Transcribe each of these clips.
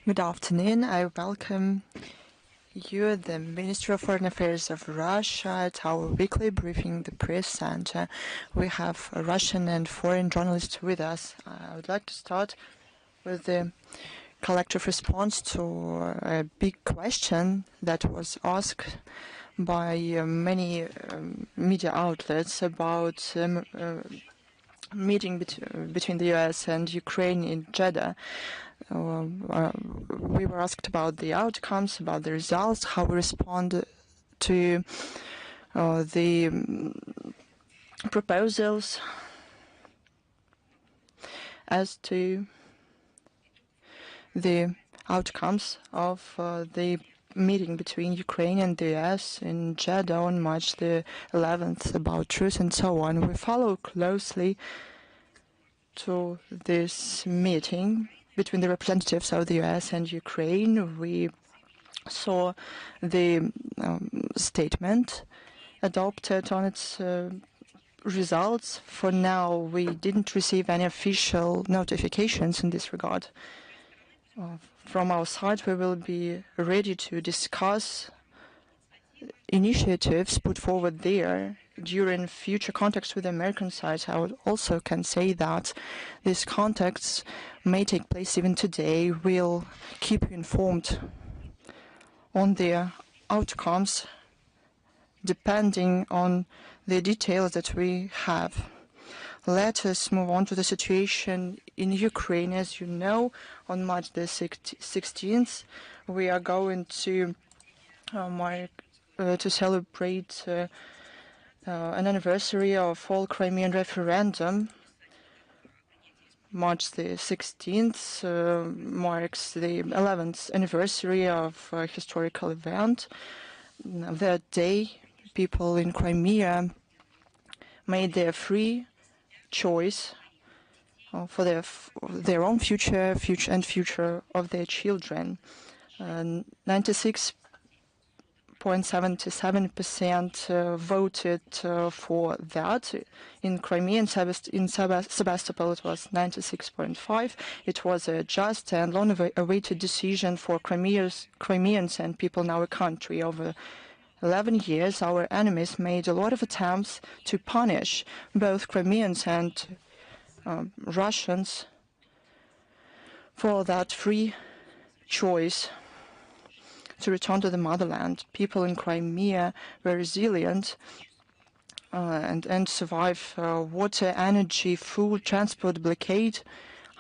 Good afternoon. I welcome you, the Minister of Foreign Affairs of Russia, at our weekly briefing, the Press Center. We have Russian and foreign journalists with us. I would like to start with the collective response to a big question that was asked by many media outlets about meeting between the US and Ukraine in Jeddah. We were asked about the outcomes, about the results, how we respond to the proposals as to the outcomes of the meeting between Ukraine and the US in Jeddah on March the 11th about truth and so on. We follow closely to this meeting between the representatives of the US and Ukraine. We saw the statement adopted on its results. For now, we didn't receive any official notifications in this regard. From our side, we will be ready to discuss initiatives put forward there during future contacts with the American side. I would also can say that these contacts may take place even today. We'll keep you informed on their outcomes depending on the details that we have. Let us move on to the situation in Ukraine. As you know, on March the 16th, we are going to celebrate an anniversary of all Crimean referendum. March the 16th marks the 11th anniversary of a historical event. That day, people in Crimea made their free choice for their own future and future of their children. 96.77% voted for that. In Crimea, in Sebastopol, it was 96.5%. It was a just and long-awaited decision for Crimeans and people in our country. Over 11 years, our enemies made a lot of attempts to punish both Crimeans and Russians for that free choice to return to the motherland. People in Crimea were resilient and survived water, energy, food, transport blockade.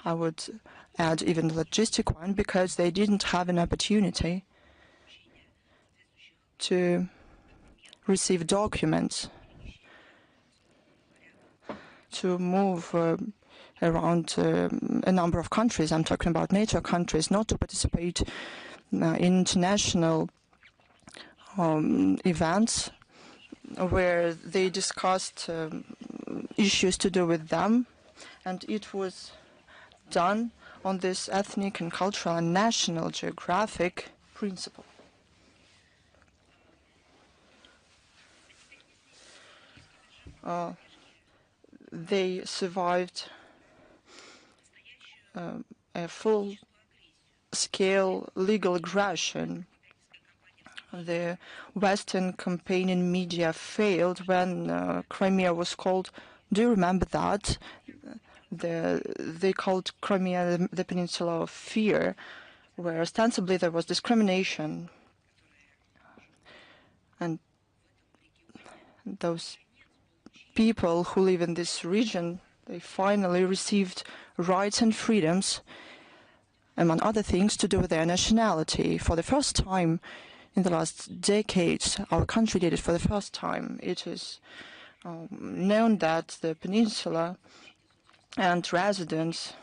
I would add even the logistic one, because they didn't have an opportunity to receive documents, to move around a number of countries. I'm talking about NATO countries, not to participate in international events where they discussed issues to do with them, and it was done on this ethnic and cultural and national geographic principle. They survived a full-scale legal aggression. The Western campaign media failed when Crimea was called. Do you remember that? They called Crimea the Peninsula of Fear, where ostensibly there was discrimination. And those people who live in this region, they finally received rights and freedoms, among other things, to do with their nationality. For the first time in the last decades, our country did it for the first time. It is known that the peninsula and residents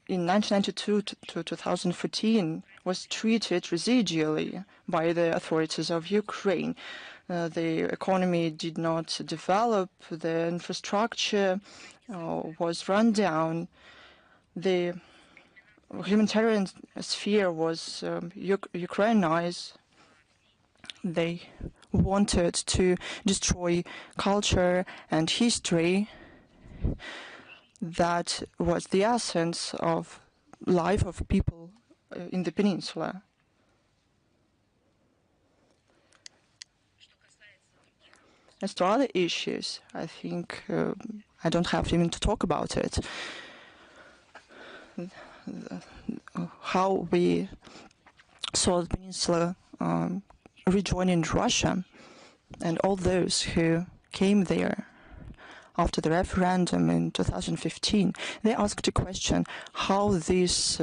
in 1992 to 2014 was treated residually by the authorities of Ukraine. The economy did not develop, the infrastructure was run down, the humanitarian sphere was Ukrainized. They wanted to destroy culture and history. That was the essence of life of people in the peninsula. As to other issues, I think I don't have even to talk about it. How we saw the peninsula rejoining Russia, and all those who came there after the referendum in 2015, they asked a question how this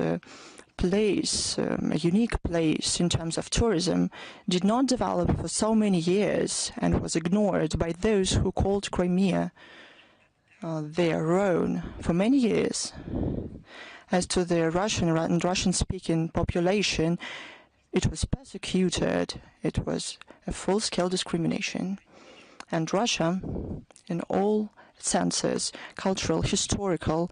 place, a unique place in terms of tourism, did not develop for so many years and was ignored by those who called Crimea their own for many years. As to the Russian and Russian-speaking population, it was persecuted. It was a full-scale discrimination. And Russia, in all senses, cultural, historical,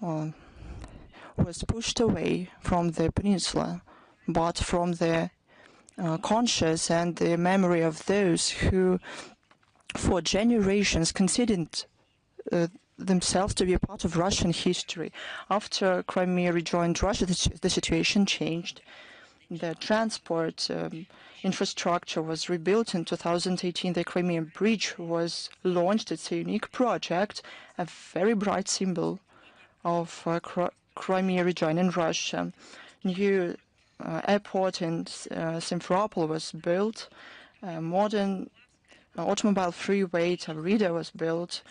was pushed away from the peninsula, but from the conscious and the memory of those who, for generations, considered themselves to be a part of Russian history. After Crimea rejoined Russia, the situation changed. The transport infrastructure was rebuilt in 2018. The Crimean Bridge was launched. It's a unique project, a very bright symbol of Crimea rejoining Russia. New airport in Simferopol was built. A modern automobile freeway, Tavrida, was built.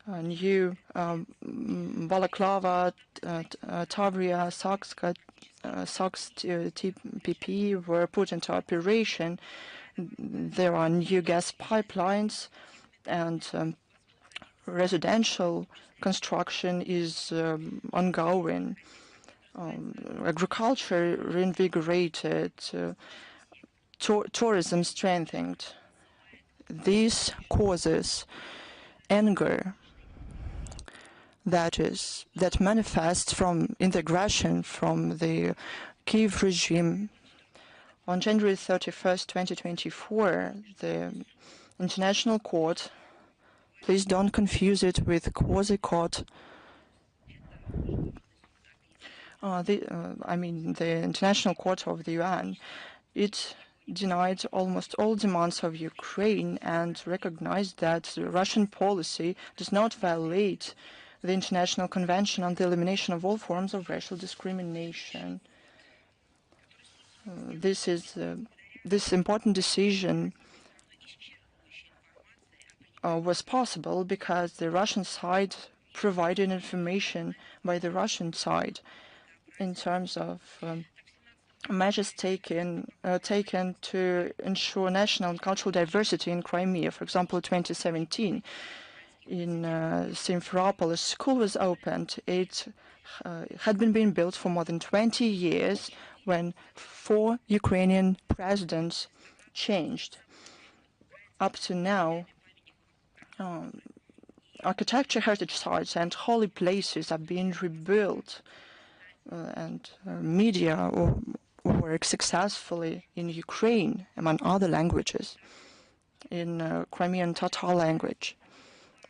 New Balaklava, Tavria, Sakska, TPP were put into operation. There are new gas pipelines, and residential construction is ongoing. Agriculture reinvigorated, tourism strengthened. This causes anger that manifests in the aggression from the Kiev regime. On January 31st, 2024, the International Court, please don't confuse it with quasi-court, I mean the International Court of the UN, it denied almost all demands of Ukraine and recognized that the Russian policy does not violate the International Convention on the Elimination of All Forms of Racial Discrimination. This important decision was possible because the Russian side provided information by the Russian side in terms of measures taken to ensure national and cultural diversity in Crimea. For example, 2017, in Simferopol, a school was opened. It had been being built for more than 20 years when 4 Ukrainian presidents changed. Up to now, architecture heritage sites and holy places are being rebuilt, and media work successfully in Ukraine, among other languages, in Crimean Tatar language.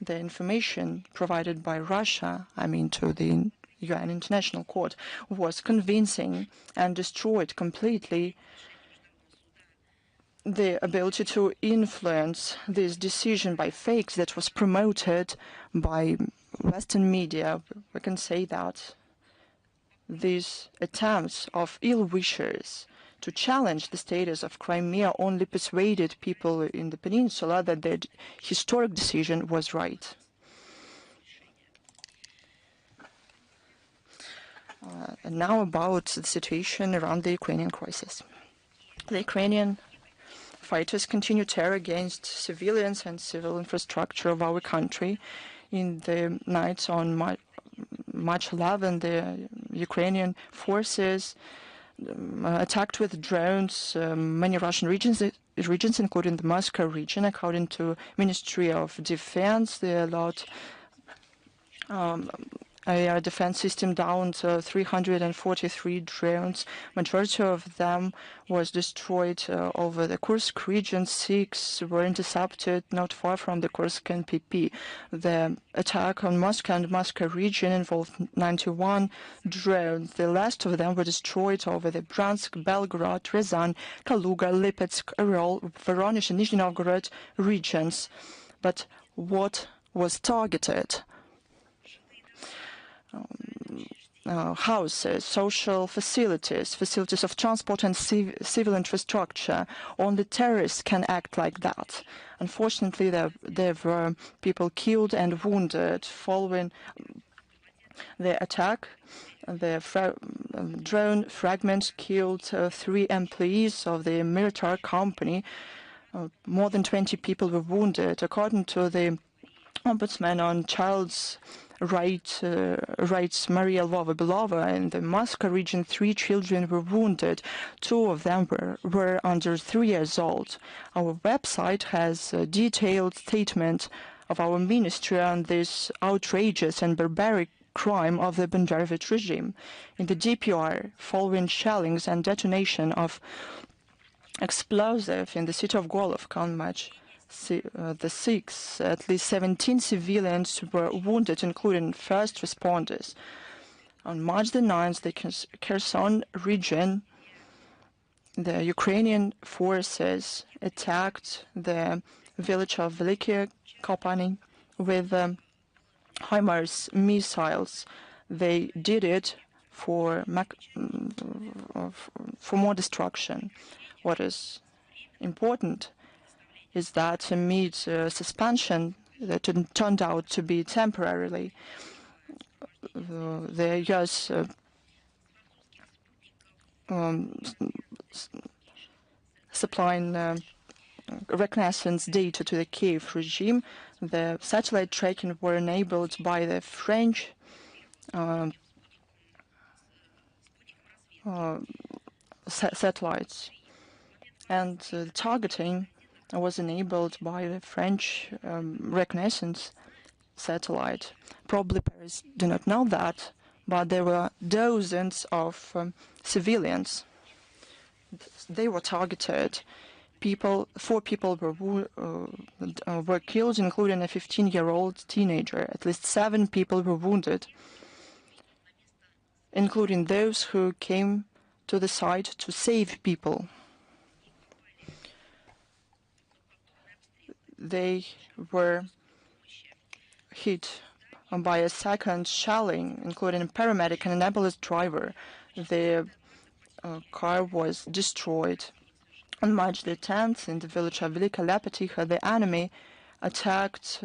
The information provided by Russia, I mean to the UN International Court, was convincing and destroyed completely the ability to influence this decision by fakes that was promoted by Western media. We can say that these attempts of ill-wishers to challenge the status of Crimea only persuaded people in the peninsula that their historic decision was right. And now about the situation around the Ukrainian crisis. The Ukrainian fighters continue terror against civilians and civil infrastructure of our country. In the nights on March 11, the Ukrainian forces attacked with drones many Russian regions, including the Moscow region. According to Ministry of Defense, they allowed air defense system downed 343 drones. Majority of them was destroyed over the Kursk region. 6 were intercepted not far from the Kursk NPP. The attack on Moscow and Moscow region involved 91 drones. The last of them were destroyed over the Bryansk, Belgorod, Ryazan, Kaluga, Lipetsk, Oryol, Voronezh, and Nizhny Novgorod regions. But what was targeted? Houses, social facilities, facilities of transport and civil infrastructure. Only terrorists can act like that. Unfortunately, there were people killed and wounded following the attack. The drone fragments killed 3 employees of the military company. More than 20 people were wounded. According to the Ombudsman on Child's Rights, Maria Lvova-Belova, in the Moscow region, 3 children were wounded. 2 of them were under 3 years old. Our website has a detailed statement of our ministry on this outrageous and barbaric crime of the Banderovich regime. In the DPR, following shellings and detonation of explosive in the city of Golovka on March the 6th, at least 17 civilians were wounded, including first responders. On March the 9th, the Kherson region, the Ukrainian forces attacked the village of Veliky Kopany with HIMARS missiles. They did it for more destruction. What is important is that amid suspension that turned out to be temporarily, the U.S. Supplying reconnaissance data to the Kiev regime. The satellite tracking were enabled by the French satellites, and targeting was enabled by the French reconnaissance satellite. Probably Paris do not know that, but there were dozens of civilians. They were targeted. 4 people were killed, including a 15-year-old teenager. At least 7 people were wounded, including those who came to the site to save people. They were hit by a second shelling, including a paramedic and an ambulance driver. The car was destroyed. On March the 10th, in the village of Velika Lepetiha, the enemy attacked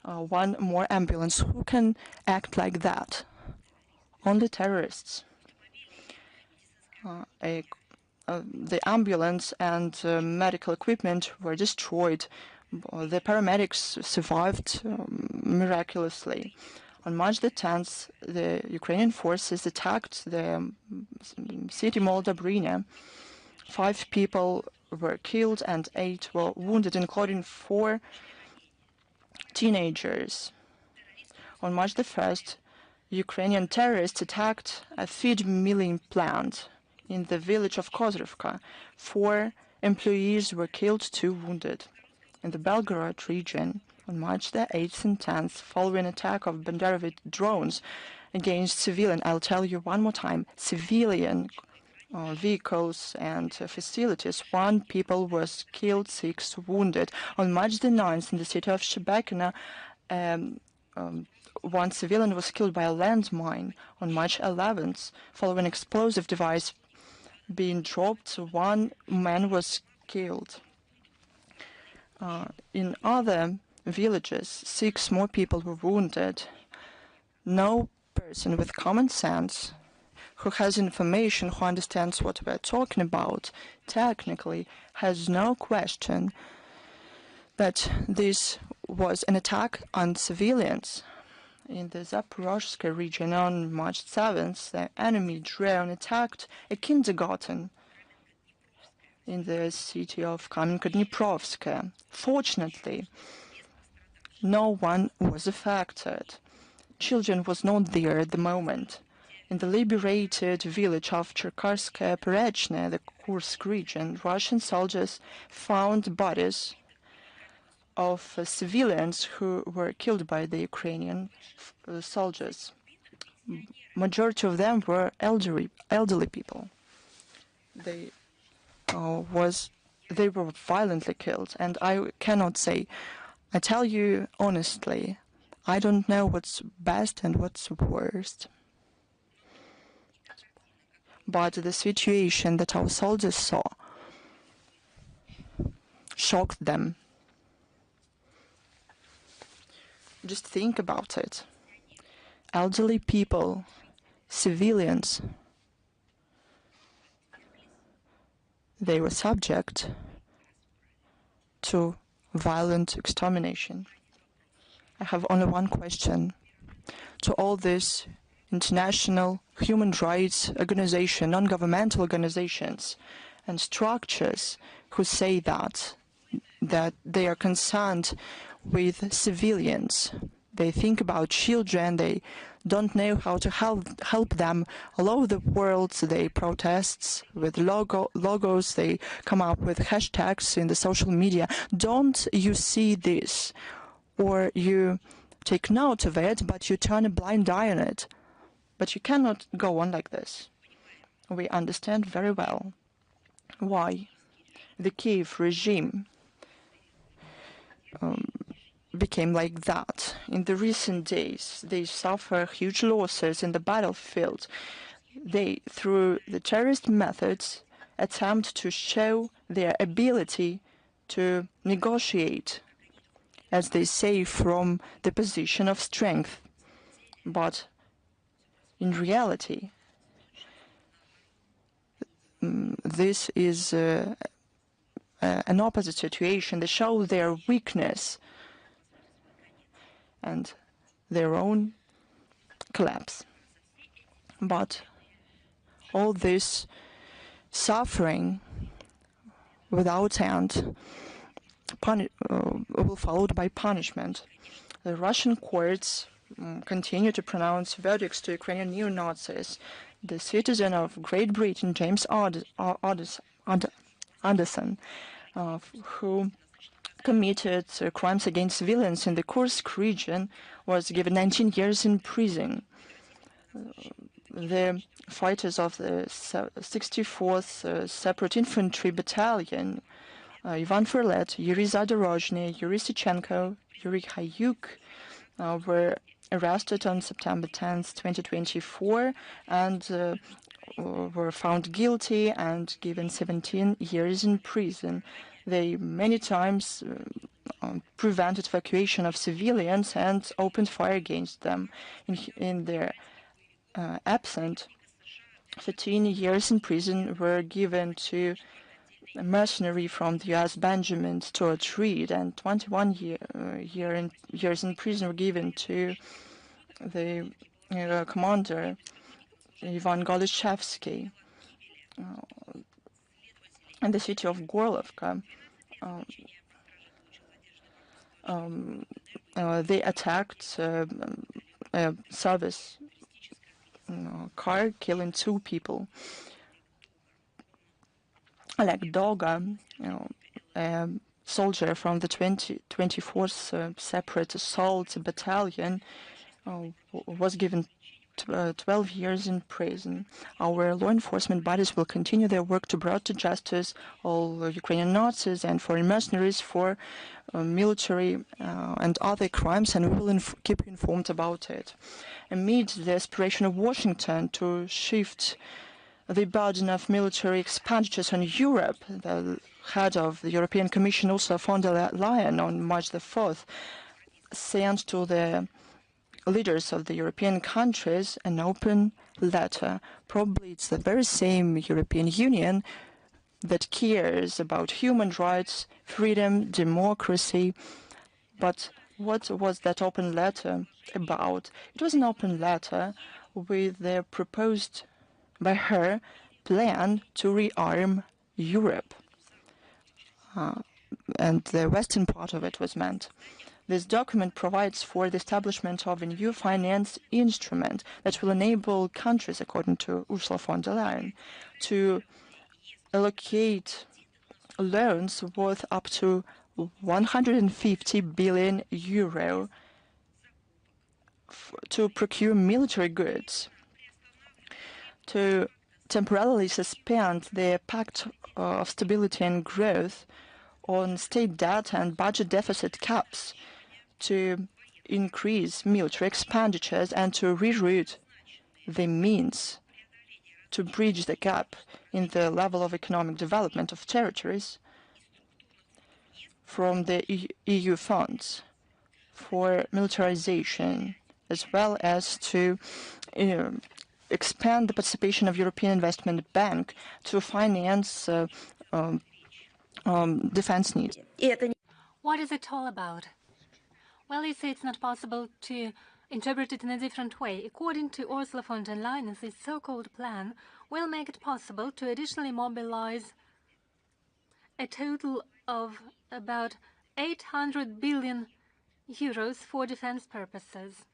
1 more ambulance. Who can act like that? Only terrorists. The ambulance and medical equipment were destroyed. The paramedics survived miraculously. On March the 10th, the Ukrainian forces attacked the city Moldabrina. 5 people were killed and 8 were wounded, including 4 teenagers. On March the 1st, Ukrainian terrorists attacked a feed milling plant in the village of Kozrovka. 4 employees were killed, 2 wounded. In the Belgorod region, on March the 8th and 10th, following attack of Banderovich drones against civilian, I'll tell you one more time, civilian vehicles and facilities. 1 people was killed, 6 wounded. On March the 9th, in the city of Shebekina, 1 civilian was killed by a landmine. On March 11th, following explosive device being dropped, 1 man was killed. In other villages, 6 more people were wounded. No person with common sense, who has information, who understands what we're talking about, technically has no question that this was an attack on civilians. In the Zaporozhye region on March 7th, the enemy drone attacked a kindergarten in the city of Kamenko-Dniprovsk. Fortunately, no one was affected. children was not there at the moment. In the liberated village of Cherkasskaya Perechne, the Kursk region, Russian soldiers found bodies of civilians who were killed by the Ukrainian soldiers. Majority of them were elderly people. They were violently killed, and I cannot say. I tell you honestly, I don't know what's best and what's worst. But the situation that our soldiers saw shocked them. Just think about it. Elderly people, civilians, they were subject to violent extermination. I have only one question to all these international human rights organizations, non-governmental organizations and structures who say that they are concerned with civilians. They think about children, they don't know how to help them. All over the world, they protest with logos, they come up with hashtags in the social media. Don't you see this? Or you take note of it, but you turn a blind eye on it. But you cannot go on like this. We understand very well why the Kiev regime became like that. In the recent days, they suffer huge losses in the battlefield. They, through the terrorist methods, attempt to show their ability to negotiate, as they say, from the position of strength. But in reality, this is an opposite situation. They show their weakness and their own collapse. But all this suffering without end will followed by punishment. The Russian courts continue to pronounce verdicts to Ukrainian neo-Nazis. The citizen of Great Britain, James Anderson, who committed crimes against civilians in the Kursk region, was given 19 years in prison. The fighters of the 64th Separate Infantry Battalion, Ivan Furlet, Yuri Zadorozhny, Yuri Sichenko, Yuri Hayuk, were arrested on September 10, 2024, and were found guilty and given 17 years in prison. They many times prevented evacuation of civilians and opened fire against them. In their absence, 13 years in prison were given to a mercenary from the U.S., Benjamin Stuart Reed, and 21 years in prison were given to the commander, Ivan Golushevsky. In the city of Gorlovka, they attacked a service car, killing 2 people. Oleg Doga, a soldier from the 24th Separate Assault Battalion, was given 12 years in prison. Our law enforcement bodies will continue their work to bring to justice all Ukrainian Nazis and foreign mercenaries for military and other crimes, and we will keep you informed about it. Amid the aspiration of Washington to shift the burden of military expenditures on Europe, the head of the European Commission, Ursula von der Leyen, on March the 4th, sent to the leaders of the European countries an open letter. Probably it's the very same European Union that cares about human rights, freedom, democracy. But what was that open letter about? It was an open letter with the proposed by her plan to rearm Europe. And the western part of it was meant. This document provides for the establishment of a new finance instrument that will enable countries, according to Ursula von der Leyen, to allocate loans worth up to 150 billion euro to procure military goods, to temporarily suspend the Pact of Stability and Growth on state debt and budget deficit caps, to increase military expenditures and to reroute the means to bridge the gap in the level of economic development of territories from the EU funds for militarization, as well as to expand the participation of European Investment Bank to finance defense needs. What is it all about? Well, you say it's not possible to interpret it in a different way. According to Ursula von der Leyen, this so-called plan will make it possible to additionally mobilize a total of about 800 billion euros for defense purposes.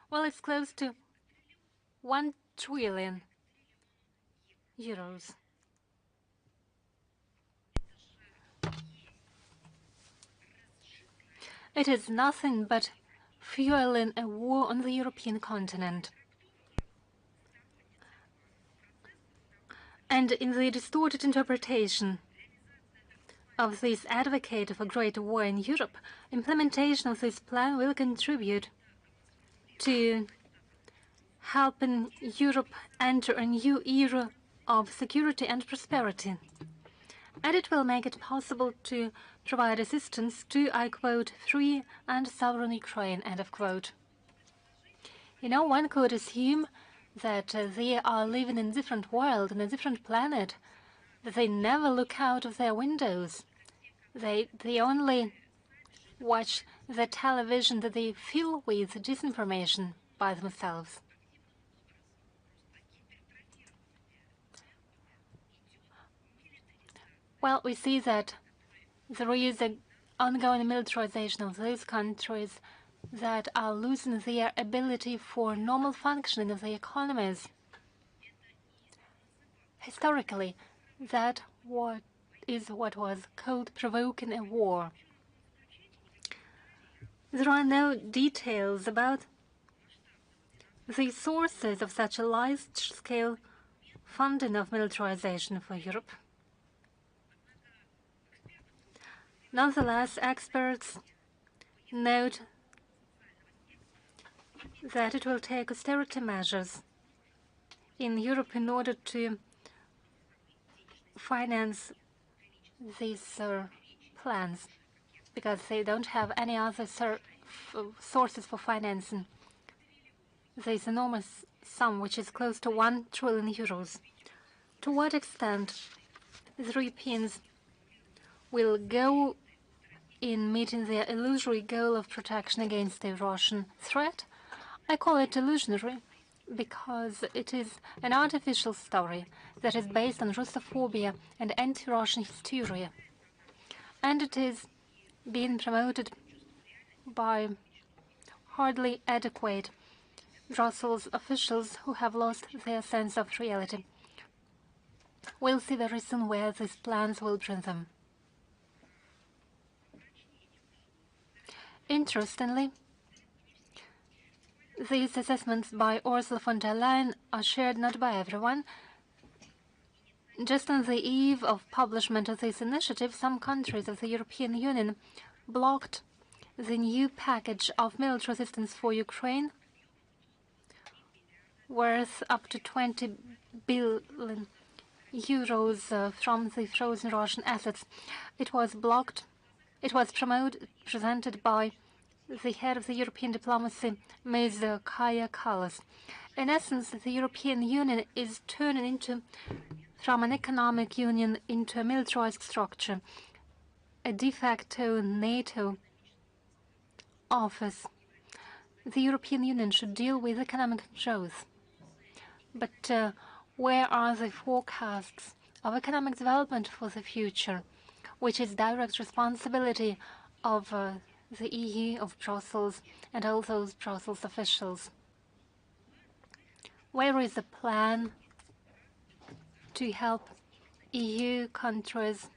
Well, it's close to 1 trillion euros. It is nothing but fueling a war on the European continent. And in the distorted interpretation of this advocate of a great war in Europe, implementation of this plan will contribute to helping Europe enter a new era of security and prosperity. And it will make it possible to provide assistance to, I quote, free and sovereign Ukraine, end of quote. You know, one could assume that they are living in a different world, in a different planet, that they never look out of their windows. They only watch the television that they fill with disinformation by themselves. Well, we see that there is an ongoing militarization of those countries that are losing their ability for normal functioning of their economies. Historically, that is what was called provoking a war. There are no details about the sources of such a large-scale funding of militarization for Europe. Nonetheless, experts note that it will take austerity measures in Europe in order to finance these plans, because they don't have any other sources for financing this enormous sum, which is close to 1 trillion euros. To what extent the Europeans will go in meeting their illusory goal of protection against the Russian threat? I call it illusionary because it is an artificial story that is based on Russophobia and anti-Russian hysteria. And it is being promoted by hardly adequate Brussels officials who have lost their sense of reality. We'll see very soon where these plans will bring them. Interestingly, these assessments by Ursula von der Leyen are shared not by everyone. Just on the eve of publishment of this initiative, some countries of the European Union blocked the new package of military assistance for Ukraine, worth up to 20 billion euros from the frozen Russian assets. It was blocked. It was presented by the head of the European diplomacy, Ms. Kaja Kallas. In essence, the European Union is turning from an economic union into a militarized structure, a de facto NATO office. The European Union should deal with economic growth. But where are the forecasts of economic development for the future, which is direct responsibility of the EU, of Brussels, and all those Brussels officials. Where is the plan to help EU countries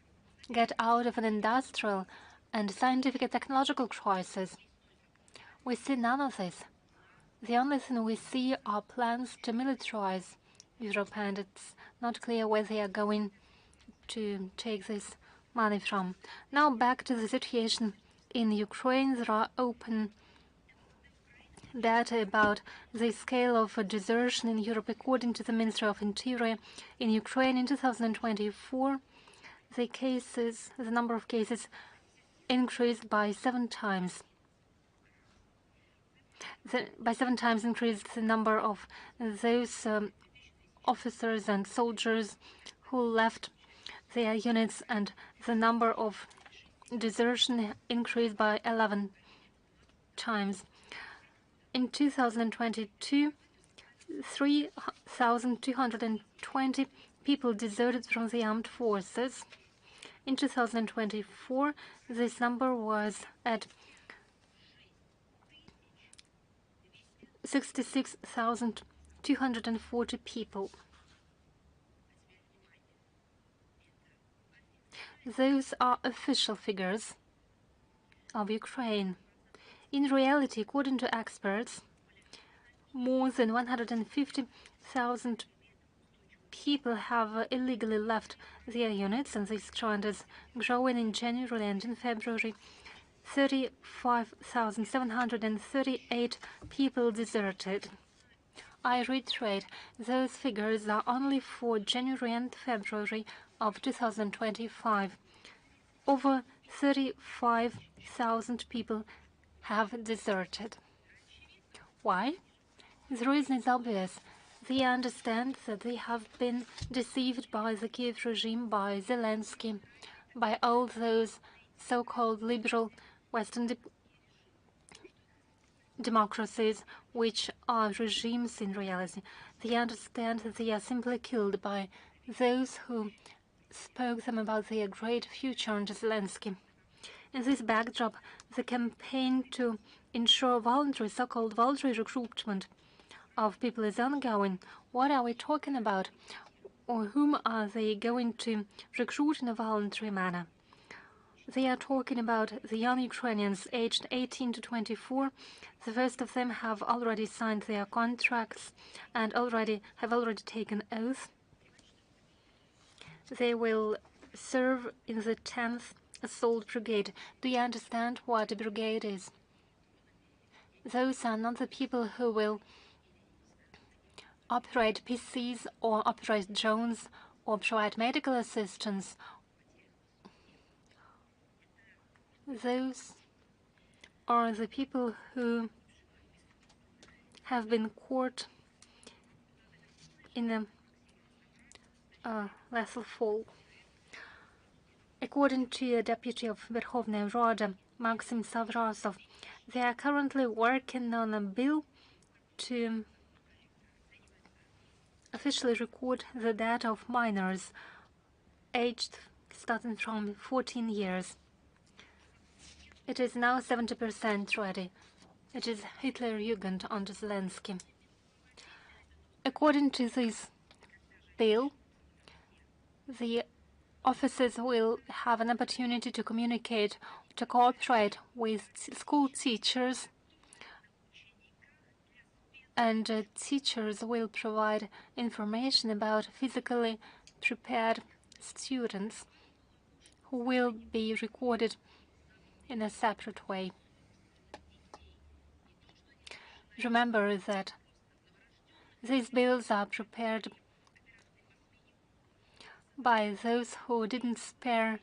get out of an industrial and scientific and technological crisis? We see none of this. The only thing we see are plans to militarize Europe, and it's not clear where they are going to take this money from. Now back to the situation in Ukraine. There are open data about the scale of desertion in Europe. According to the Ministry of Interior, in Ukraine in 2024, the number of cases increased by 7 times. By 7 times increased the number of those officers and soldiers who left their units, and the number of desertion increased by 11 times. In 2022, 3,220 people deserted from the armed forces. In 2024, this number was at 66,240 people. Those are official figures of Ukraine. In reality, according to experts, more than 150,000 people have illegally left their units, and this trend is growing. In January and in February, 35,738 people deserted. I reiterate, those figures are only for January and February of 2025. Over 35,000 people have deserted. Why? The reason is obvious. They understand that they have been deceived by the Kiev regime, by Zelensky, by all those so-called liberal Western democracies, which are regimes in reality. They understand that they are simply killed by those who spoke them about their great future under Zelensky. In this backdrop, the campaign to ensure voluntary, so-called voluntary recruitment of people is ongoing. What are we talking about? Or whom are they going to recruit in a voluntary manner? They are talking about the young Ukrainians aged 18 to 24. The first of them have already signed their contracts and have already taken oath. They will serve in the 10th Assault Brigade. Do you understand what a brigade is? Those are not the people who will operate PCs or operate drones or provide medical assistance. Those are the people who have been caught in a lethal fall. According to a deputy of Verkhovna Rada, Maxim Savrasov, they are currently working on a bill to officially record the data of minors aged starting from 14 years. It is now 70% ready. It is Hitler-Jugend under Zelensky. According to this bill, the officers will have an opportunity to communicate, to cooperate with school teachers, and teachers will provide information about physically prepared students who will be recorded in a separate way. Remember that these bills are prepared by those who didn't spare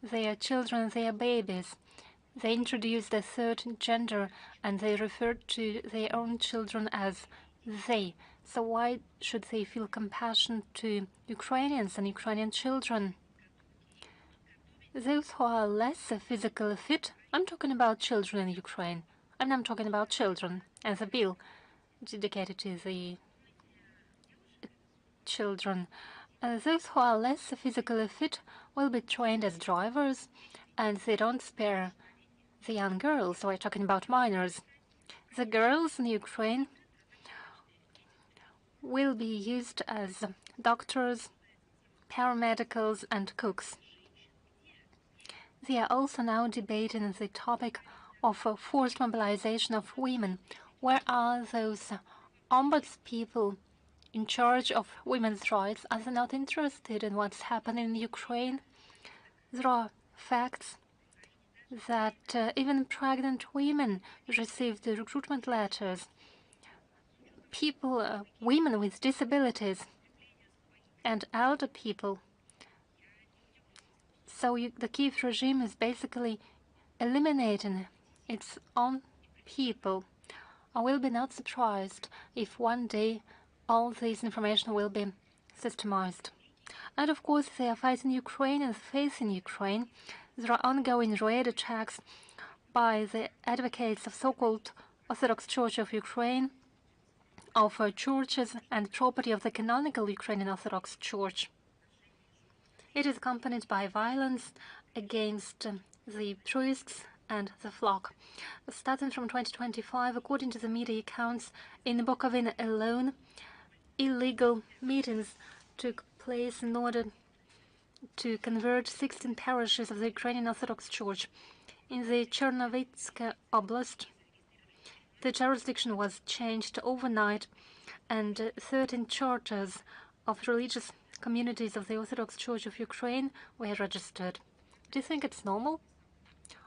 their children, their babies. They introduced a third gender, and they referred to their own children as they. So why should they feel compassion to Ukrainians and Ukrainian children? Those who are less physically fit, I'm talking about children in Ukraine. I'm talking about children, and the bill dedicated to the children. Those who are less physically fit will be trained as drivers, and they don't spare the young girls. We're talking about minors. The girls in Ukraine will be used as doctors, paramedicals, and cooks. They are also now debating the topic of forced mobilization of women. Where are those ombudspeople in charge of women's rights? Are they not interested in what's happening in Ukraine? There are facts that even pregnant women received recruitment letters. People, women with disabilities, and elder people. So the Kiev regime is basically eliminating its own people. I will be not surprised if one day all this information will be systemized. And of course, they are fighting Ukraine and facing Ukraine. There are ongoing raid attacks by the advocates of so-called Orthodox Church of Ukraine, of churches and property of the canonical Ukrainian Orthodox Church. It is accompanied by violence against the priests and the flock. Starting from 2025, according to the media accounts, in Bukovina alone, illegal meetings took place in order to convert 16 parishes of the Ukrainian Orthodox Church. In the Chernovitsk Oblast, the jurisdiction was changed overnight, and 13 charters of religious communities of the Orthodox Church of Ukraine were registered. Do you think it's normal?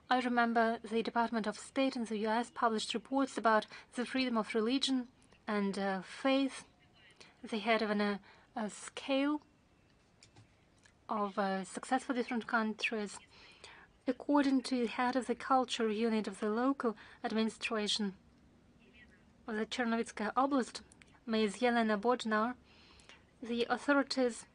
I remember the Department of State in the US published reports about the freedom of religion and faith. They had even a scale of success for different countries. According to the head of the culture unit of the local administration of the Chernovitsk Oblast, Ms. Yelena Bodnar, the authorities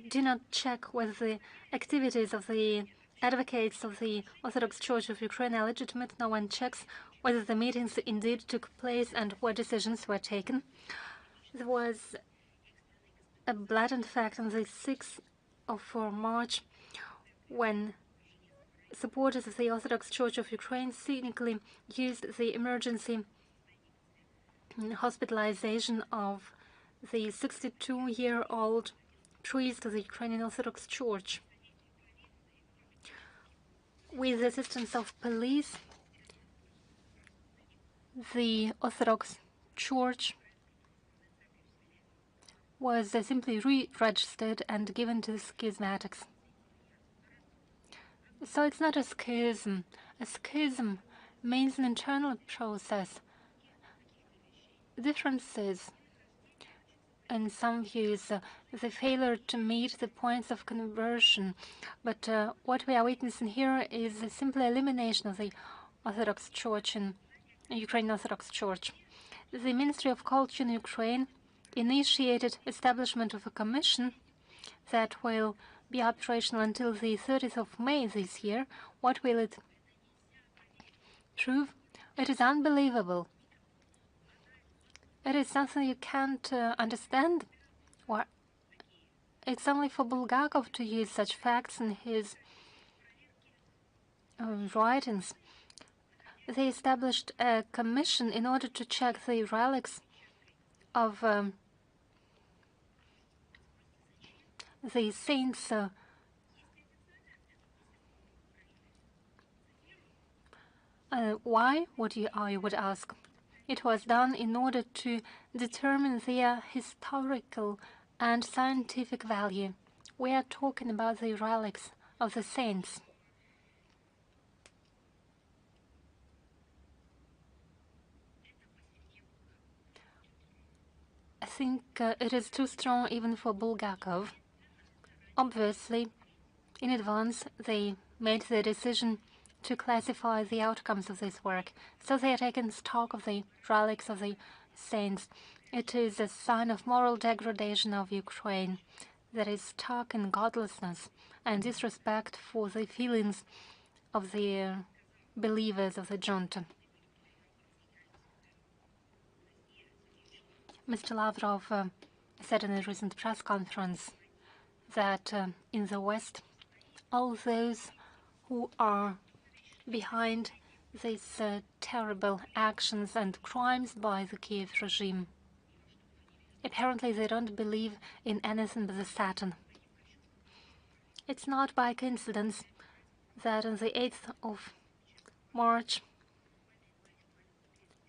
do not check whether the activities of the advocates of the Orthodox Church of Ukraine are legitimate. No one checks whether the meetings indeed took place and what decisions were taken. There was a blatant fact on the 6th of March when supporters of the Orthodox Church of Ukraine cynically used the emergency hospitalization of the 62-year-old priest of the Ukrainian Orthodox Church. With the assistance of police, the Orthodox Church was simply re-registered and given to the schismatics. So it's not a schism. A schism means an internal process. Differences in some views, the failure to meet the points of conversion. But what we are witnessing here is the simple elimination of the Orthodox Church in Ukrainian Orthodox Church. The Ministry of Culture in Ukraine initiated establishment of a commission that will be operational until the 30th of May this year. What will it prove? It is unbelievable. It is something you can't understand. Or it's only for Bulgakov to use such facts in his writings. They established a commission in order to check the relics of the saints. Why, I would ask? It was done in order to determine their historical and scientific value. We are talking about the relics of the saints. I think it is too strong even for Bulgakov. Obviously, in advance, they made the decision to classify the outcomes of this work. So they are taking stock of the relics of the saints. It is a sign of moral degradation of Ukraine that is stuck in godlessness and disrespect for the feelings of the believers of the junta. Mr. Lavrov said in a recent press conference that in the West, all those who are behind these terrible actions and crimes by the Kiev regime. Apparently, they don't believe in anything but the Satan. It's not by coincidence that on the 8th of March,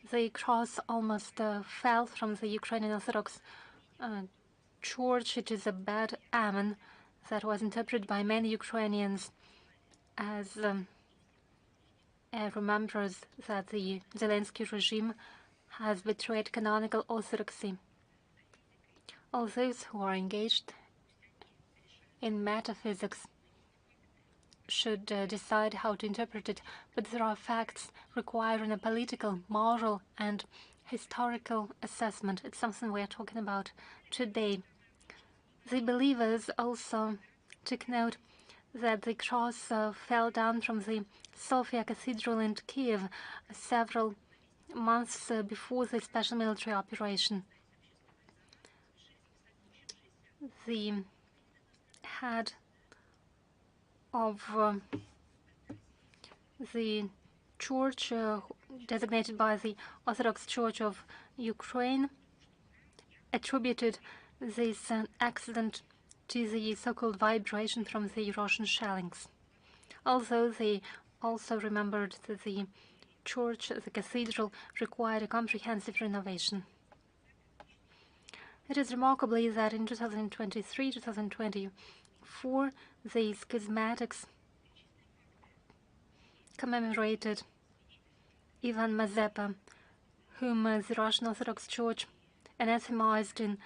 the cross almost fell from the Ukrainian Orthodox church. It is a bad omen that was interpreted by many Ukrainians as a remembrance that the Zelensky regime has betrayed canonical orthodoxy. All those who are engaged in metaphysics should decide how to interpret it, but there are facts requiring a political, moral, and historical assessment. It's something we are talking about today. The believers also took note that the cross fell down from the Sophia Cathedral in Kiev several months before the special military operation. The head of the church designated by the Orthodox Church of Ukraine attributed this accident to the so-called vibration from the Russian shellings. Although they also remembered that the church, the cathedral, required a comprehensive renovation. It is remarkable that in 2023-2024, the schismatics commemorated Ivan Mazepa, whom the Russian Orthodox Church anathemized in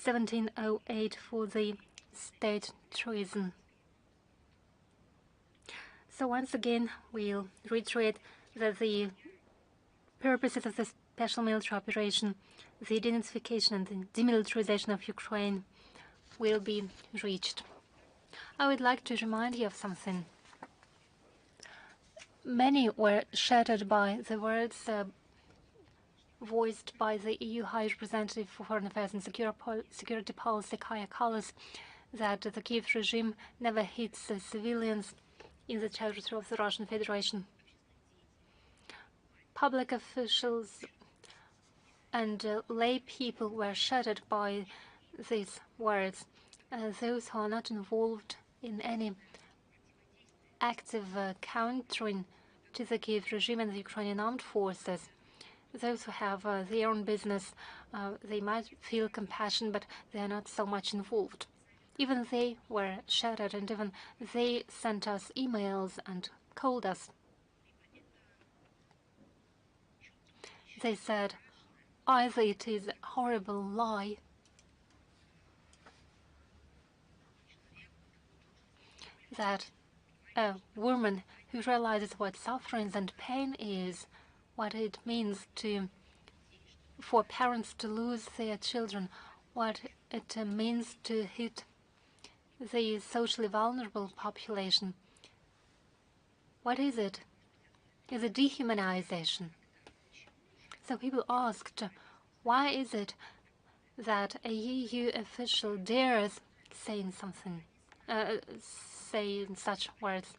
1708 for the state treason. So once again, we'll reiterate that the purposes of the special military operation, the denazification and the demilitarization of Ukraine, will be reached. I would like to remind you of something. Many were shattered by the words voiced by the EU High Representative for Foreign Affairs and Security Policy, Kaja Kallas, that the Kiev regime never hits civilians in the territory of the Russian Federation. Public officials and lay people were shattered by these words. Those who are not involved in any active countering to the Kiev regime and the Ukrainian armed forces, those who have their own business, they might feel compassion, but they are not so much involved. Even they were shattered, and even they sent us emails and called us. They said, either it is a horrible lie, that a woman who realizes what suffering and pain is, what it means for parents to lose their children, what it means to hit the socially vulnerable population. What is it? Is it dehumanization? So people asked, why is it that a EU official dares saying something, saying such words?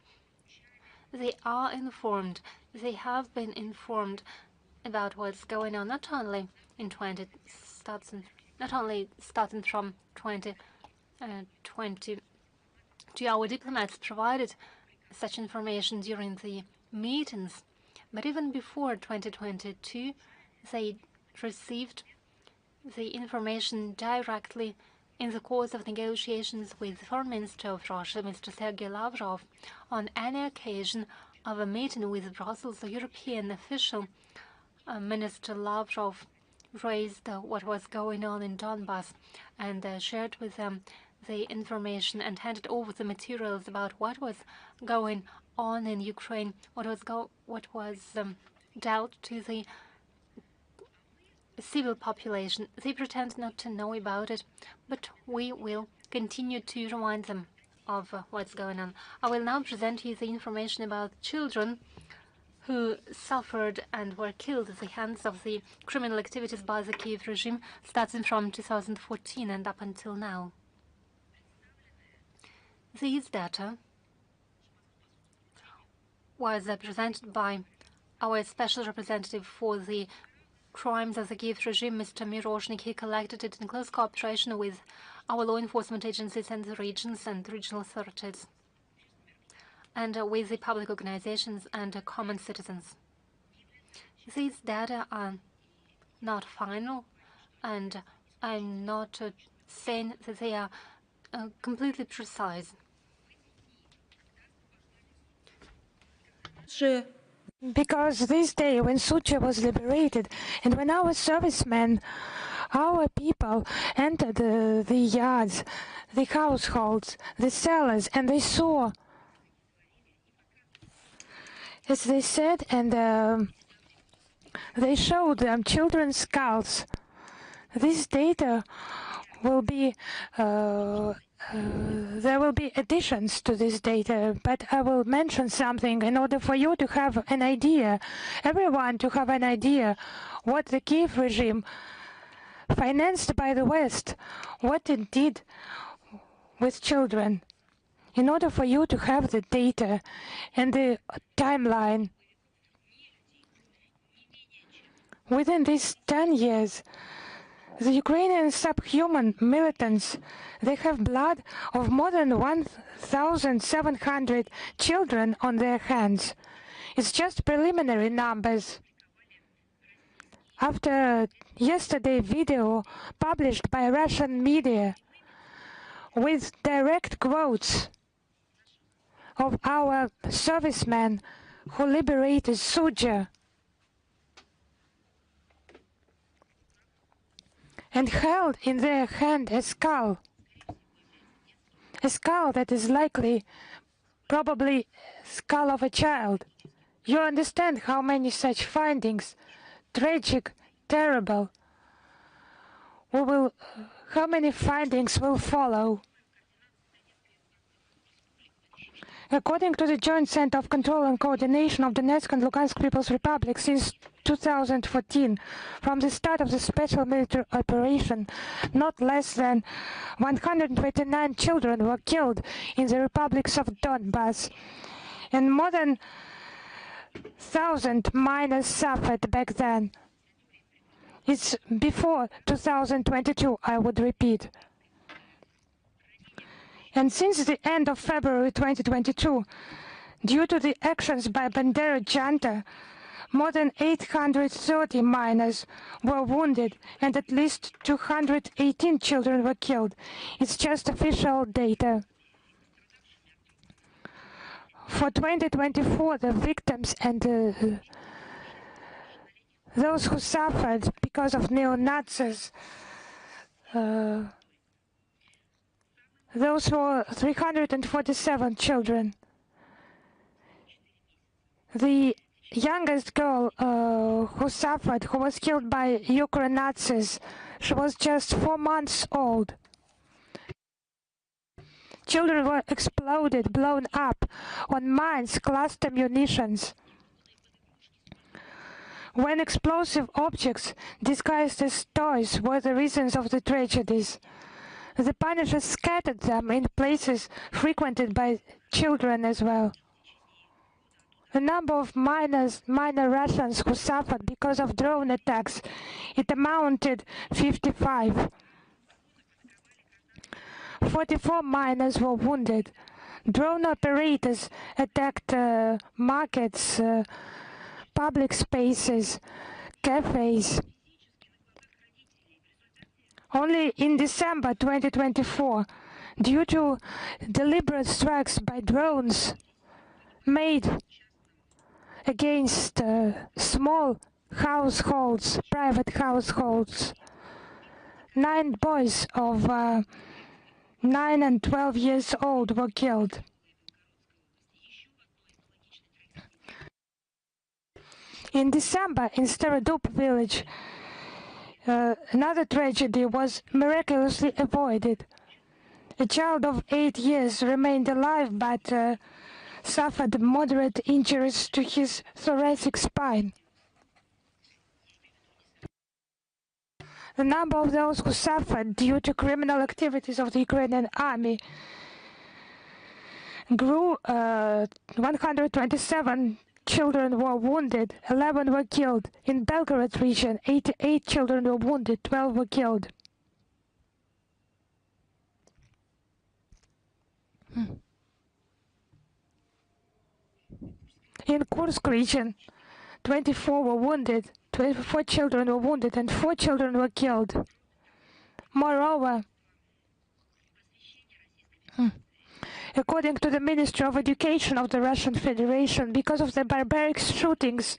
They are informed. They have been informed about what's going on, not only starting from 2020. Our diplomats provided such information during the meetings, but even before 2022, they received the information directly in the course of negotiations with the Foreign Minister of Russia, Mr. Sergei Lavrov, on any occasion of a meeting with Brussels, the European official. Minister Lavrov raised what was going on in Donbass and shared with them the information and handed over the materials about what was going on in Ukraine, what was dealt to the civil population. They pretend not to know about it, but we will continue to remind them of what's going on. I will now present you the information about children who suffered and were killed at the hands of the criminal activities by the Kiev regime, starting from 2014 and up until now. These data was presented by our special representative for the crimes of the Kiev regime, Mr. Miroshnik. He collected it in close cooperation with our law enforcement agencies and the regions and regional authorities, and with the public organizations and common citizens. These data are not final, and I'm not saying that they are completely precise. Because this day when Sucha was liberated and when our servicemen, our people entered the yards, the households, the cellars, and they saw, as they said, and they showed them children's skulls. This data will be there will be additions to this data, but I will mention something in order for you to have an idea, everyone to have an idea what the Kiev regime, financed by the West, what it did with children. In order for you to have the data and the timeline, within these 10 years, the Ukrainian subhuman militants, they have blood of more than 1,700 children on their hands. It's just preliminary numbers. After yesterday video published by Russian media with direct quotes of our servicemen who liberated Suja and held in their hand a skull that is likely, probably, skull of a child. You understand how many such findings, tragic, terrible, how many findings will follow. According to the Joint Center of Control and Coordination of Donetsk and Lugansk People's Republic, since 2014, from the start of the special military operation, not less than 129 children were killed in the republics of Donbass, and more than 1,000 minors suffered back then. It's before 2022, I would repeat. And since the end of February 2022, due to the actions by Bandera junta, more than 830 minors were wounded and at least 218 children were killed. It's just official data. For 2024, the victims and those who suffered because of neo-Nazis, those were 347 children. The youngest girl who suffered, who was killed by Ukraine Nazis, she was just 4 months old. Children were exploded, blown up on mines, cluster munitions. When explosive objects disguised as toys were the reasons of the tragedies, the Punishers scattered them in places frequented by children as well. The number of minor Russians who suffered because of drone attacks, it amounted 55. 44 miners were wounded. Drone operators attacked markets, public spaces, cafes. Only in December 2024, due to deliberate strikes by drones made against small households, private households, 9 boys of 9 and 12 years old were killed. In December, in Starodub village, another tragedy was miraculously avoided. A child of 8 years remained alive but suffered moderate injuries to his thoracic spine. The number of those who suffered due to criminal activities of the Ukrainian army grew. 127 children were wounded, 11 were killed. In Belgorod region, 88 children were wounded, 12 were killed. In Kursk region, 24 were wounded, 24 children were wounded, and 4 children were killed. Moreover, according to the Ministry of Education of the Russian Federation, because of the barbaric shootings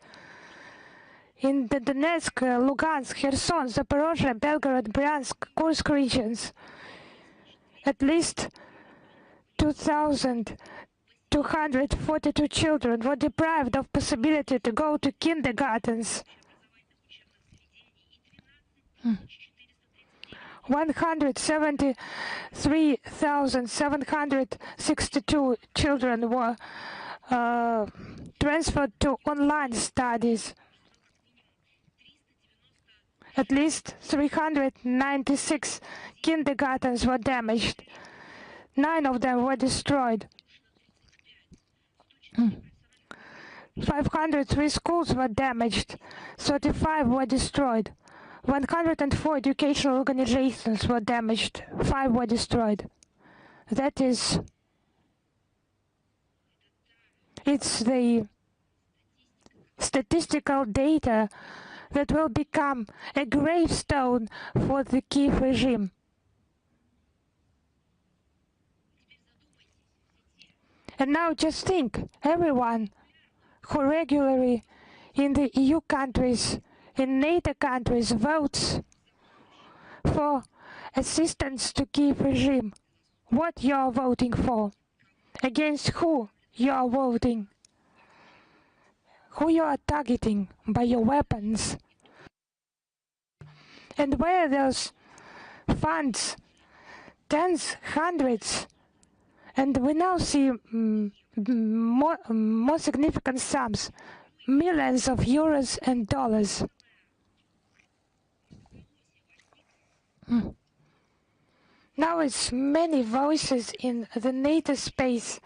in the Donetsk, Lugansk, Kherson, Zaporozhye, Belgorod, Bryansk, Kursk regions, at least 2,242 children were deprived of possibility to go to kindergartens. 173,762 children were transferred to online studies. At least 396 kindergartens were damaged. 9 of them were destroyed. 503 schools were damaged. 35 were destroyed. 104 educational organizations were damaged. 5 were destroyed. That is, it's the statistical data that will become a gravestone for the Kiev regime. And now just think, everyone who regularly in the EU countries, in NATO countries, votes for assistance to Kiev regime, what you are voting for, against who you are voting, who you are targeting by your weapons, and where those funds, tens, hundreds, and we now see more significant sums, millions of euros and dollars. Now it's many voices in the NATO space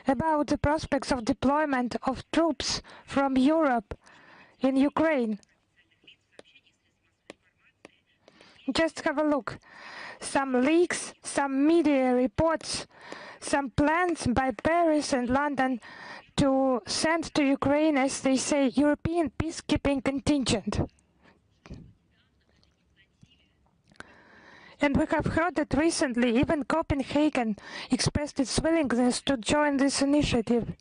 about the prospects of deployment of troops from Europe in Ukraine. Just have a look. Some leaks, some media reports, some plans by Paris and London to send to Ukraine, as they say, European peacekeeping contingent. And we have heard that recently even Copenhagen expressed its willingness to join this initiative.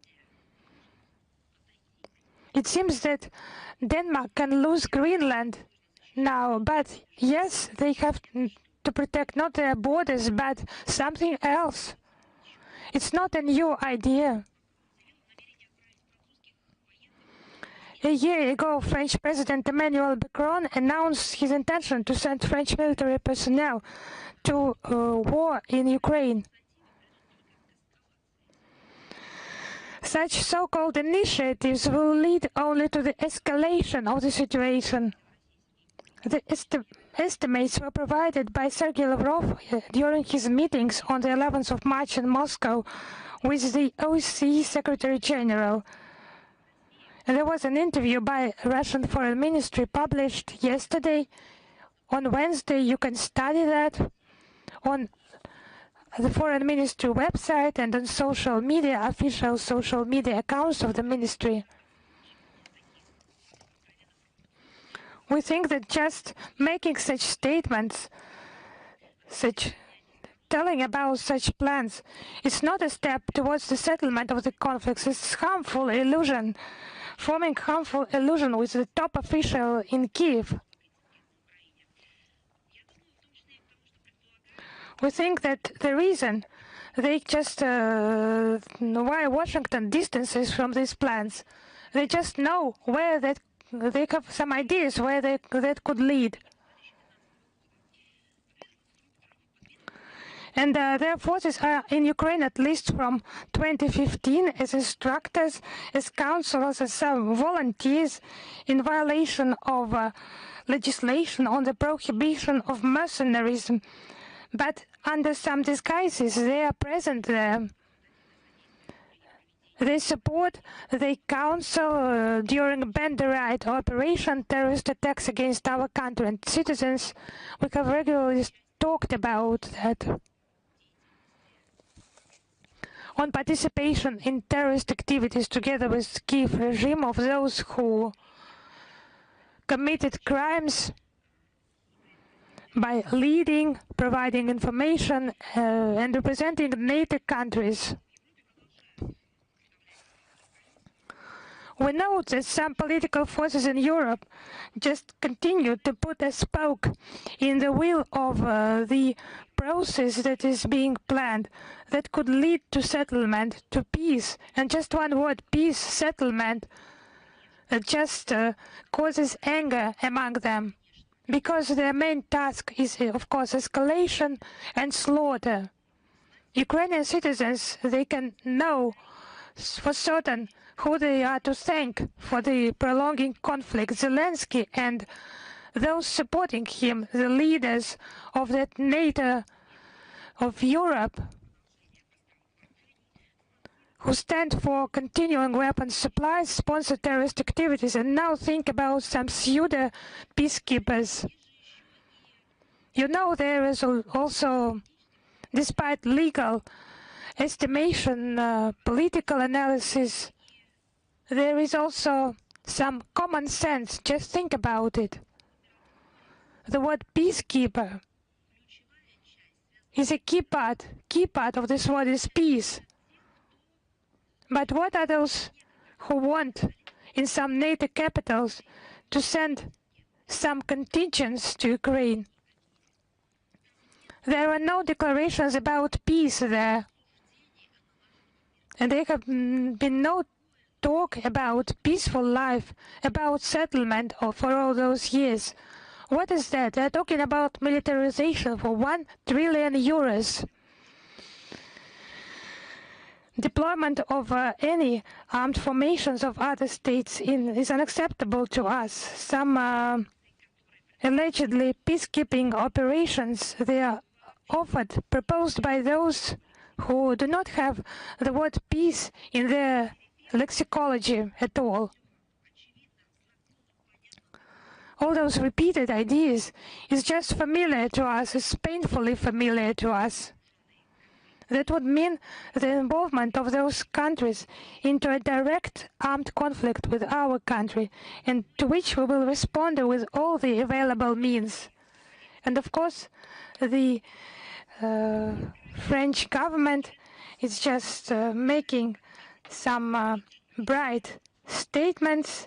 It seems that Denmark can lose Greenland now, but yes, they have to protect not their borders, but something else. It's not a new idea. A year ago, French President Emmanuel Macron announced his intention to send French military personnel to war in Ukraine. Such so-called initiatives will lead only to the escalation of the situation. The estimates were provided by Sergei Lavrov during his meetings on the 11th of March in Moscow with the OSCE Secretary General. And there was an interview by Russian Foreign Ministry published yesterday. On Wednesday, you can study that on the Foreign Ministry website and on social media, official social media accounts of the ministry. We think that just making such statements, telling about such plans, is not a step towards the settlement of the conflicts. It's harmful illusion, forming harmful illusion with the top official in Kiev. We think that the reason they just why Washington distances from these plans, they just know where that they have some ideas where that could lead. And their forces are in Ukraine at least from 2015 as instructors, as counselors, as some volunteers in violation of legislation on the prohibition of mercenarism. But under some disguises, they are present there. They support the council during Banderite operation, terrorist attacks against our country and citizens. We have regularly talked about that. On participation in terrorist activities together with Kiev regime of those who committed crimes by leading, providing information and representing NATO countries. We know that some political forces in Europe just continue to put a spoke in the wheel of the process that is being planned that could lead to settlement, to peace. And just one word, peace, settlement, just causes anger among them. Because their main task is, of course, escalation and slaughter. Ukrainian citizens, they can know for certain who they are to thank for the prolonging conflict. Zelensky and those supporting him, the leaders of that NATO of Europe, who stand for continuing weapons supplies, sponsor terrorist activities, and now think about some pseudo peacekeepers. You know, there is also, despite legal estimation, political analysis, there is also some common sense. Just think about it. The word peacekeeper is a key part of this word is peace. But what are those who want in some NATO capitals to send some contingents to Ukraine? There are no declarations about peace there. And there have been no talk about peaceful life, about settlement for all those years. What is that? They're talking about militarization for 1 trillion euros. Deployment of any armed formations of other states is unacceptable to us. Some allegedly peacekeeping operations, they are offered, proposed by those who do not have the word peace in their lexicology at all. All those repeated ideas is just familiar to us, is painfully familiar to us. That would mean the involvement of those countries into a direct armed conflict with our country, and to which we will respond with all the available means. And of course, the French government is just making some bright statements.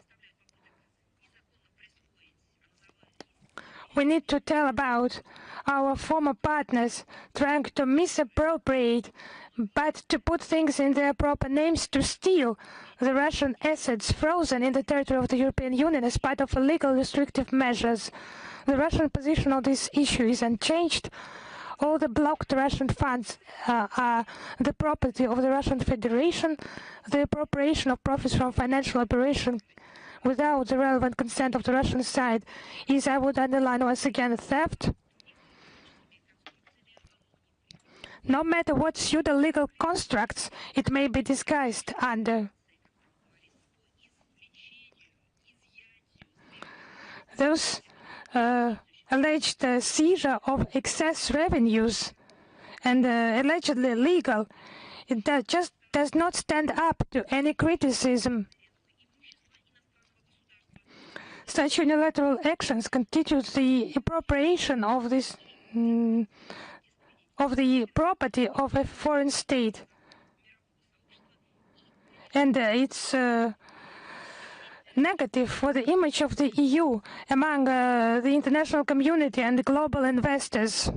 We need to tell about our former partners trying to misappropriate, but to put things in their proper names, to steal the Russian assets frozen in the territory of the European Union as part of illegal restrictive measures. The Russian position on this issue is unchanged. All the blocked Russian funds are the property of the Russian Federation. The appropriation of profits from financial operations without the relevant consent of the Russian side is, I would underline once again, theft. No matter what pseudo-legal constructs it may be disguised under. Those alleged seizure of excess revenues and allegedly legal, it just does not stand up to any criticism. Such unilateral actions constitute the appropriation of this of the property of a foreign state, and it's negative for the image of the EU among the international community and the global investors.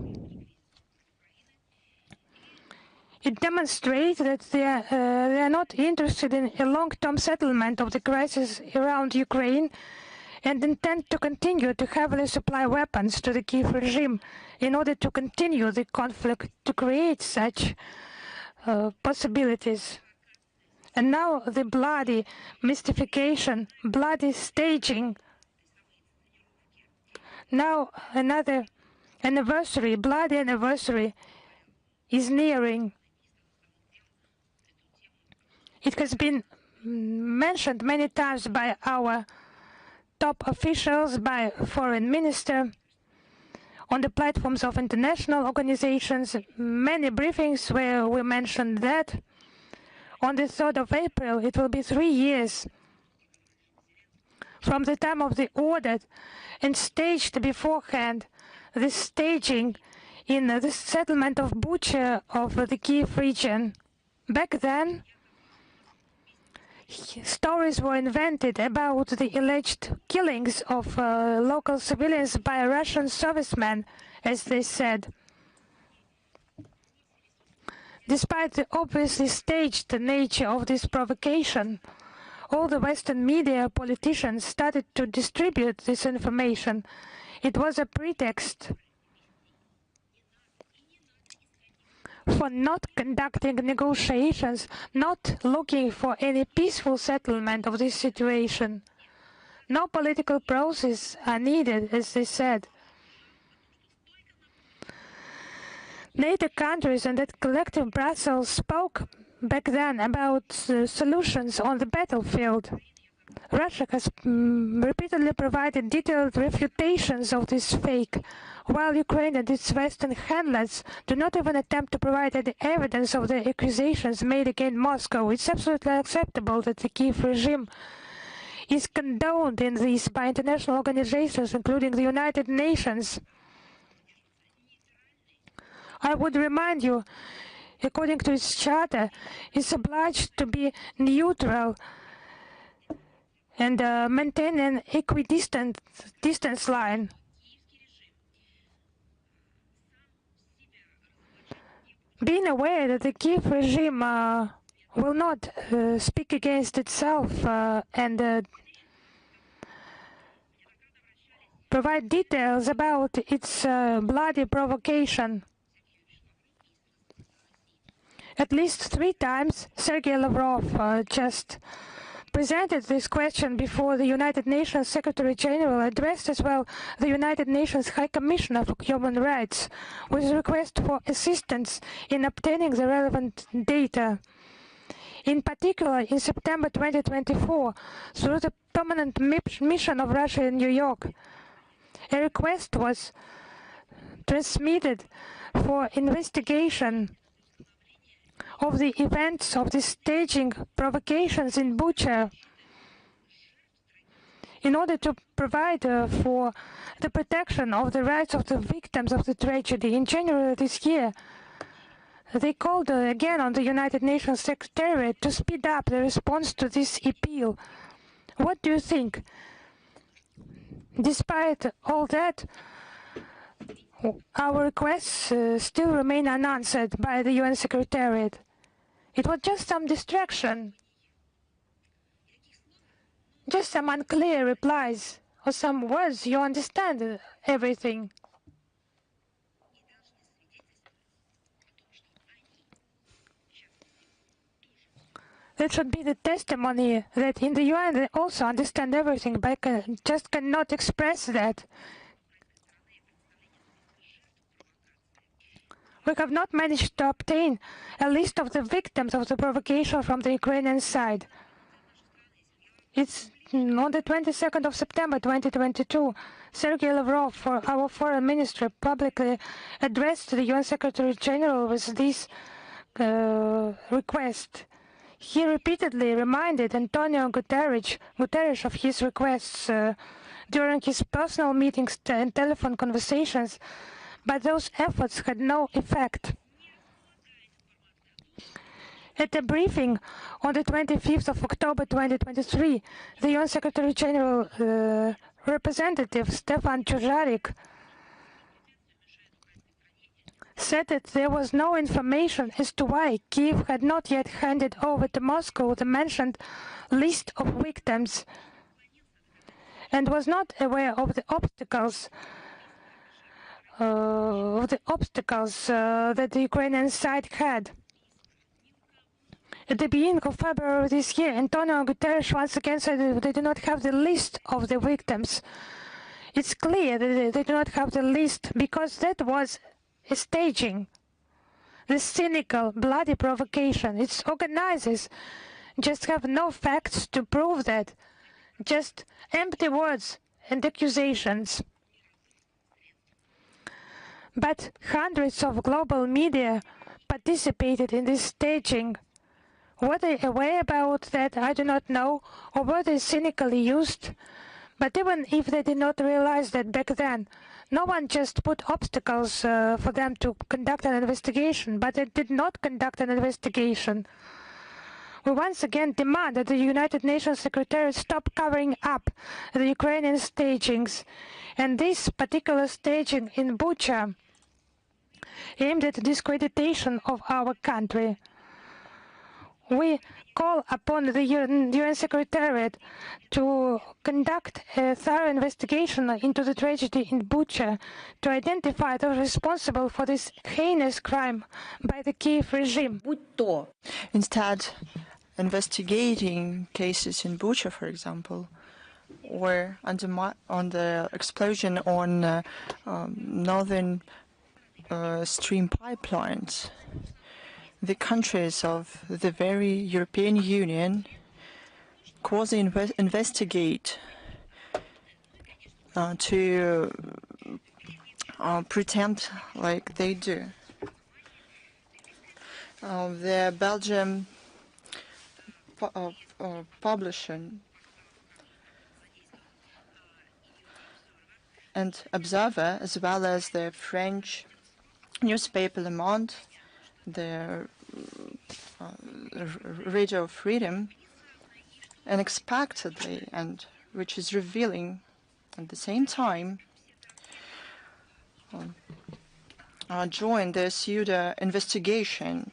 It demonstrates that they are not interested in a long-term settlement of the crisis around Ukraine and intend to continue to heavily supply weapons to the Kiev regime in order to continue the conflict, to create such possibilities. And now the bloody mystification, bloody staging. Now another anniversary, bloody anniversary, is nearing. It has been mentioned many times by our top officials, by foreign minister, on the platforms of international organizations, many briefings where we mentioned that. On the 3rd of April, it will be 3 years from the time of the order, and staged beforehand the staging in the settlement of Bucha of the Kiev region. Back then, stories were invented about the alleged killings of local civilians by Russian servicemen, as they said. Despite the obviously staged nature of this provocation, all the Western media politicians started to distribute this information. It was a pretext for not conducting negotiations, not looking for any peaceful settlement of this situation. No political process are needed, as they said. NATO countries and that collective Brussels spoke back then about solutions on the battlefield. Russia has repeatedly provided detailed refutations of this fake, while Ukraine and its Western handlers do not even attempt to provide any evidence of the accusations made against Moscow. It's absolutely acceptable that the Kiev regime is condoned in this by international organizations, including the United Nations. I would remind you, according to its charter, it's obliged to be neutral and maintain an equidistant distance line. Being aware that the Kiev regime will not speak against itself and provide details about its bloody provocation. At least 3 times, Sergei Lavrov just presented this question before the United Nations Secretary General, addressed as well the United Nations High Commissioner for Human Rights with a request for assistance in obtaining the relevant data. In particular, in September 2024, through the permanent mission of Russia in New York, a request was transmitted for investigation of the events of the staging provocations in Bucha in order to provide for the protection of the rights of the victims of the tragedy. In January this year, they called again on the United Nations Secretariat to speed up the response to this appeal. What do you think? Despite all that, our requests still remain unanswered by the UN Secretariat. It was just some distraction, just some unclear replies, or some words you understand everything. That should be the testimony that in the UN they also understand everything, but just cannot express that. We have not managed to obtain a list of the victims of the provocation from the Ukrainian side. It's on the 22nd of September 2022, Sergei Lavrov, our foreign minister, publicly addressed the UN Secretary General with this request. He repeatedly reminded Antonio Guterres of his requests during his personal meetings and telephone conversations, but those efforts had no effect. At a briefing on the 25th of October 2023, the UN Secretary General representative Stefan Dujarric said that there was no information as to why Kiev had not yet handed over to Moscow the mentioned list of victims and was not aware of the obstacles that the Ukrainian side had. At the beginning of February this year, Antonio Guterres once again said that they do not have the list of the victims. It's clear that they do not have the list because that was a staging, the cynical, bloody provocation. Its organizers just have no facts to prove that, just empty words and accusations. But hundreds of global media participated in this staging. Were they aware about that? I do not know. Or were they cynically used? But even if they did not realize that back then, no one just put obstacles for them to conduct an investigation, but they did not conduct an investigation. We once again demand that the United Nations Secretariat stop covering up the Ukrainian stagings. And this particular staging in Bucha aimed at discreditation of our country. We call upon the UN Secretariat to conduct a thorough investigation into the tragedy in Bucha, to identify those responsible for this heinous crime by the Kiev regime. Instead, investigating cases in Bucha, for example, or on the explosion on northern stream pipelines, the countries of the very European Union quasi-investigate to pretend like they do. The Belgian publication and Observer, as well as the French newspaper Le Monde, the Radio Freedom, unexpectedly, and which is revealing at the same time, joined the pseudo investigation.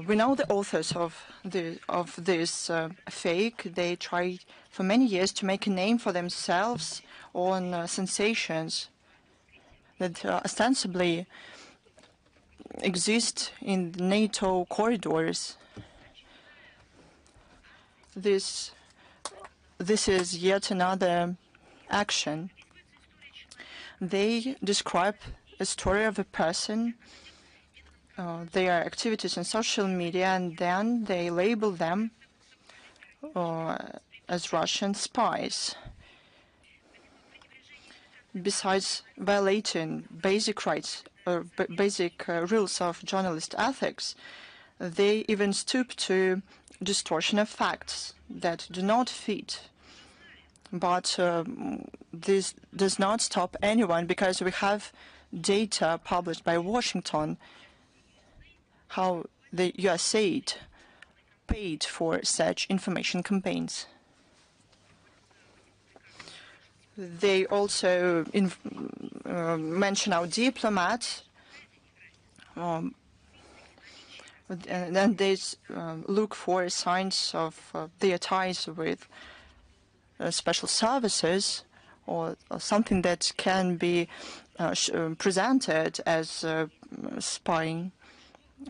We know the authors of this fake. They tried for many years to make a name for themselves on sensations that ostensibly exist in the NATO corridors. This is yet another action. They describe a story of a person, their activities on social media, and then they label them as Russian spies. Besides violating basic rights or basic rules of journalist ethics, they even stoop to distortion of facts that do not fit. But this does not stop anyone, because we have data published by Washington how the US aid paid for such information campaigns. They also mention our diplomats, and then they look for signs of their ties with special services, or something that can be presented as spying.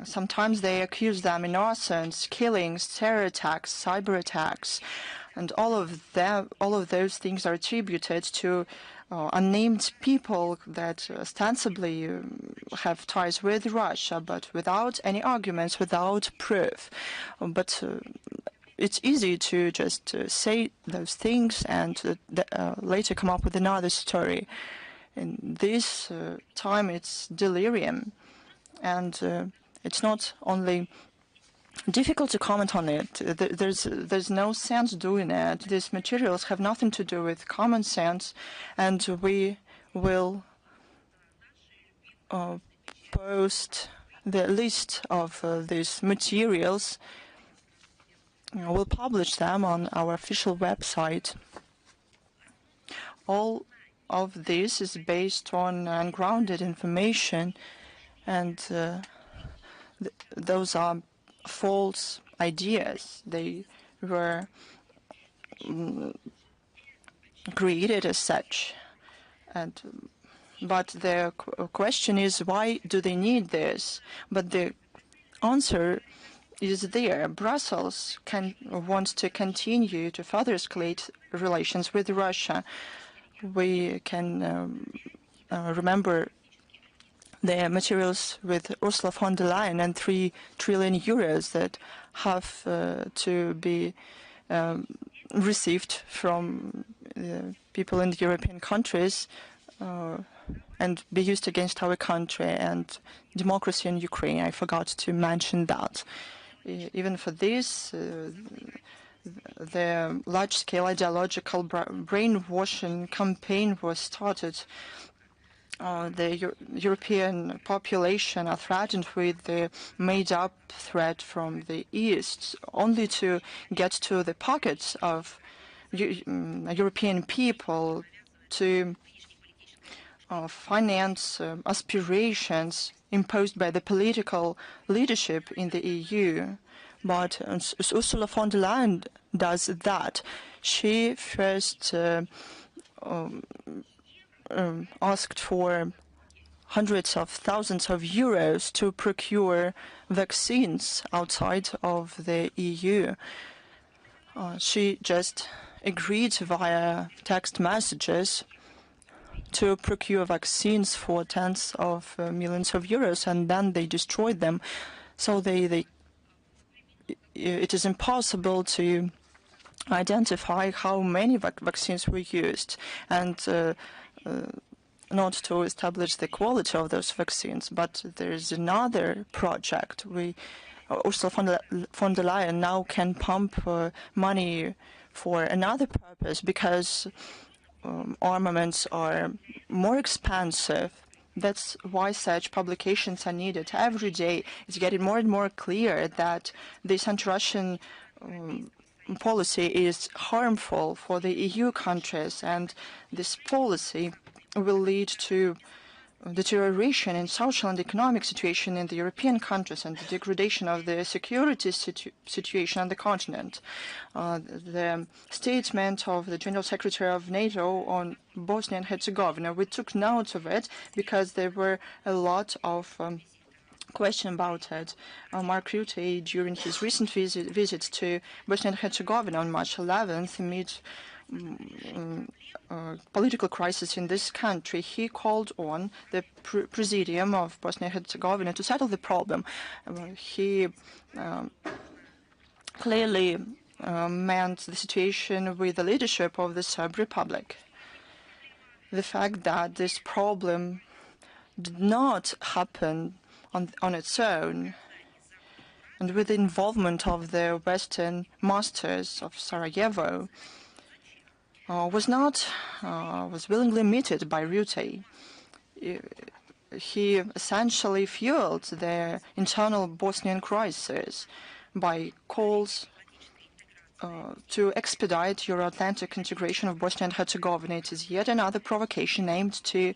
Sometimes they accuse them in arson, killings, terror attacks, cyber attacks, and all of those things are attributed to unnamed people that ostensibly have ties with Russia, but without any arguments, without proof. But it's easy to just say those things and later come up with another story. In this time, it's delirium, and it's not only difficult to comment on it. There's no sense doing it. These materials have nothing to do with common sense, and we will post the list of these materials. We'll publish them on our official website. All of this is based on ungrounded information, and those are false ideas. They were created as such. But the question is, why do they need this? But the answer is there. Brussels wants to continue to further escalate relations with Russia. We can remember the materials with Ursula von der Leyen and 3 trillion euros that have to be received from people in the European countries and be used against our country and democracy in Ukraine. I forgot to mention that. Even for this, the large-scale ideological brainwashing campaign was started. The European population are threatened with the made-up threat from the East, only to get to the pockets of European people to finance aspirations imposed by the political leadership in the EU. But Ursula von der Leyen does that. She first asked for hundreds of thousands of euros to procure vaccines outside of the EU. She just agreed via text messages to procure vaccines for tens of millions of euros, and then they destroyed them. So it is impossible to identify how many vaccines were used, and not to establish the quality of those vaccines. But there is another project. Ursula von der Leyen now can pump money for another purpose, because armaments are more expensive. That's why such publications are needed. Every day it's getting more and more clear that this anti-Russian policy is harmful for the EU countries, and this policy will lead to deterioration in social and economic situation in the European countries and the degradation of the security situation on the continent. The statement of the General Secretary of NATO on Bosnia and Herzegovina, we took note of it because there were a lot of question about it. Mark Rutte, during his recent visit to Bosnia and Herzegovina on March 11th, amid political crisis in this country, he called on the Presidium of Bosnia and Herzegovina to settle the problem. He clearly meant the situation with the leadership of the Serb Republic. The fact that this problem did not happen on its own, and with the involvement of the Western masters of Sarajevo, was willingly admitted by Rutte. He essentially fueled the internal Bosnian crisis by calls to expedite Euro-Atlantic integration of Bosnia and Herzegovina. It is yet another provocation aimed to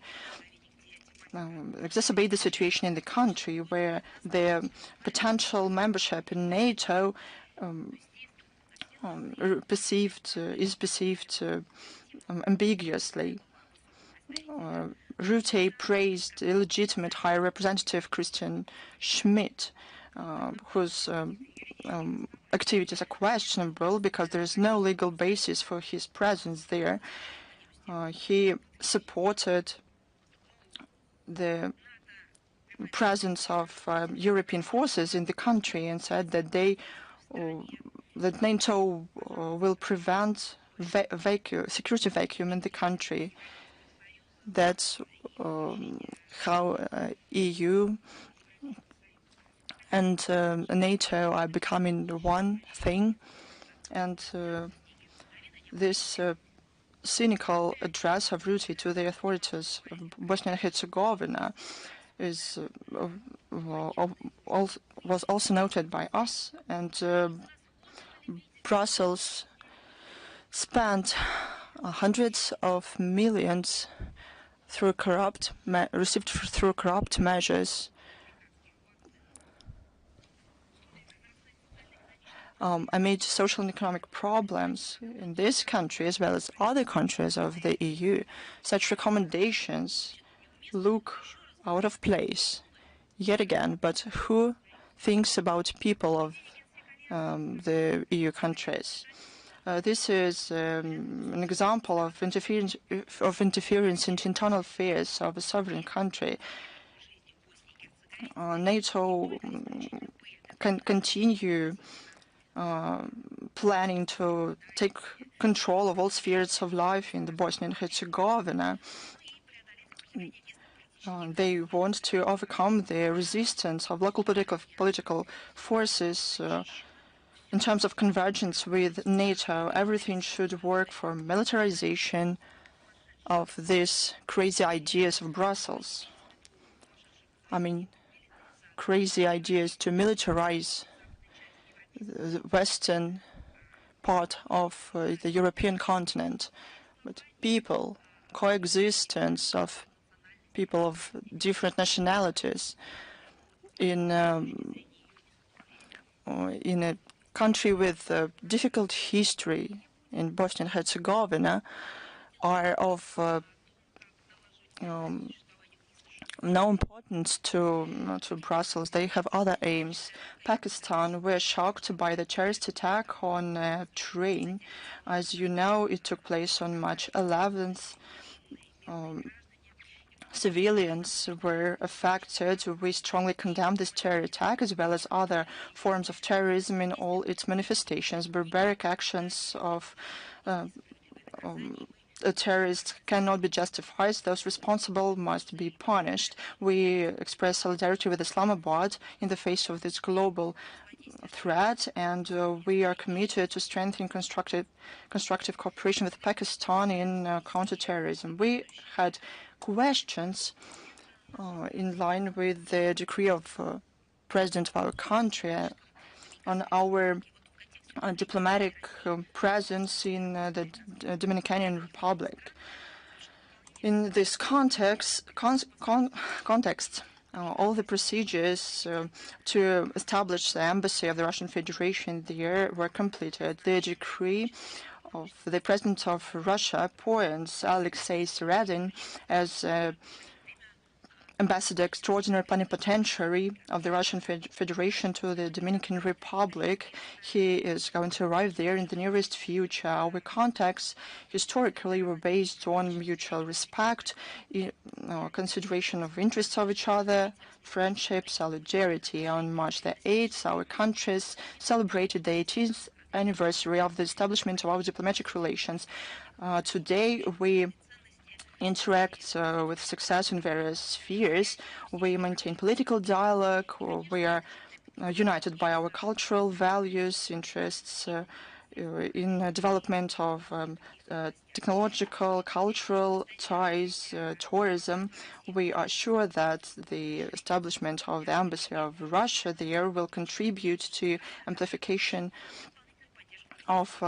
exacerbate the situation in the country, where the potential membership in NATO is perceived ambiguously. Rutte praised illegitimate High Representative Christian Schmidt, whose activities are questionable because there is no legal basis for his presence there. He supported the presence of European forces in the country and said that that NATO will prevent security vacuum in the country. That's how EU and NATO are becoming one thing, and this cynical address of Rutte to the authorities of Bosnia and Herzegovina was also noted by us, and Brussels spent hundreds of millions received through corrupt measures amid social and economic problems in this country as well as other countries of the EU. Such recommendations look out of place yet again, but who thinks about people of the EU countries? This is an example of interference into internal affairs of a sovereign country. NATO can continue planning to take control of all spheres of life in the Bosnia and Herzegovina. They want to overcome the resistance of local political forces in terms of convergence with NATO. Everything should work for militarization of these crazy ideas of Brussels. I mean, crazy ideas to militarize the western part of the European continent. But people, coexistence of people of different nationalities in a country with a difficult history in Bosnia and Herzegovina are of no importance to Brussels. They have other aims. Pakistan were shocked by the terrorist attack on a train. As you know, it took place on March 11th. Civilians were affected. We strongly condemn this terror attack as well as other forms of terrorism in all its manifestations. Barbaric actions of a terrorist cannot be justified. Those responsible must be punished. We express solidarity with Islamabad in the face of this global threat, and we are committed to strengthening constructive cooperation with Pakistan in counterterrorism. We had questions in line with the decree of President of our country on our diplomatic presence in the Dominican Republic. In this context, all the procedures to establish the embassy of the Russian Federation there were completed. The decree of the President of Russia appoints Alexei Seredin as Ambassador Extraordinary Plenipotentiary of the Russian Federation to the Dominican Republic. He is going to arrive there in the nearest future. Our contacts historically were based on mutual respect, consideration of interests of each other, friendship, solidarity. On March the 8th, our countries celebrated the 18th anniversary of the establishment of our diplomatic relations. Today, we interact with success in various spheres. We maintain political dialogue. We are united by our cultural values, interests in development of technological, cultural ties, tourism. We are sure that the establishment of the Embassy of Russia there will contribute to amplification of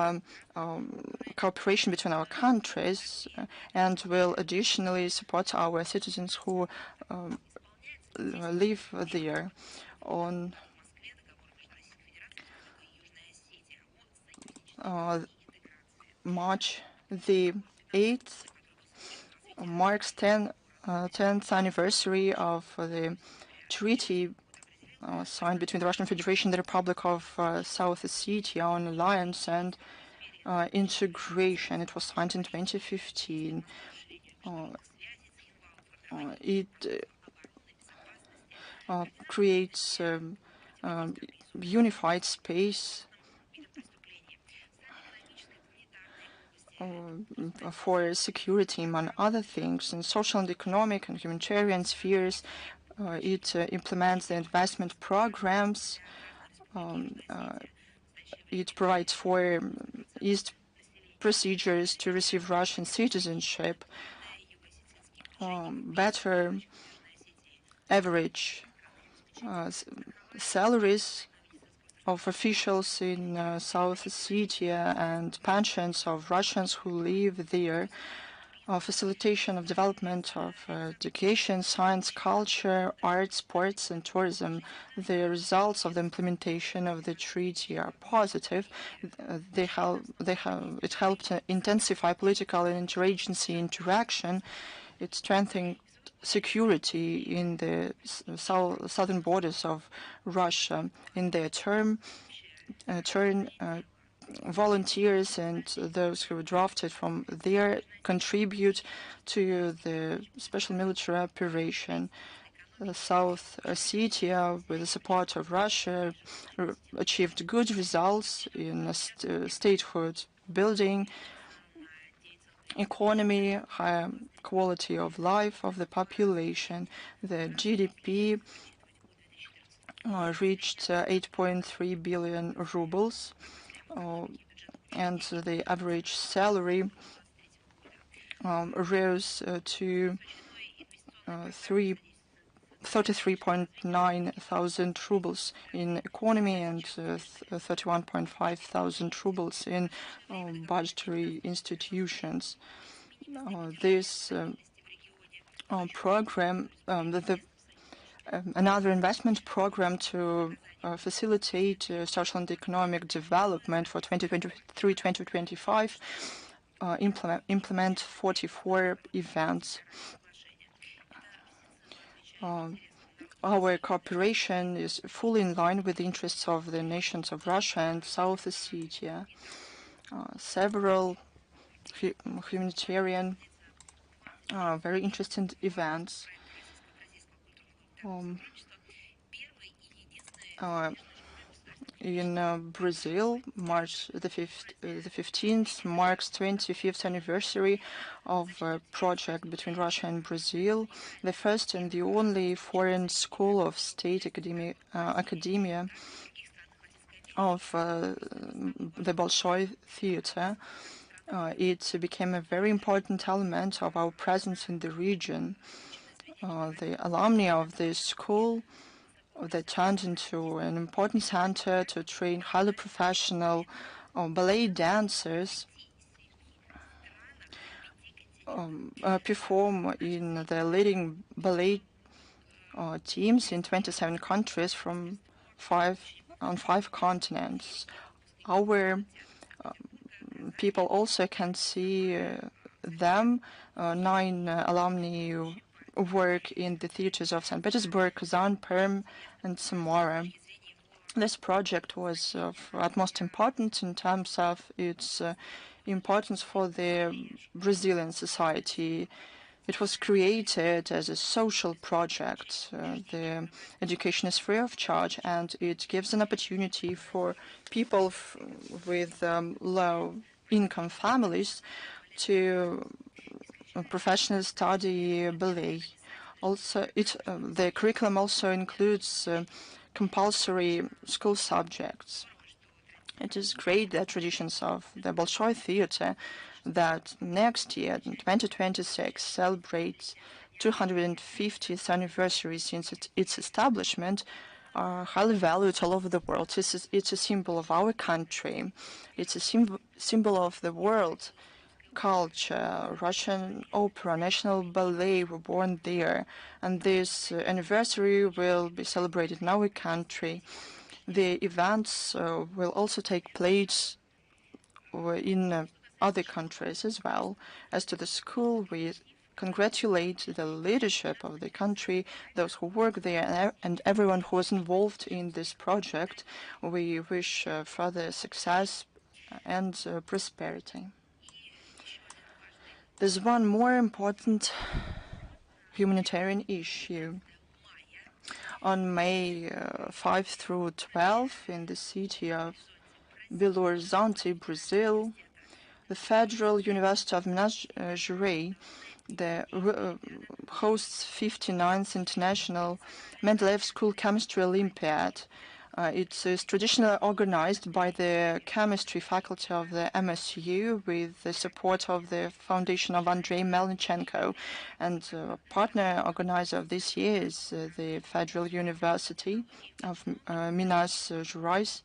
cooperation between our countries and will additionally support our citizens who live there. On March the 8th marks 10th anniversary of the treaty signed between the Russian Federation and the Republic of South Ossetia on alliance and integration. It was signed in 2015. It creates unified space for security, among other things, in social and economic and humanitarian spheres. It implements the investment programs. It provides for eased procedures to receive Russian citizenship, better average salaries of officials in South Ossetia and pensions of Russians who live there, facilitation of development of education, science, culture, arts, sports, and tourism. The results of the implementation of the treaty are positive. It helped intensify political and interagency interaction. It strengthened security in the southern borders of Russia. In their turn, volunteers and those who were drafted from there contribute to the special military operation. South Ossetia, with the support of Russia, achieved good results in statehood building, economy, higher quality of life of the population. The GDP reached 8.3 billion rubles, and the average salary rose to 33.9 thousand rubles in economy and 31.5 thousand rubles in budgetary institutions. This program, another investment program to facilitate social and economic development for 2023-2025, implement 44 events. Our cooperation is fully in line with the interests of the nations of Russia and South Ossetia. Several humanitarian, very interesting events. In Brazil, March the 15th marks 25th anniversary of a project between Russia and Brazil, the first and the only foreign school of state academia of the Bolshoi Theater. It became a very important element of our presence in the region. The alumni of this school that turned into an important center to train highly professional ballet dancers perform in the leading ballet teams in 27 countries from on five continents. Our people also can see them. 9 alumni work in the theaters of St. Petersburg, Kazan, Perm, and Samara. This project was of utmost importance in terms of its importance for the Brazilian society. It was created as a social project. The education is free of charge, and it gives an opportunity for people with low-income families to professionally study ballet. Also, the curriculum also includes compulsory school subjects. It is great that traditions of the Bolshoi Theater that next year, in 2026, celebrates 250th anniversary since its establishment, are highly valued all over the world. It's a symbol of our country. It's a symbol of the world culture. Russian opera, national ballet were born there, and this anniversary will be celebrated in our country. The events will also take place in other countries as well. As to the school, we congratulate the leadership of the country, those who work there, and everyone who was involved in this project. We wish further success and prosperity. There's one more important humanitarian issue. On May 5 through 12, in the city of Belo Horizonte, Brazil, the Federal University of Minas Gerais hosts 59th International Mendeleev School Chemistry Olympiad. It is traditionally organized by the chemistry faculty of the MSU with the support of the foundation of Andrei Melnichenko. And partner organizer of this year is the Federal University of Minas Gerais.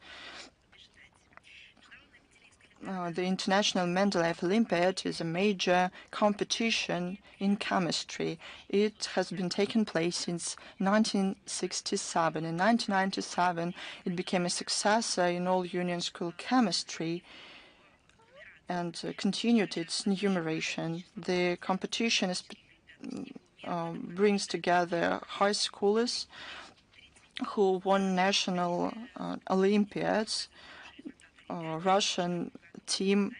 The International Mendeleev Olympiad is a major competition in chemistry. It has been taking place since 1967. In 1997, it became a successor in all union school chemistry and continued its enumeration. The competition brings together high schoolers who won national Olympiads. Russian team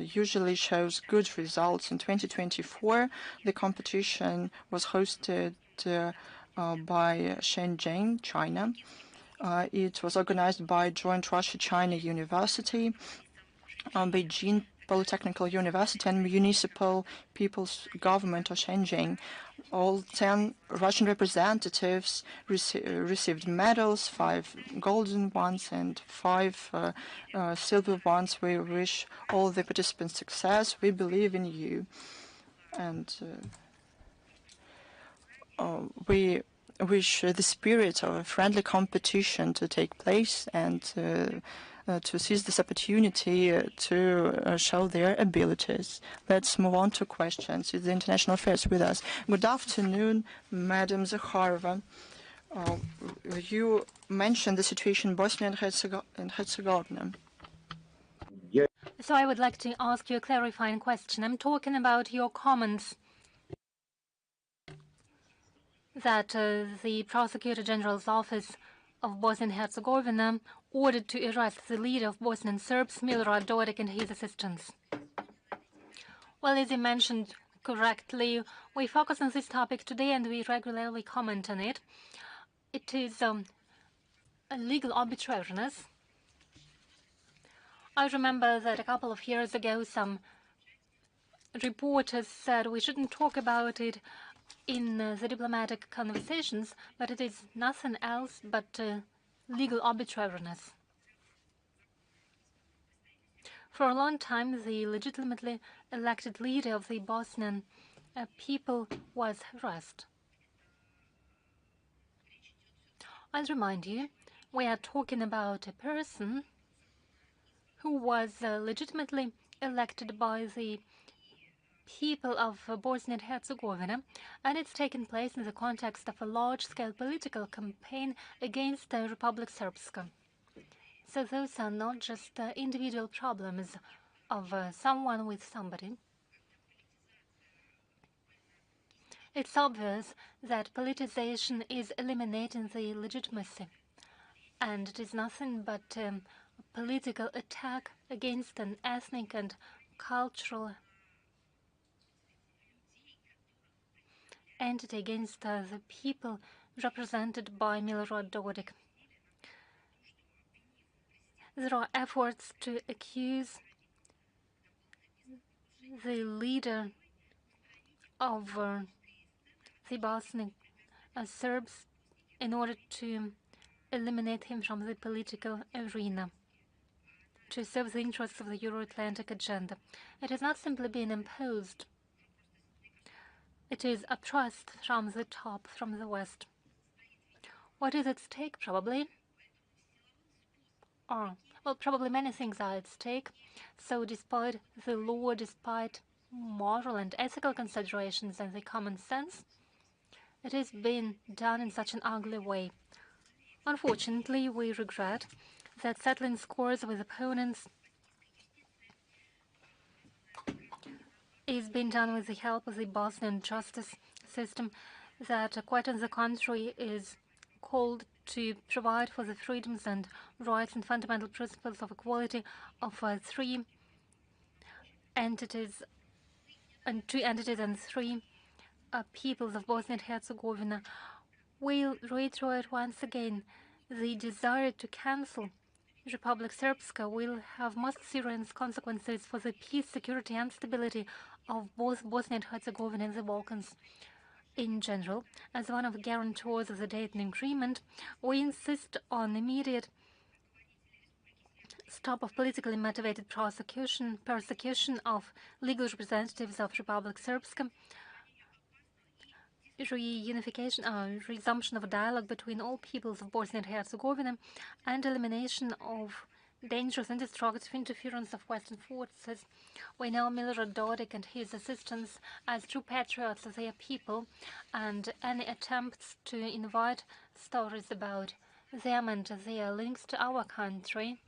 usually shows good results. In 2024, the competition was hosted by Shenzhen, China. It was organized by Joint Russia-China University, Beijing Polytechnical University, and Municipal People's Government of Shenzhen. All 10 Russian representatives received medals, 5 golden ones and 5 silver ones. We wish all the participants success. We believe in you. And we wish the spirit of a friendly competition to take place and to seize this opportunity to show their abilities. Let's move on to questions. It's the International Affairs with us. Good afternoon, Madam Zakharova. You mentioned the situation in Bosnia and Herzegovina. So I would like to ask you a clarifying question. I'm talking about your comments that the Prosecutor General's Office of Bosnia and Herzegovina ordered to arrest the leader of Bosnian Serbs, Milorad Dodik, and his assistants. Well, as you mentioned correctly, we focus on this topic today and we regularly comment on it. It is a legal arbitrariness. I remember that a couple of years ago some reporters said we shouldn't talk about it in the diplomatic conversations, but it is nothing else but legal arbitrariness. For a long time, the legitimately elected leader of the Bosnian people was harassed. I'll remind you, we are talking about a person who was legitimately elected by the people of Bosnia and Herzegovina, and it's taken place in the context of a large-scale political campaign against Republic Srpska. So those are not just individual problems of someone with somebody. It's obvious that politicization is eliminating the legitimacy, and it is nothing but a political attack against an ethnic and cultural entity, against the people represented by Milorad Dodik. There are efforts to accuse the leader of the Bosnian Serbs in order to eliminate him from the political arena, to serve the interests of the Euro-Atlantic agenda. It is not simply being imposed. It is a trust from the top, from the West. What is at stake, probably? Well, probably many things are at stake. So despite the law, despite moral and ethical considerations and the common sense, it is being done in such an ugly way. Unfortunately, we regret that settling scores with opponents is being done with the help of the Bosnian justice system that, quite on the contrary, is called to provide for the freedoms and rights and fundamental principles of equality of three entities and two entities and three peoples of Bosnia and Herzegovina. We'll reiterate once again the desire to cancel Republic Srpska will have most serious consequences for the peace, security and stability of both Bosnia and Herzegovina and the Balkans in general. As one of the guarantors of the Dayton Agreement, we insist on immediate stop of politically motivated persecution of legal representatives of Republic Srpska, reunification, resumption of dialogue between all peoples of Bosnia and Herzegovina, and elimination of dangerous and destructive interference of Western forces. We know Milorad Dodik and his assistants as true patriots of their people, and any attempts to invite stories about them and their links to our country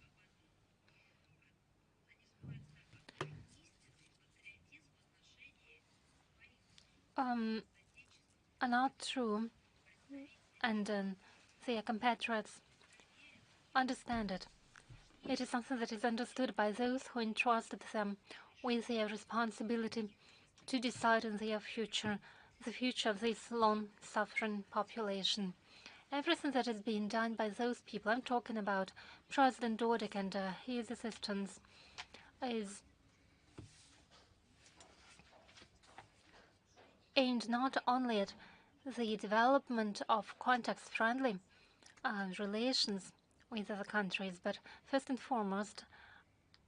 are not true, and their compatriots understand it. It is something that is understood by those who entrusted them with their responsibility to decide on their future. the future of this long-suffering population. Everything that is being done by those people, I'm talking about President Dodik and his assistants, is aimed not only at the development of context-friendly relations with other countries, but first and foremost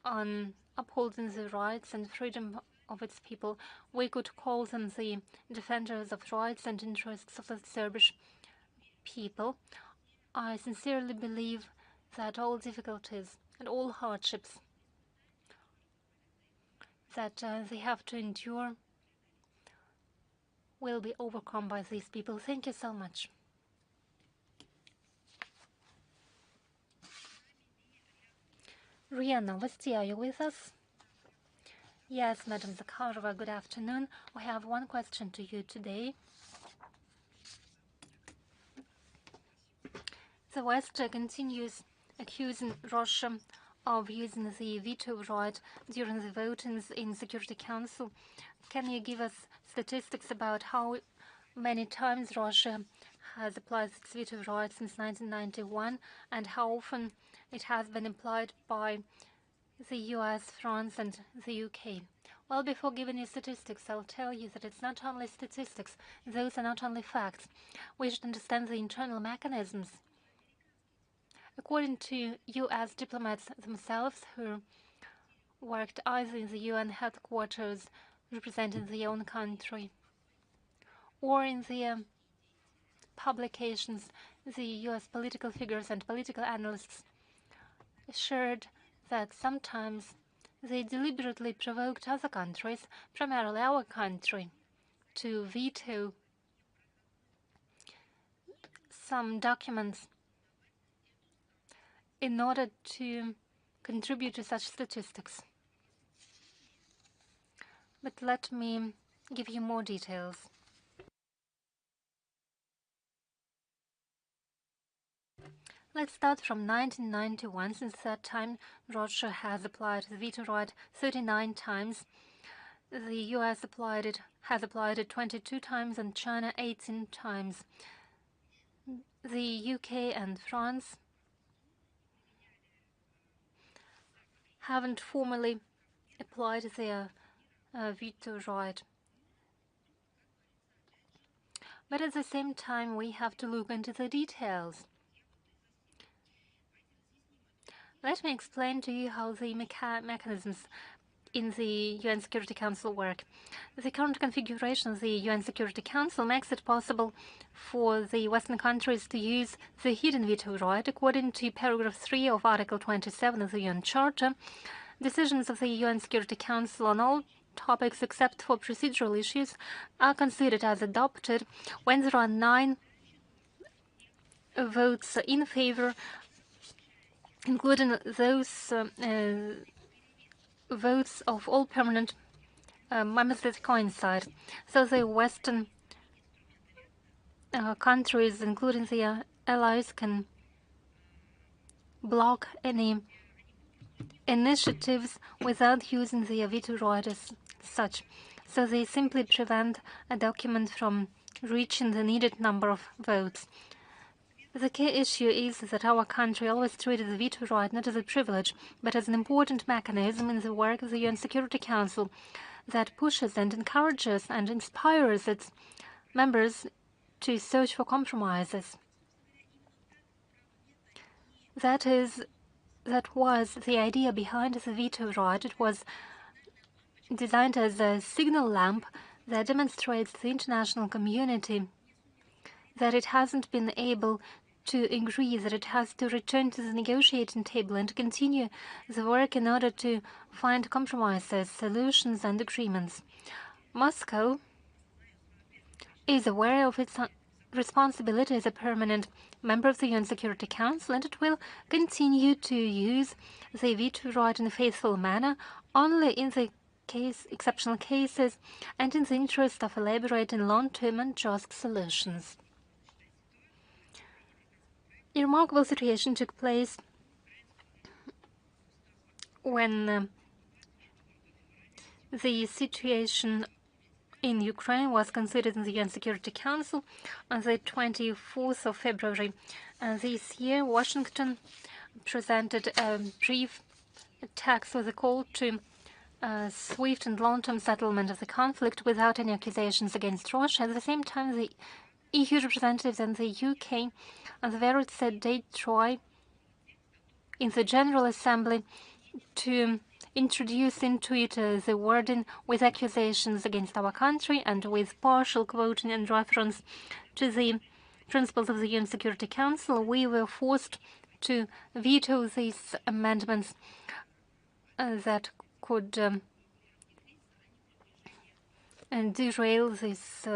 on upholding the rights and freedom of its people. We could call them the defenders of rights and interests of the Serbian people. I sincerely believe that all difficulties and all hardships that they have to endure will be overcome by these people. Thank you so much. Ria Novosti, are you with us? Yes, Madam Zakharova, good afternoon. We have one question to you today. The West continues accusing Russia of using the veto right during the votings in Security Council. Can you give us statistics about how many times Russia has applied its veto right since 1991 and how often it has been applied by the US, France and the UK? Well, before giving you statistics, I'll tell you that it's not only statistics. Those are not only facts. We should understand the internal mechanisms. According to US diplomats themselves, who worked either in the UN headquarters representing their own country or in their publications, the US political figures and political analysts assured that sometimes they deliberately provoked other countries, primarily our country, to veto some documents in order to contribute to such statistics. But let me give you more details. Let's start from 1991. Since that time, Russia has applied the veto right 39 times. The US has applied it 22 times and China 18 times. The UK and France haven't formally applied their veto right. But at the same time, we have to look into the details. Let me explain to you how the mechanisms in the UN Security Council work. The current configuration of the UN Security Council makes it possible for the Western countries to use the hidden veto right. According to paragraph 3 of Article 27 of the UN Charter, decisions of the UN Security Council on all topics except for procedural issues are considered as adopted when there are 9 votes in favor, including those votes of all permanent members that coincide. So the Western countries, including the allies, can block any initiatives without using the veto right as such. So they simply prevent a document from reaching the needed number of votes. The key issue is that our country always treated the veto right not as a privilege, but as an important mechanism in the work of the UN Security Council that pushes and encourages and inspires its members to search for compromises. That was the idea behind the veto right. It was designed as a signal lamp that demonstrates to the international community that it hasn't been able to agree, that it has to return to the negotiating table and continue the work in order to find compromises, solutions and agreements. Moscow is aware of its responsibility as a permanent member of the UN Security Council, and it will continue to use the veto right in a faithful manner only in the exceptional cases and in the interest of elaborating long-term and just solutions. A remarkable situation took place when the situation in Ukraine was considered in the UN Security Council on the 24th of February. This year, Washington presented a brief text with a call to swift and long-term settlement of the conflict without any accusations against Russia. At the same time, the EU representatives and the UK on the very said date try in the General Assembly to introduce into it the wording with accusations against our country and with partial quoting and reference to the principles of the UN Security Council. We were forced to veto these amendments that could derail this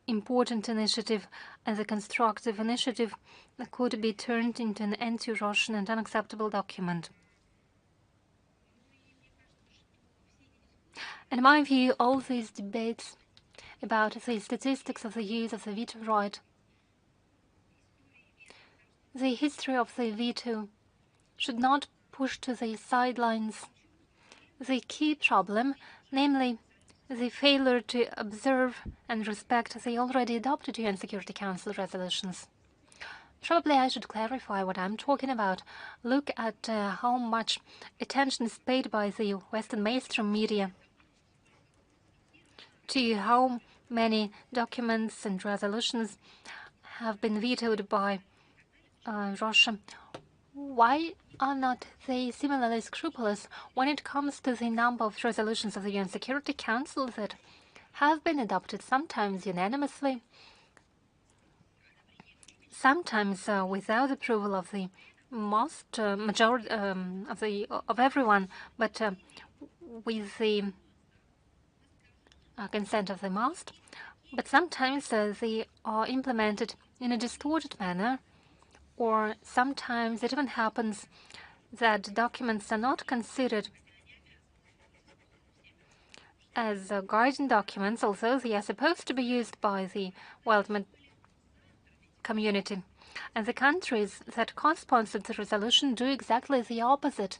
important initiative, as a constructive initiative that could be turned into an anti-Russian and unacceptable document. In my view, all these debates about the statistics of the use of the veto right, the history of the veto, should not push to the sidelines the key problem, namely the failure to observe and respect the already adopted UN Security Council resolutions. Probably I should clarify what I'm talking about. Look at how much attention is paid by the Western mainstream media to how many documents and resolutions have been vetoed by Russia. Why are not they similarly scrupulous when it comes to the number of resolutions of the UN Security Council that have been adopted, sometimes unanimously, sometimes without approval of the most majority of everyone, but with the consent of the most. But sometimes they are implemented in a distorted manner, or sometimes it even happens that documents are not considered as guiding documents, although they are supposed to be used by the world community. And the countries that co-sponsored the resolution do exactly the opposite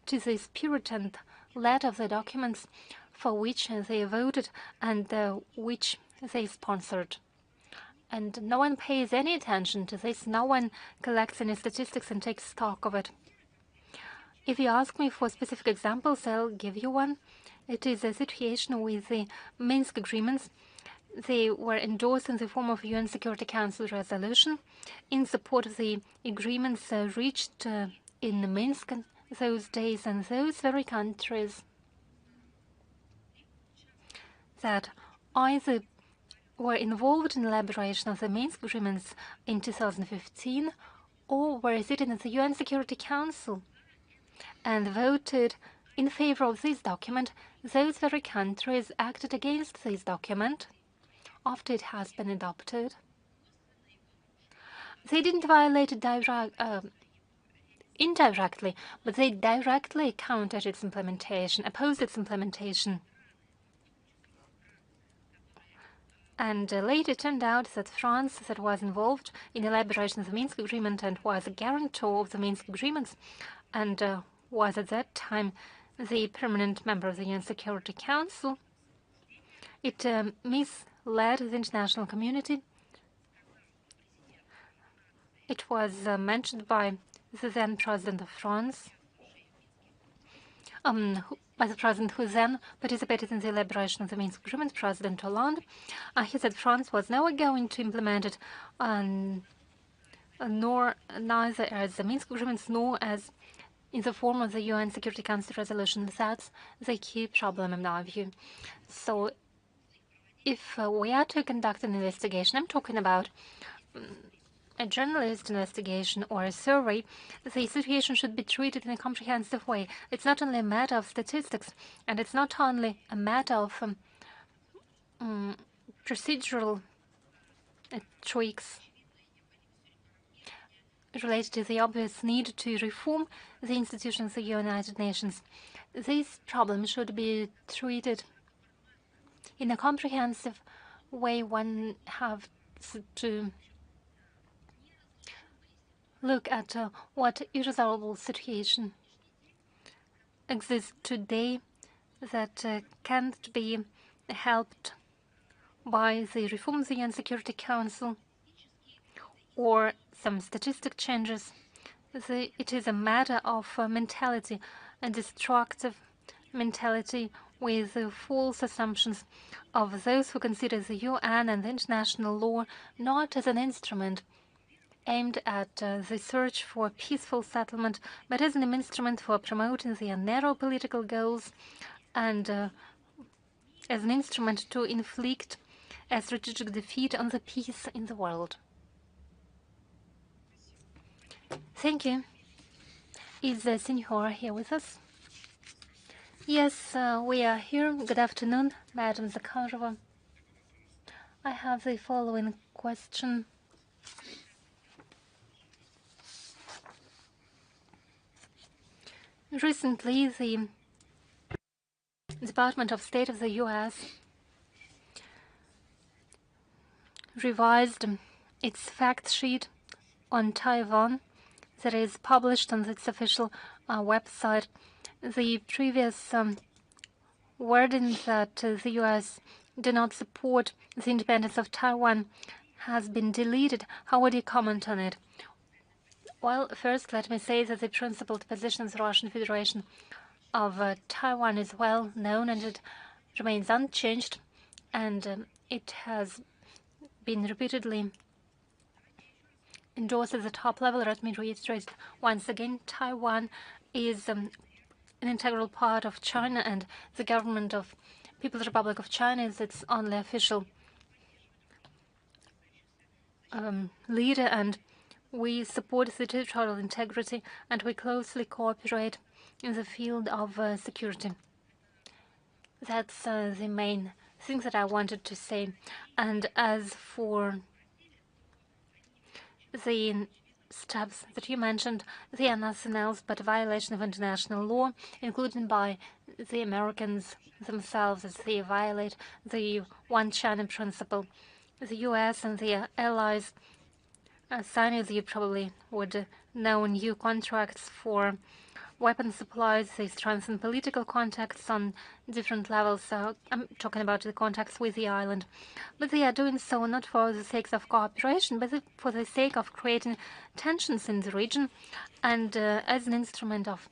to the spirit and letter of the documents for which they voted and which they sponsored. And no one pays any attention to this. No one collects any statistics and takes stock of it. If you ask me for specific examples, I'll give you one. It is a situation with the Minsk agreements. They were endorsed in the form of UN Security Council resolution in support of the agreements reached in Minsk in those days, and those very countries that either were involved in the elaboration of the Minsk agreements in 2015 or were sitting in the UN Security Council and voted in favor of this document, those very countries acted against this document after it has been adopted. They didn't violate it indirectly, but they directly countered its implementation, opposed its implementation. And later it turned out that France, that was involved in the elaboration of the Minsk Agreement and was a guarantor of the Minsk Agreements, and was at that time the permanent member of the UN Security Council, it misled the international community. It was mentioned by the then President of France, by the President who then participated in the elaboration of the Minsk Agreement, President Hollande. He said France was never going to implement it, nor neither as the Minsk Agreements nor as in the form of the UN Security Council resolution. That's the key problem in our view. So if we are to conduct an investigation, I'm talking about a journalist investigation or a survey, the situation should be treated in a comprehensive way. It's not only a matter of statistics, and it's not only a matter of procedural tweaks related to the obvious need to reform the institutions of the United Nations. This problem should be treated in a comprehensive way. One have to look at what irresolvable situation exists today that can't be helped by the reform of the UN Security Council or some statistic changes. It is a matter of mentality, a destructive mentality with false assumptions of those who consider the UN and the international law not as an instrument aimed at the search for peaceful settlement, but as an instrument for promoting their narrow political goals and as an instrument to inflict a strategic defeat on the peace in the world. Thank you. Is the Senhora here with us? Yes, we are here. Good afternoon, Madam Zakharova. I have the following question. Recently, the Department of State of the U.S. revised its fact sheet on Taiwan that is published on its official website. The previous wording that the U.S. do not support the independence of Taiwan has been deleted. How would you comment on it? Well, first, let me say that the principled position of the Russian Federation of Taiwan is well known and it remains unchanged, and it has been repeatedly endorsed at the top level. Let me reiterate once again, Taiwan is an integral part of China, and the government of People's Republic of China is its only official leader, and we support the territorial integrity and we closely cooperate in the field of security. That's the main thing that I wanted to say. And as for the steps that you mentioned, they are nothing else but a violation of international law, including by the Americans themselves, as they violate the One China principle. The U.S. and their allies signed, as you probably would know, new contracts for weapon supplies. They strengthen political contacts on different levels. I'm talking about the contacts with the island. But they are doing so not for the sake of cooperation, but for the sake of creating tensions in the region and as an instrument of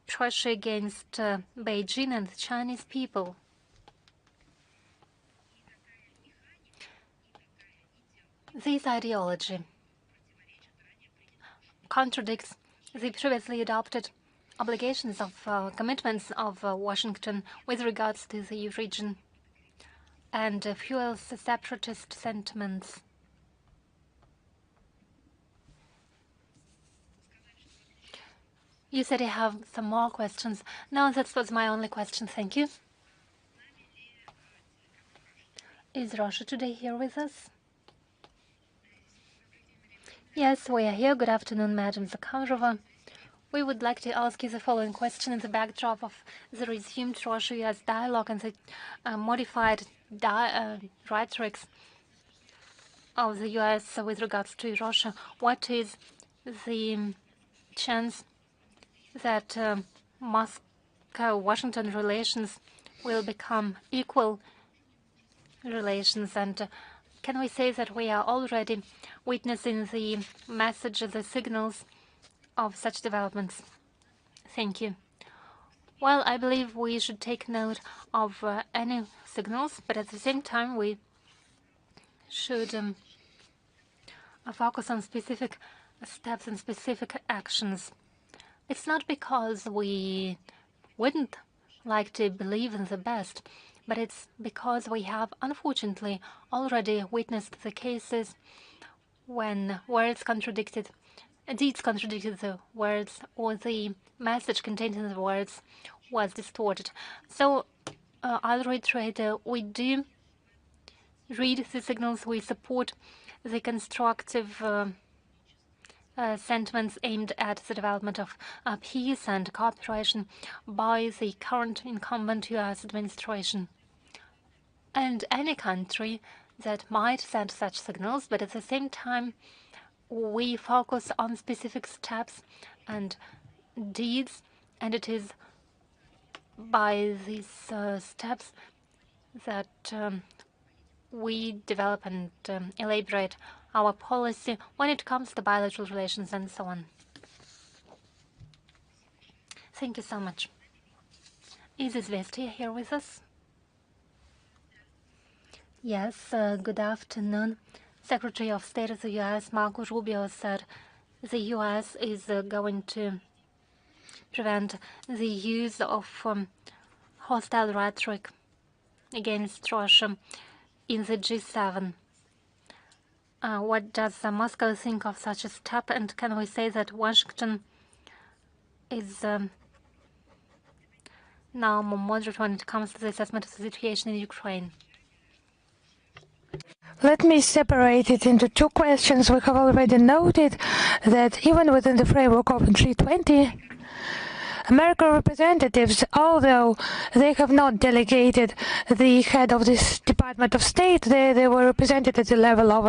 pressure against Beijing and the Chinese people. This ideology contradicts the previously adopted obligations of commitments of Washington with regards to the region and fuels separatist sentiments. You said you have some more questions. No, that was my only question. Thank you. Is Russia Today here with us? Yes, we are here. Good afternoon, Madam Zakharova. We would like to ask you the following question in the backdrop of the resumed Russia-US dialogue and the modified rhetoric of the US with regards to Russia. What is the chance that Moscow-Washington relations will become equal relations? And can we say that we are already witnessing the message, the signals of such developments? Thank you. Well, I believe we should take note of any signals, but at the same time we should focus on specific steps and specific actions. It's not because we wouldn't like to believe in the best, but it's because we have, unfortunately, already witnessed the cases when words contradicted, deeds contradicted the words, or the message contained in the words was distorted. So I'll reiterate, we do read the signals, we support the constructive sentiments aimed at the development of peace and cooperation by the current incumbent U.S. administration. And any country that might send such signals, but at the same time we focus on specific steps and deeds, and it is by these steps that we develop and elaborate our policy when it comes to bilateral relations and so on. Thank you so much. Is Izvestia here with us? Yes, good afternoon. Secretary of State of the U.S. Marco Rubio said the U.S. is going to prevent the use of hostile rhetoric against Russia in the G7. What does Moscow think of such a step, and can we say that Washington is now more moderate when it comes to the assessment of the situation in Ukraine? Let me separate it into two questions. We have already noted that even within the framework of G20, American representatives, although they have not delegated the head of this Department of State, they were represented at the level of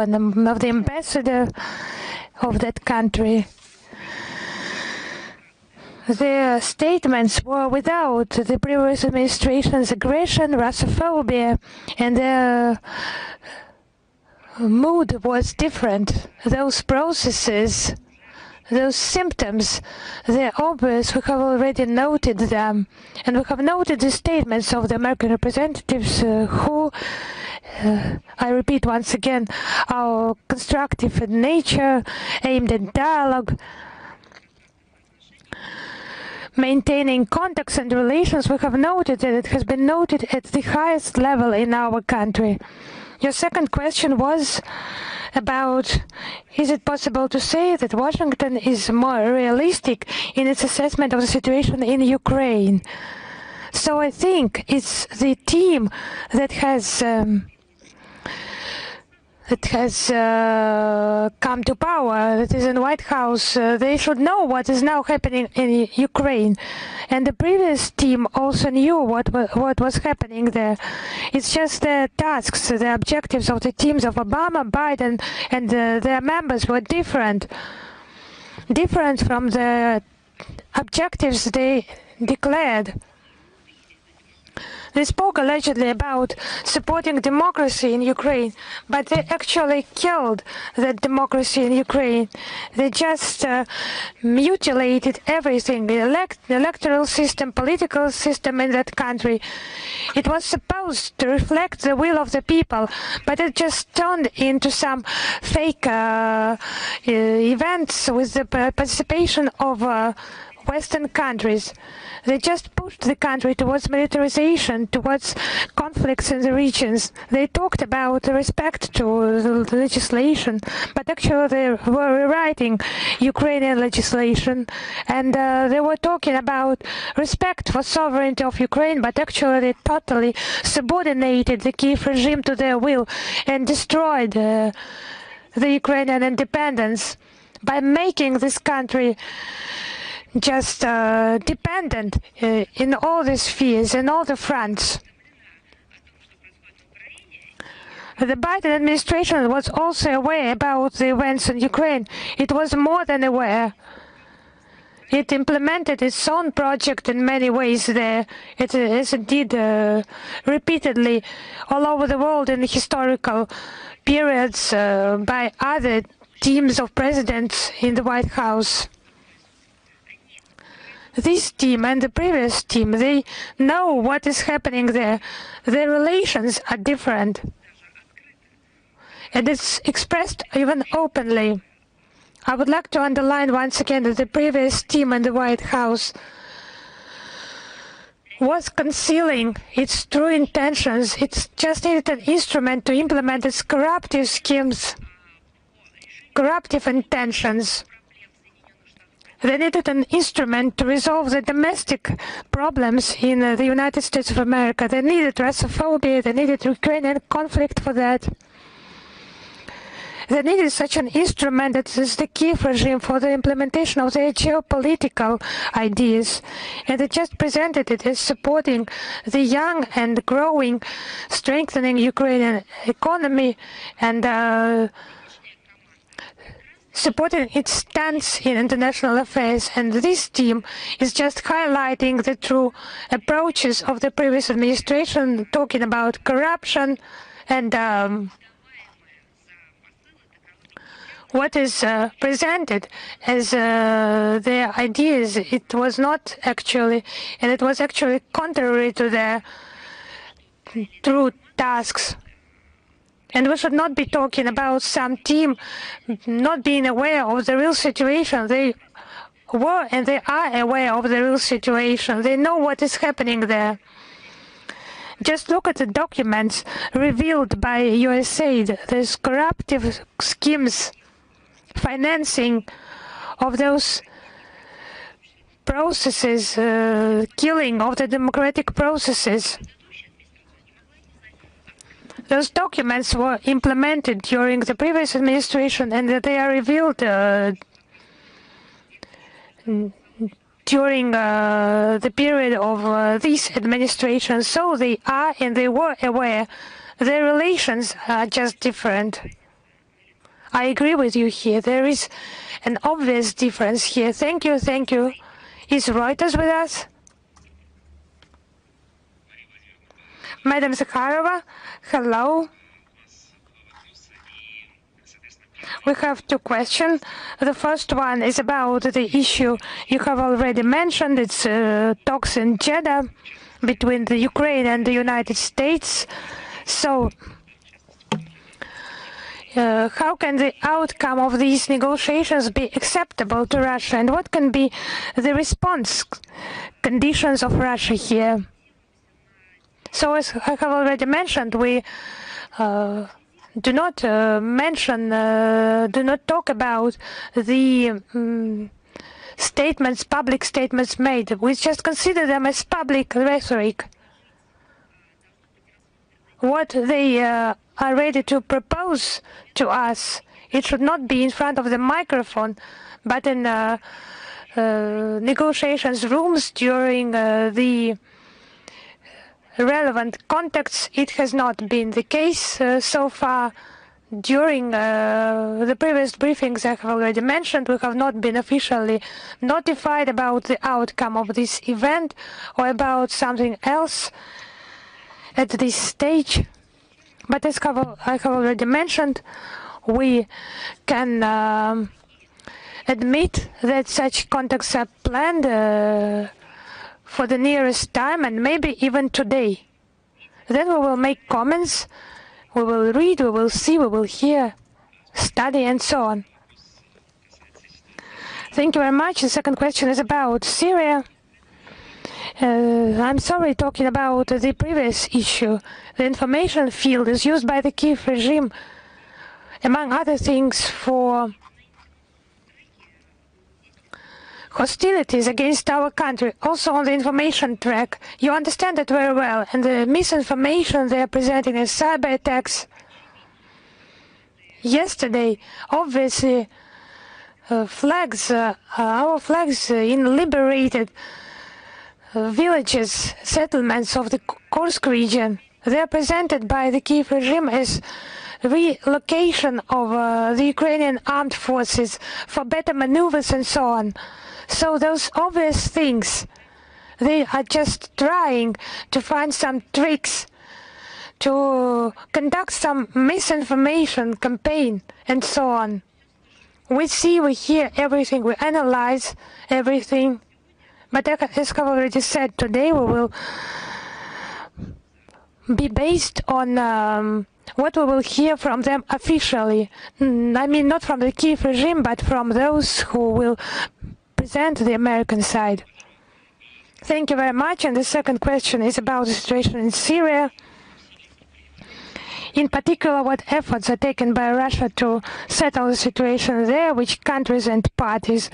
the ambassador of that country. Their statements were without the previous administration's aggression, Russophobia, and their mood was different. Those processes, those symptoms, they're obvious. We have already noted them, and we have noted the statements of the American representatives who, I repeat once again, are constructive in nature, aimed at dialogue, maintaining contacts and relations. We have noted that it has been noted at the highest level in our country. Your second question was about, is it possible to say that Washington is more realistic in its assessment of the situation in Ukraine? So I think it's the team that has come to power, that is in White House. They should know what is now happening in Ukraine. And the previous team also knew what was happening there. It's just the tasks, the objectives of the teams of Obama, Biden, and their members were different from the objectives they declared. They spoke allegedly about supporting democracy in Ukraine, but they actually killed that democracy in Ukraine. They just mutilated everything, the electoral system, political system in that country. It was supposed to reflect the will of the people, but it just turned into some fake events with the participation of Western countries. They just pushed the country towards militarization, towards conflicts in the regions. They talked about respect to the legislation, but actually they were rewriting Ukrainian legislation, and they were talking about respect for sovereignty of Ukraine, but actually they totally subordinated the Kiev regime to their will and destroyed the Ukrainian independence by making this country just dependent in all the spheres, in all the fronts. The Biden administration was also aware about the events in Ukraine. It was more than aware. It implemented its own project in many ways there. It is indeed repeatedly all over the world in historical periods by other teams of presidents in the White House. This team and the previous team, they know what is happening there. Their relations are different. And it's expressed even openly. I would like to underline once again that the previous team in the White House was concealing its true intentions. It just needed an instrument to implement its corruptive schemes, corruptive intentions. They needed an instrument to resolve the domestic problems in the United States of America. They needed Russophobia, they needed Ukrainian conflict for that. They needed such an instrument that is the Kiev regime for the implementation of their geopolitical ideas. And they just presented it as supporting the young and growing, strengthening Ukrainian economy and supporting its stance in international affairs, and this team is just highlighting the true approaches of the previous administration, talking about corruption and what is presented as their ideas. It was not actually, and it was actually contrary to their true tasks. And we should not be talking about some team not being aware of the real situation. They were and they are aware of the real situation. They know what is happening there. Just look at the documents revealed by USAID. There's corruptive schemes, financing of those processes, killing of the democratic processes. Those documents were implemented during the previous administration, and they are revealed during the period of this administration. So they are and they were aware. Their relations are just different. I agree with you here. There is an obvious difference here. Thank you, thank you. Is Reuters with us? Madam Zakharova, hello. We have two questions. The first one is about the issue you have already mentioned. It's talks in Jeddah between the Ukraine and the United States. So, how can the outcome of these negotiations be acceptable to Russia, and what can be the response conditions of Russia here? So, as I have already mentioned, we do not talk about the statements, public statements made. We just consider them as public rhetoric. What they are ready to propose to us, it should not be in front of the microphone, but in negotiations rooms during the relevant contacts. It has not been the case so far. During the previous briefings I have already mentioned, we have not been officially notified about the outcome of this event or about something else at this stage. But as I have already mentioned, we can admit that such contacts are planned for the nearest time, and maybe even today. Then we will make comments, we will read, we will see, we will hear, study, and so on. Thank you very much. The second question is about Syria. I'm sorry, talking about the previous issue. The information field is used by the Kiev regime, among other things, for hostilities against our country, also on the information track. You understand that very well. And the misinformation they are presenting as cyber attacks. Yesterday, obviously, our flags in liberated villages, settlements of the Kursk region, they are presented by the Kiev regime as relocation of the Ukrainian armed forces for better maneuvers and so on. So those obvious things, they are just trying to find some tricks to conduct some misinformation campaign and so on. We see, we hear everything, we analyze everything. But as I've already said, today we will be based on what we will hear from them officially. I mean, not from the Kiev regime, but from those who will present the American side. Thank you very much. And the second question is about the situation in Syria. In particular, what efforts are taken by Russia to settle the situation there, which countries and parties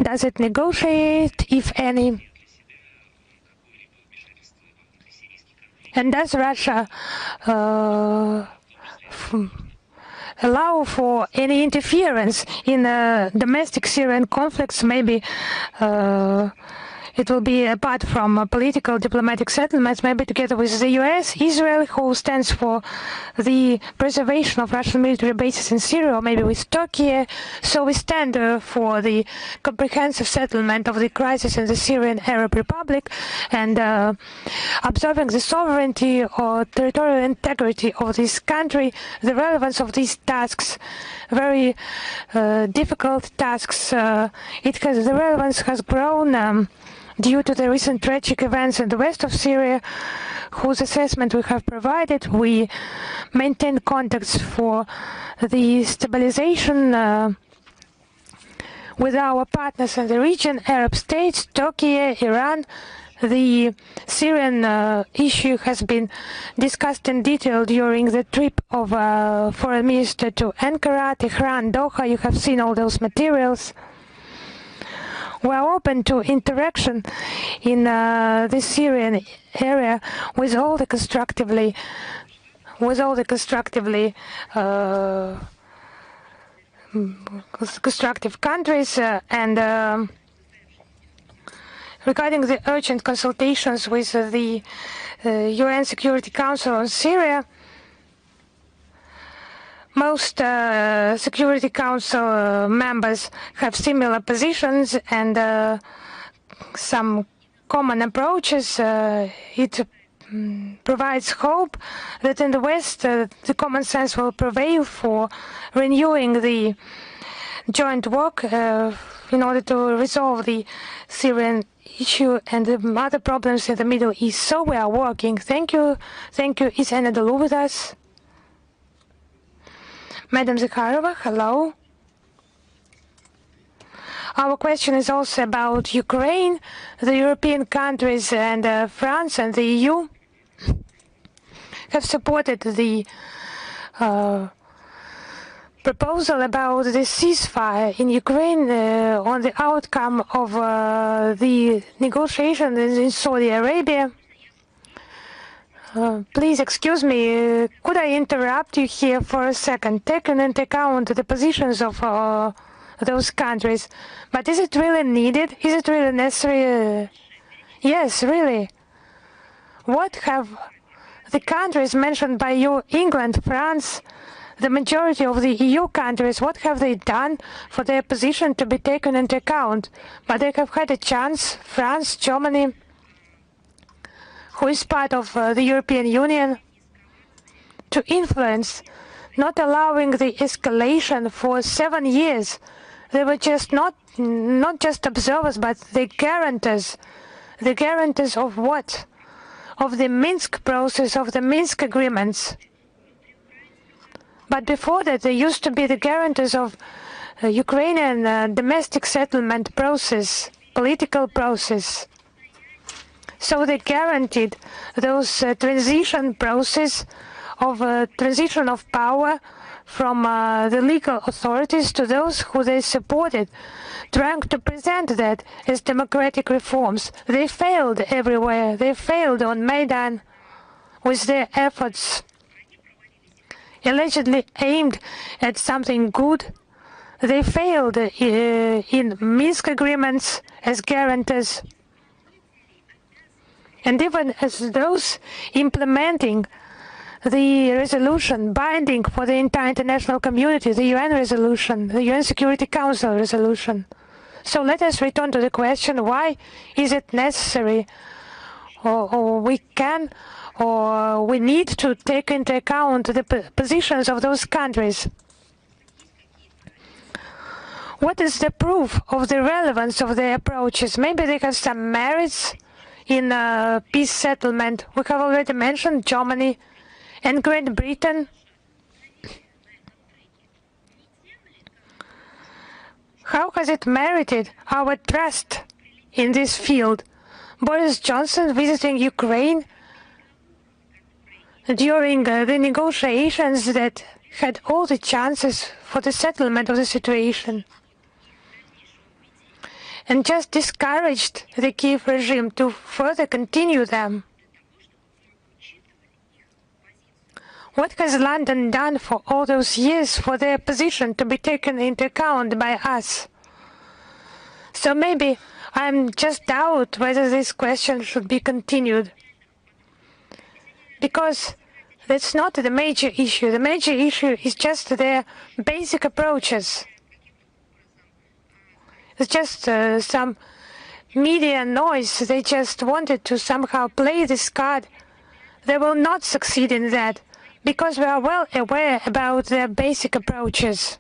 does it negotiate, if any? And does Russia allow for any interference in domestic Syrian conflicts, maybe it will be apart from political diplomatic settlements, maybe together with the US, Israel, who stands for the preservation of Russian military bases in Syria, or maybe with Turkey. So we stand for the comprehensive settlement of the crisis in the Syrian Arab Republic and observing the sovereignty or territorial integrity of this country, the relevance of these tasks, very difficult tasks. The relevance has grown due to the recent tragic events in the west of Syria, whose assessment we have provided. We maintain contacts for the stabilization with our partners in the region, Arab states, Turkey, Iran. The Syrian issue has been discussed in detail during the trip of Foreign Minister to Ankara, Tehran, Doha. You have seen all those materials. We are open to interaction in the Syrian area with all the constructive countries and regarding the urgent consultations with the UN Security Council on Syria. Most Security Council members have similar positions and some common approaches. It provides hope that in the West the common sense will prevail for renewing the joint work in order to resolve the Syrian issue and the other problems in the Middle East. So we are working. Thank you. Thank you. Is Anadolu with us? Madam Zakharova, hello. Our question is also about Ukraine. The European countries and France and the EU have supported the proposal about the ceasefire in Ukraine on the outcome of the negotiations in Saudi Arabia. Please excuse me, could I interrupt you here for a second? Taking into account the positions of those countries, but is it really needed? Is it really necessary? Yes, really. What have the countries mentioned by you, England, France, the majority of the EU countries, what have they done for their position to be taken into account? But they have had a chance, France, Germany, who is part of the European Union, to influence, not allowing the escalation for 7 years. They were just not just observers, but the guarantors. The guarantors of what? Of the Minsk process, of the Minsk agreements. But before that, they used to be the guarantors of Ukrainian domestic settlement process, political process. So they guaranteed those transition process of transition of power from the legal authorities to those who they supported, trying to present that as democratic reforms. They failed everywhere. They failed on Maidan with their efforts allegedly aimed at something good. They failed in Minsk agreements as guarantors. And even as those implementing the resolution binding for the entire international community, the UN resolution, the UN Security Council resolution. So let us return to the question, why is it necessary, or we can, or we need to take into account the positions of those countries? What is the proof of the relevance of their approaches? Maybe they have some merits in peace settlement. We have already mentioned Germany and Great Britain. How has it merited our trust in this field? Boris Johnson visiting Ukraine during the negotiations that had all the chances for the settlement of the situation, and just discouraged the Kiev regime to further continue them. What has London done for all those years for their position to be taken into account by us? So maybe I'm just doubt whether this question should be continued, because that's not the major issue. The major issue is just their basic approaches. It's just some media noise. They just wanted to somehow play this card. They will not succeed in that, because we are well aware about their basic approaches.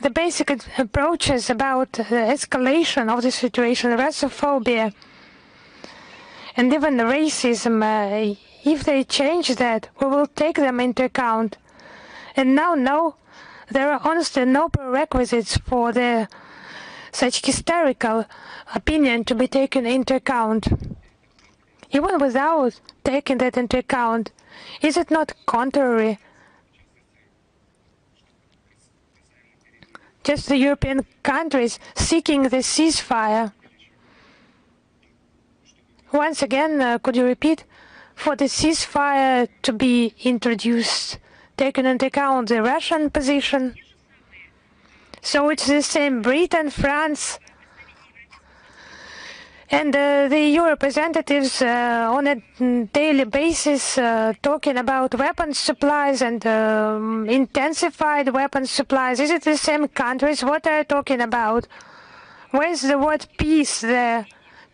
The basic approaches about the escalation of the situation, Russophobia, and even racism, if they change that, we will take them into account. And now, no, there are honestly no prerequisites for such hysterical opinion to be taken into account. Even without taking that into account, is it not contrary? Just the European countries seeking the ceasefire. Once again, could you repeat? For the ceasefire to be introduced, taking into account the Russian position. So it's the same Britain, France, and the EU representatives on a daily basis talking about weapons supplies and intensified weapons supplies. Is it the same countries? What are you talking about? Where's the word peace there?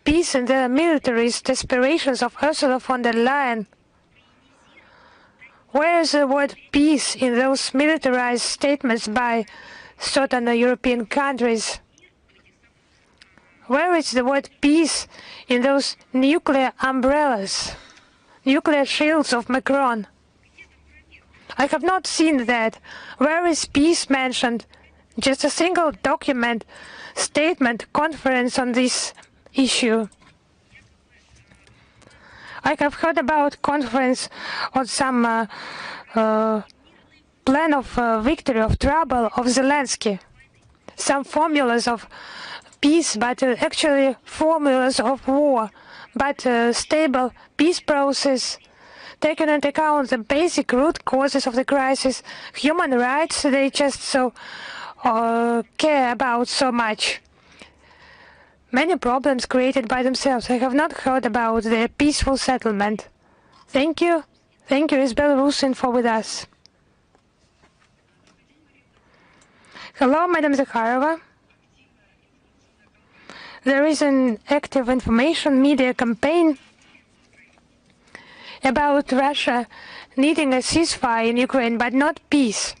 Peace and the militarist aspirations of Ursula von der Leyen. Where is the word peace in those militarized statements by certain European countries? Where is the word peace in those nuclear umbrellas, nuclear shields of Macron? I have not seen that. Where is peace mentioned? Just a single document, statement, conference on this issue. I have heard about conference on some plan of victory, of trouble of Zelensky, some formulas of peace, but actually formulas of war, but stable peace process, taking into account the basic root causes of the crisis, human rights they just so care about so much. Many problems created by themselves. I have not heard about the peaceful settlement. Thank you. Thank you, Isabel Rusin, for with us. Hello, Madam Zakharova. There is an active information media campaign about Russia needing a ceasefire in Ukraine, but not peace.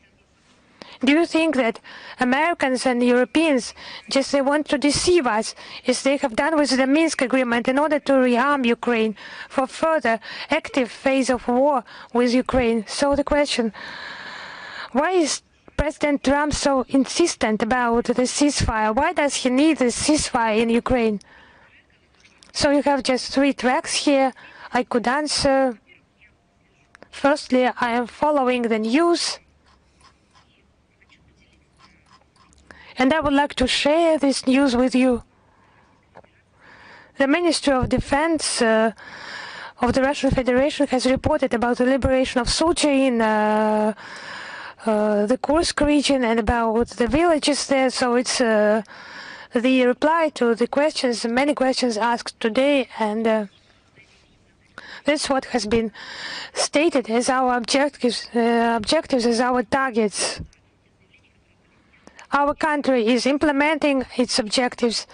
Do you think that Americans and Europeans just they want to deceive us, as they have done with the Minsk agreement, in order to rearm Ukraine for further active phase of war with Ukraine? So the question, why is President Trump so insistent about the ceasefire? Why does he need a ceasefire in Ukraine? So you have just 3 tracks here. I could answer. Firstly, I am following the news, and I would like to share this news with you. The Ministry of Defense of the Russian Federation has reported about the liberation of Sochi in the Kursk region and about the villages there. So it's the reply to the questions, many questions asked today, and that's what has been stated as our objectives as our targets. Our country is implementing its objectives,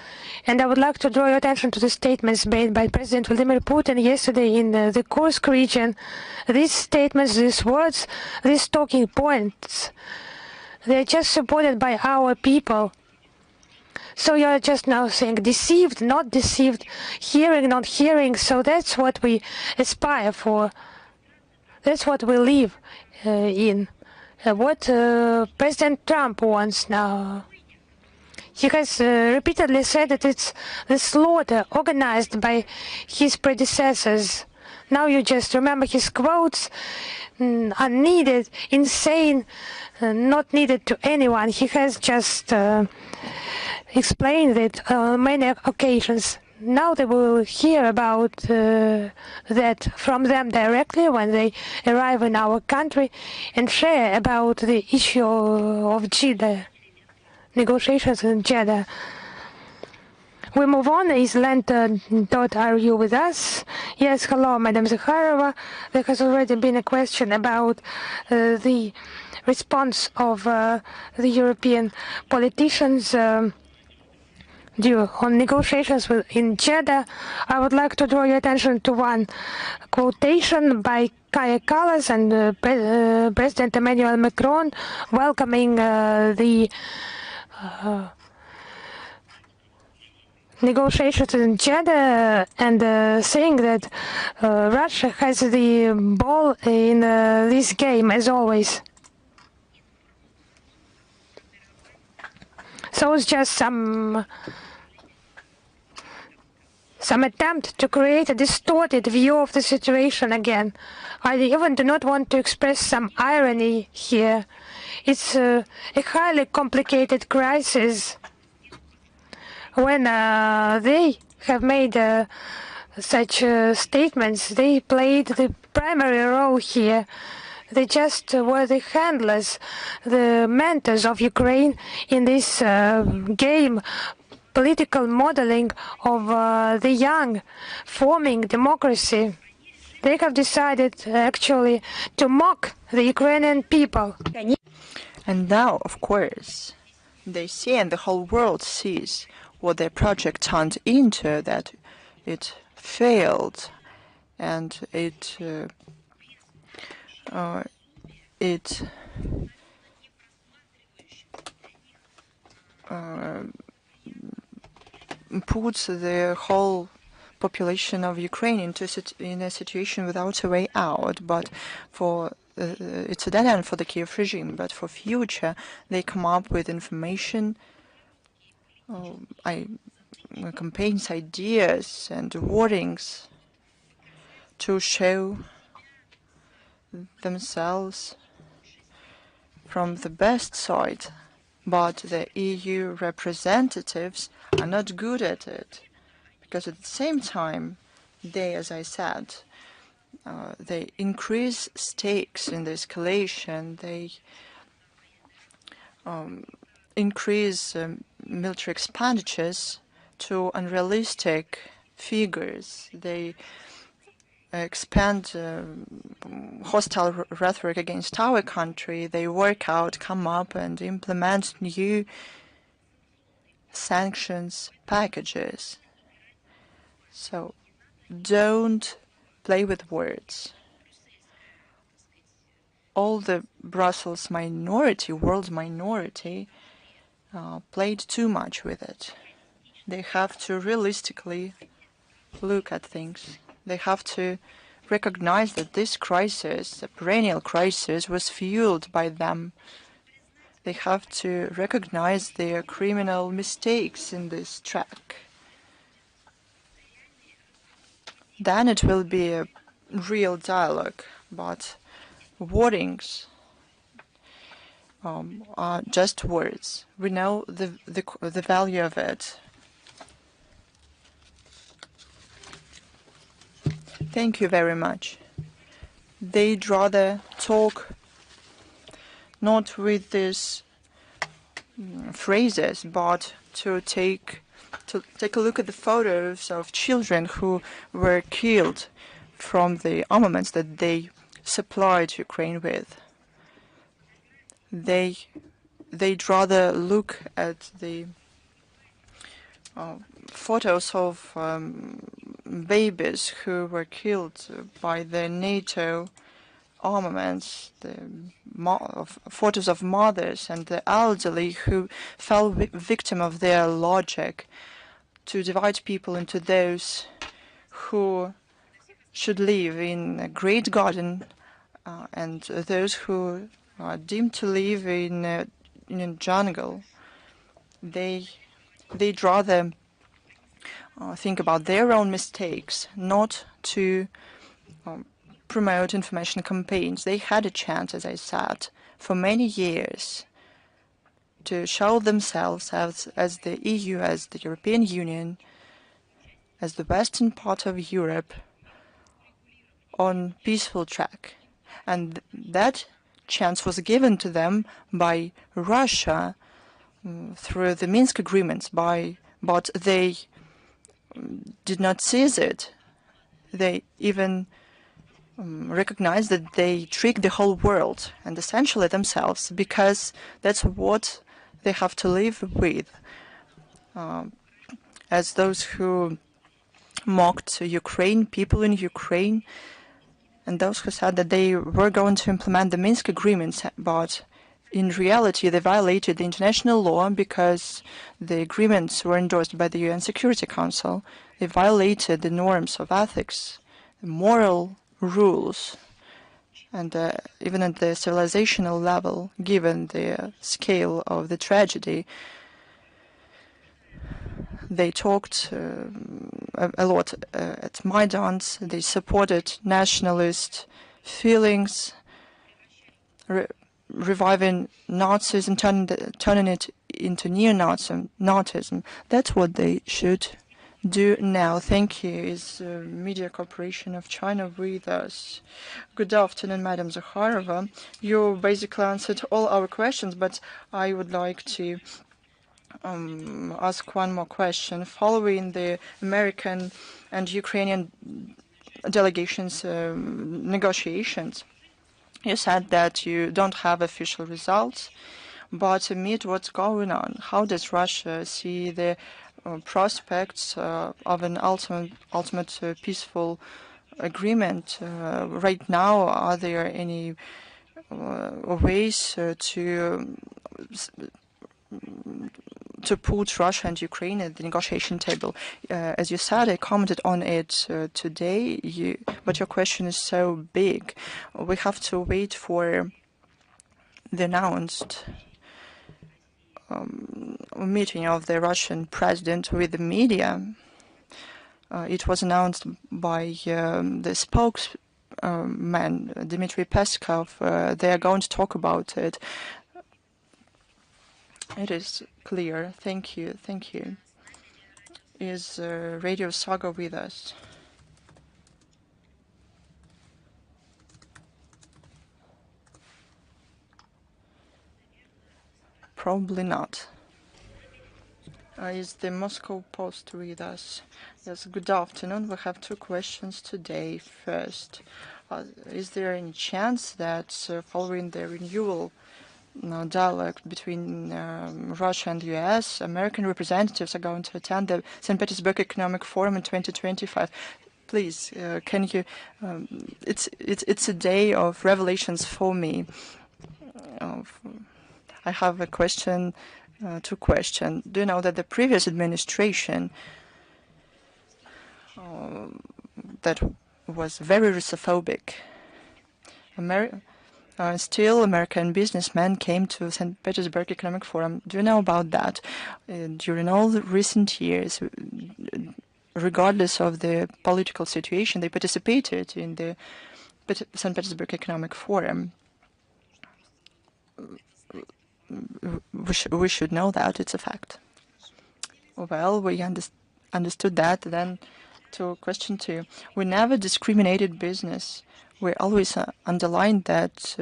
and I would like to draw your attention to the statements made by President Vladimir Putin yesterday in the Kursk region. These statements, these words, these talking points, they are just supported by our people. So you are just now saying deceived, not deceived, hearing, not hearing. So that's what we aspire for. That's what we live in. What President Trump wants now. He has repeatedly said that it's the slaughter organized by his predecessors. Now you just remember his quotes, unneeded, insane, not needed to anyone. He has just explained it on many occasions. Now they will hear about that from them directly when they arrive in our country and share about the issue of Chile. negotiations in Jeddah. We move on. Are you with us? Yes, hello, Madam Zakharova. There has already been a question about the response of the European politicians due on negotiations in Jeddah. I would like to draw your attention to one quotation by Kaja Kallas and President Emmanuel Macron welcoming the negotiations in Jeddah and saying that Russia has the ball in this game as always. So it's just some attempt to create a distorted view of the situation again. I even do not want to express some irony here. It's a highly complicated crisis. When they have made such statements, they played the primary role here. They just were the handlers, the mentors of Ukraine in this game, political modeling of the young, forming democracy. They have decided actually to mock the Ukrainian people. And now, of course, they see and the whole world sees what their project turned into, that it failed and it puts the whole population of Ukraine in a situation without a way out. But for it's a dead end for the Kiev regime. But for future, they come up with information, campaigns, ideas, and warnings to show themselves from the best side. But the EU representatives are not good at it, because at the same time, they, as I said, they increase stakes in the escalation. They increase military expenditures to unrealistic figures. They expand hostile rhetoric against our country. They work out, come up and implement new sanctions packages. So don't play with words. All the Brussels minority, world minority, played too much with it. They have to realistically look at things. They have to recognize that this crisis, the perennial crisis, was fueled by them. They have to recognize their criminal mistakes in this track. Then it will be a real dialogue, but warnings are just words. We know the value of it. Thank you very much. They'd rather talk not with these phrases, but to take a look at the photos of children who were killed from the armaments that they supplied Ukraine with. They'd rather look at the photos of babies who were killed by the NATO armaments, the photos of mothers and the elderly who fell victim of their logic to divide people into those who should live in a great garden and those who are deemed to live in a jungle. They'd rather think about their own mistakes, not to promote information campaigns. They had a chance, as I said, for many years to show themselves as the EU, as the European Union, as the western part of Europe on peaceful track. And that chance was given to them by Russia through the Minsk agreements, but they did not seize it. They even recognize that they trick the whole world and essentially themselves, because that's what they have to live with. As those who mocked Ukraine, people in Ukraine, and those who said that they were going to implement the Minsk agreements, but in reality they violated the international law because the agreements were endorsed by the UN Security Council. They violated the norms of ethics, the moral rules, and even at the civilizational level, given the scale of the tragedy. They talked a lot at Maidans. They supported nationalist feelings, reviving Nazism, turning it into neo-Nazism. That's what they should do now. Thank you. Is Media Corporation of China with us? Good afternoon, Madam Zakharova. You basically answered all our questions, but I would like to ask one more question. Following the American and Ukrainian delegations' negotiations, you said that you don't have official results, but amid what's going on, how does Russia see the prospects of an ultimate peaceful agreement right now? Are there any ways to put Russia and Ukraine at the negotiation table? As you said, I commented on it today, but your question is so big. We have to wait for the announced meeting of the Russian president with the media. It was announced by the spokesman, Dmitry Peskov. They are going to talk about it. It is clear. Thank you. Thank you. Is Radio Saga with us? Probably not. Is the Moscow Post with us? Yes, good afternoon. We have two questions today. First, is there any chance that following the renewal dialogue between Russia and the US, American representatives are going to attend the St. Petersburg Economic Forum in 2025? Please, can you? It's a day of revelations for me. I have a question, two questions. Do you know that the previous administration that was very Russophobic, still American businessmen came to St. Petersburg Economic Forum? Do you know about that? During all the recent years, regardless of the political situation, they participated in the St. Petersburg Economic Forum. We should know that. It's a fact. Well, we understood that. Then to question two, we never discriminated business. We always underlined that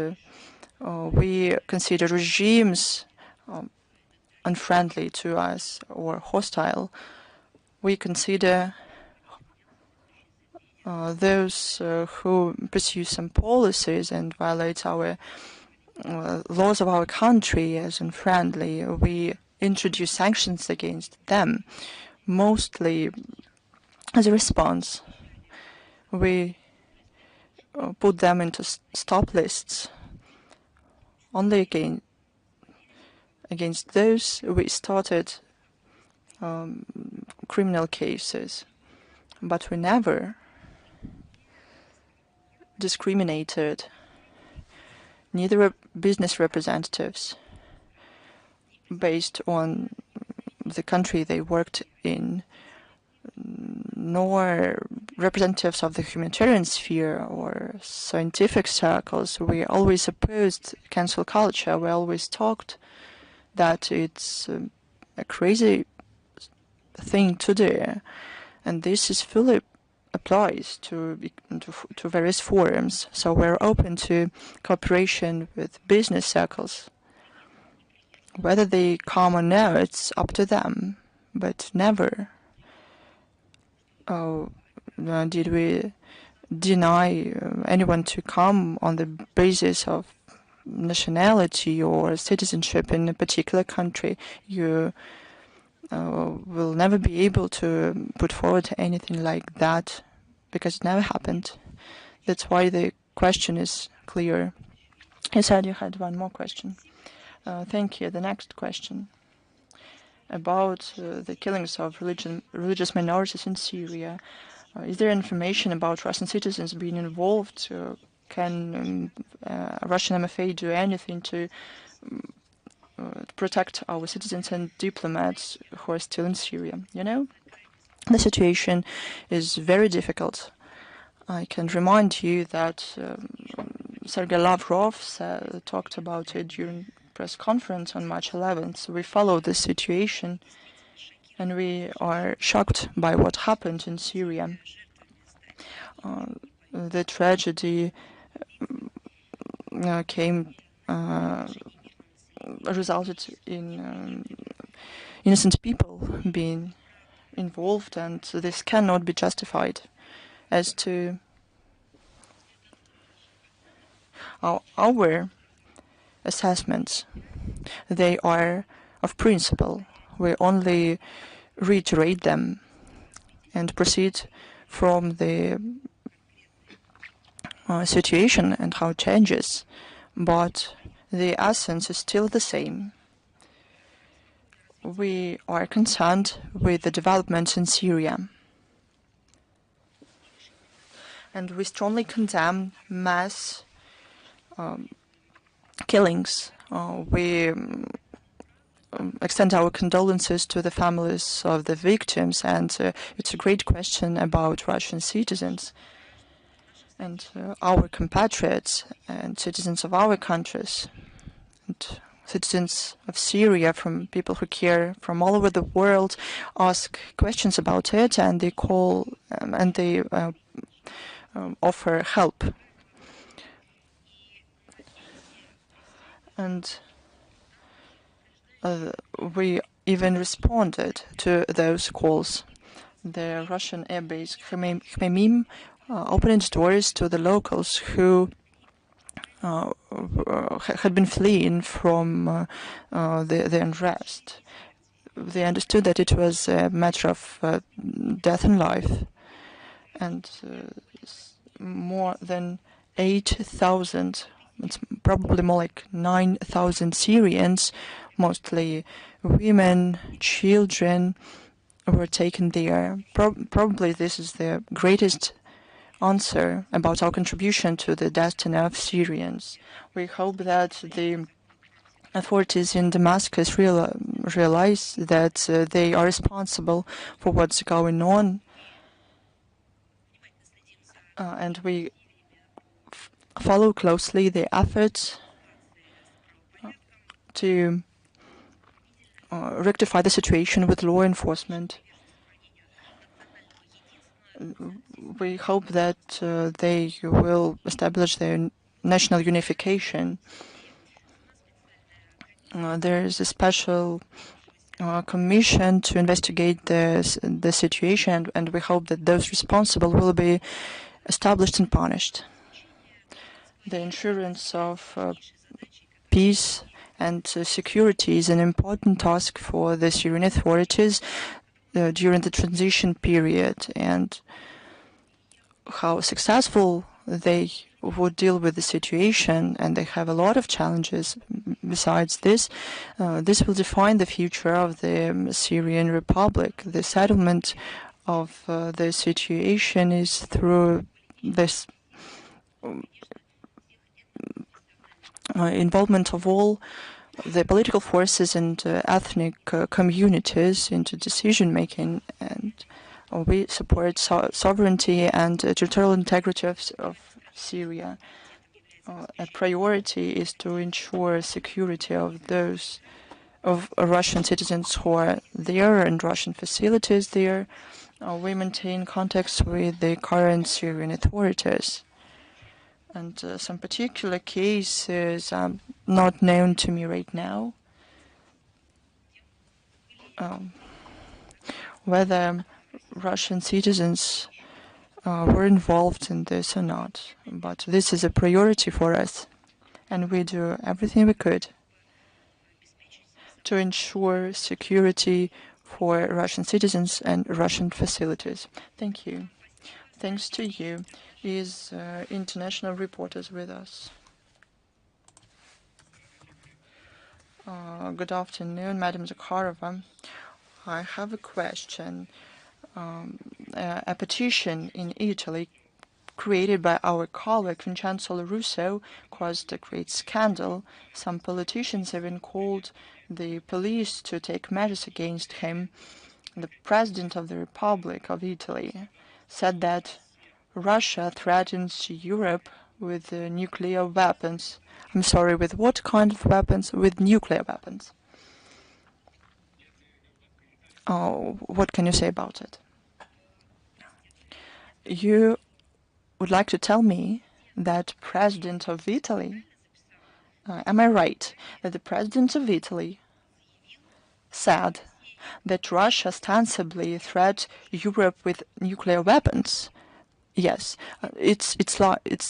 we consider regimes unfriendly to us or hostile. We consider those who pursue some policies and violate our laws of our country as unfriendly. We introduce sanctions against them, mostly as a response. We put them into stop lists. Only against those we started criminal cases, but we never discriminated neither business representatives based on the country they worked in, nor representatives of the humanitarian sphere or scientific circles. We always opposed cancel culture. We always talked that it's a crazy thing to do, and this is fully applies to various forums. So we're open to cooperation with business circles. Whether they come or no, it's up to them. But never did we deny anyone to come on the basis of nationality or citizenship in a particular country. You will never be able to put forward anything like that because it never happened. That's why the question is clear. You said you had one more question. Thank you. The next question about the killings of religious minorities in Syria. Is there information about Russian citizens being involved? Can Russian MFA do anything to protect our citizens and diplomats who are still in Syria? You know, the situation is very difficult. I can remind you that Sergei Lavrov talked about it during press conference on March 11th. So we follow this situation, and we are shocked by what happened in Syria. The tragedy resulted in innocent people being involved, and this cannot be justified. As to our assessments, they are of principle. We only reiterate them and proceed from the situation and how it changes, but the essence is still the same. We are concerned with the developments in Syria, and we strongly condemn mass killings. We extend our condolences to the families of the victims, and it's a great question about Russian citizens and our compatriots and citizens of our countries and citizens of Syria, from people who care from all over the world, ask questions about it, and they call and they offer help. And we even responded to those calls. The Russian airbase Khmeimim opened its doors to the locals who had been fleeing from the unrest. They understood that it was a matter of death and life, and more than 8,000, it's probably more like 9,000 Syrians, mostly women, children, were taken there. Probably this is the greatest answer about our contribution to the destiny of Syrians. We hope that the authorities in Damascus realize that they are responsible for what's going on, and we follow closely the efforts to rectify the situation with law enforcement. We hope that they will establish their national unification. There is a special commission to investigate the situation, and we hope that those responsible will be established and punished. The insurance of peace and security is an important task for the Syrian authorities during the transition period, and how successful they would deal with the situation, and they have a lot of challenges besides this. This will define the future of the Syrian Republic. The settlement of the situation is through this involvement of all the political forces and ethnic communities into decision making, and we support sovereignty and territorial integrity of Syria. A priority is to ensure security of those Russian citizens who are there and Russian facilities there. We maintain contacts with the current Syrian authorities, and some particular cases are not known to me right now, whether Russian citizens were involved in this or not. But this is a priority for us, and we do everything we could to ensure security for Russian citizens and Russian facilities. Thank you. Thanks to you. Is international reporters with us? Good afternoon, Madam Zakharova. I have a question. A petition in Italy created by our colleague Vincenzo Russo caused a great scandal. Some politicians even called the police to take measures against him. The President of the Republic of Italy said that Russia threatens Europe with nuclear weapons. I'm sorry, with what kind of weapons? With nuclear weapons. What can you say about it? You would like to tell me that President of Italy, am I right, that the President of Italy said that Russia ostensibly threats Europe with nuclear weapons? Yes, it's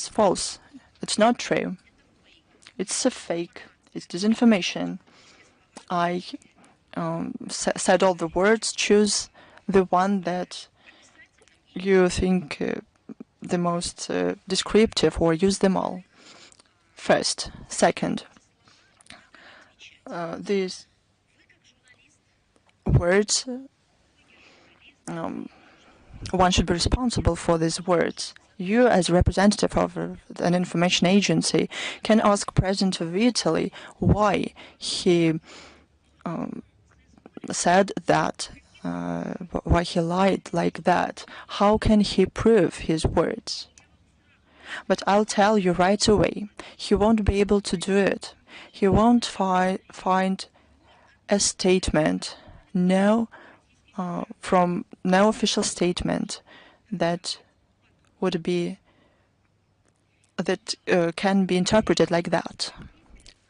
false. It's not true. It's a fake. It's disinformation. I said all the words. Choose the one that you think the most descriptive, or use them all. First, second, these words, one should be responsible for these words. You, as representative of an information agency, can ask President of Italy why he said that, why he lied like that. How can he prove his words? But I'll tell you right away, he won't be able to do it. He won't find a statement, from no official statement that would be can be interpreted like that.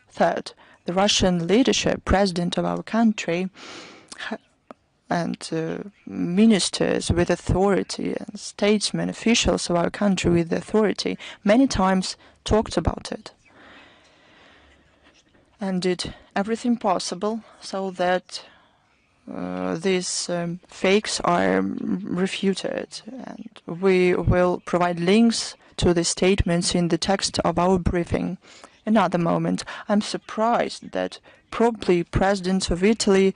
Third, the Russian leadership, president of our country, and ministers with authority and statesmen, officials of our country with authority, many times talked about it and did everything possible so that these fakes are refuted. And we will provide links to the statements in the text of our briefing. Another moment, I'm surprised that probably President of Italy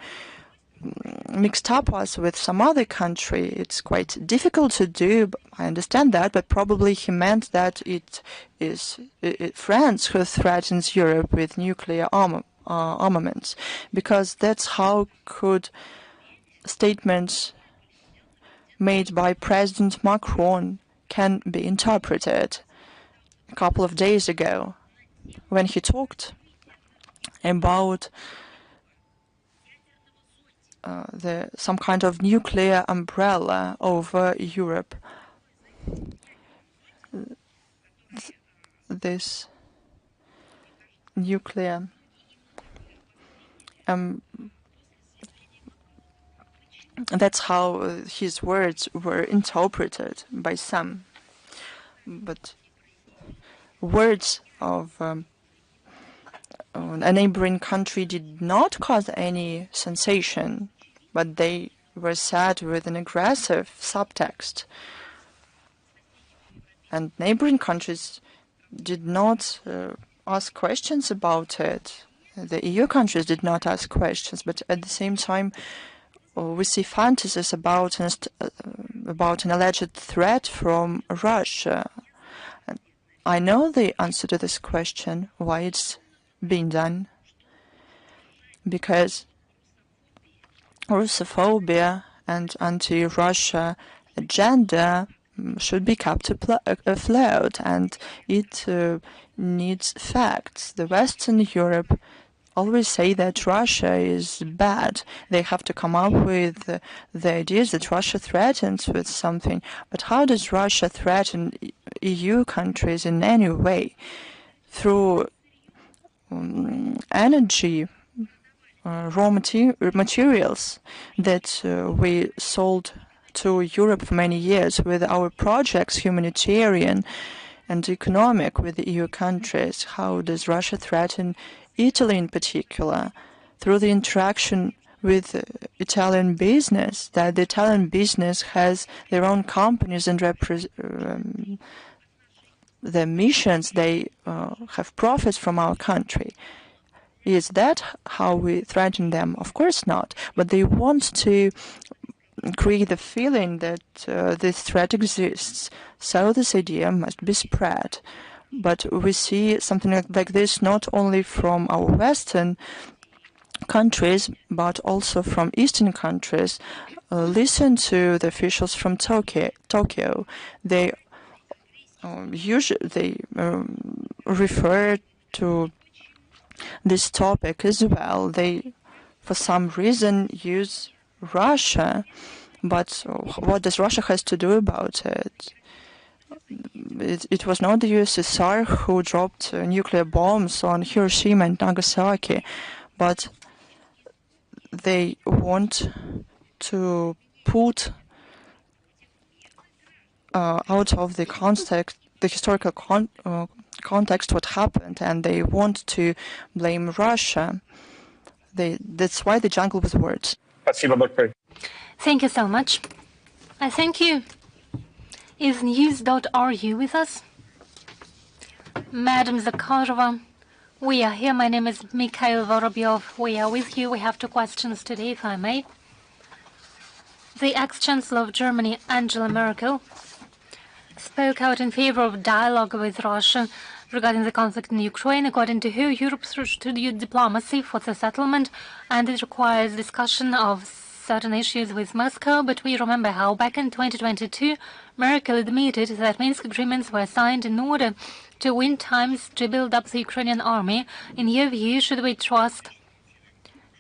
mixed up us with some other country. It's quite difficult to do, I understand that, but probably he meant that it is France who threatens Europe with nuclear armaments, because that's how could statements made by President Macron can be interpreted. A couple of days ago, when he talked about some kind of nuclear umbrella over Europe. This nuclear that's how his words were interpreted by some. But words of a neighboring country did not cause any sensation, but they were said with an aggressive subtext. And neighboring countries did not ask questions about it. The EU countries did not ask questions, but at the same time, we see fantasies about an alleged threat from Russia. And I know the answer to this question, why it's being done. Because Russophobia and anti-Russia agenda should be kept afloat, and it needs facts. The Western Europe always say that Russia is bad. They have to come up with the ideas that Russia threatens with something. But how does Russia threaten EU countries in any way? Through energy raw materials that we sold to Europe for many years with our projects, humanitarian and economic, with the EU countries. How does Russia threaten Italy in particular through the interaction with Italian business, that the Italian business has their own companies and their missions, they have profits from our country. Is that how we threaten them? Of course not. But they want to create the feeling that this threat exists. So this idea must be spread. But we see something like this not only from our Western countries, but also from Eastern countries. Listen to the officials from Tokyo. They usually refer to this topic as well. They, for some reason, use Russia, but what does Russia has to do about it? It was not the USSR who dropped nuclear bombs on Hiroshima and Nagasaki, but they want to put out of the context, the historical context, what happened, and they want to blame Russia. That's why the jungle was words. Thank you so much. I thank you. Is news.ru with us? Madam Zakharova, we are here. My name is Mikhail Vorobyov. We are with you. We have two questions today, if I may. The ex-Chancellor of Germany, Angela Merkel, spoke out in favor of dialogue with Russia regarding the conflict in Ukraine. According to her, Europe should use diplomacy for the settlement, and it requires discussion of certain issues with Moscow. But we remember how back in 2022, Merkel admitted that Minsk agreements were signed in order to win times to build up the Ukrainian army. In your view, should we trust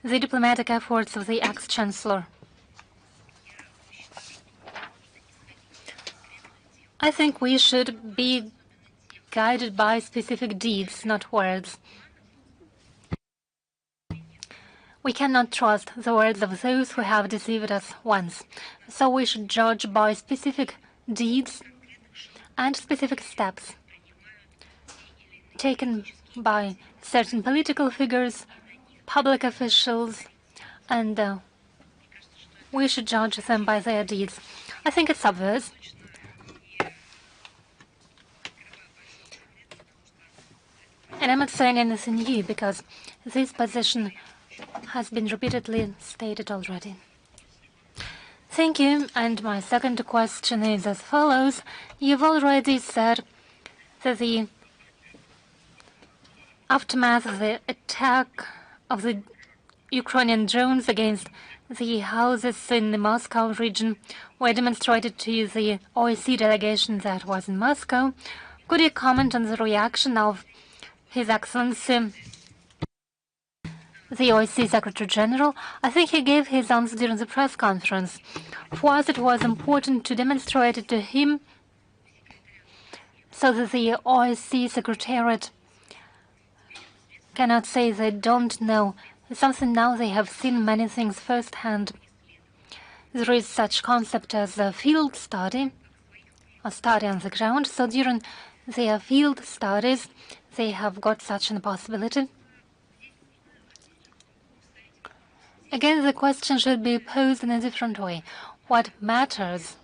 the diplomatic efforts of the ex-Chancellor? I think we should be guided by specific deeds, not words. We cannot trust the words of those who have deceived us once. So we should judge by specific deeds and specific steps taken by certain political figures, public officials, and we should judge them by their deeds. I think it's obvious. And I'm not saying anything new because this position has been repeatedly stated already. Thank you. And my second question is as follows. You've already said that the aftermath of the attack of the Ukrainian drones against the houses in the Moscow region were demonstrated to the OSCE delegation that was in Moscow. Could you comment on the reaction of His Excellency, the OSCE Secretary General? I think he gave his answer during the press conference. For us, it was important to demonstrate it to him so that the OSCE Secretariat cannot say they don't know something. Now they have seen many things firsthand. There is such concept as a field study, a study on the ground. So during their field studies, they have got such a possibility. Again, the question should be posed in a different way. What matters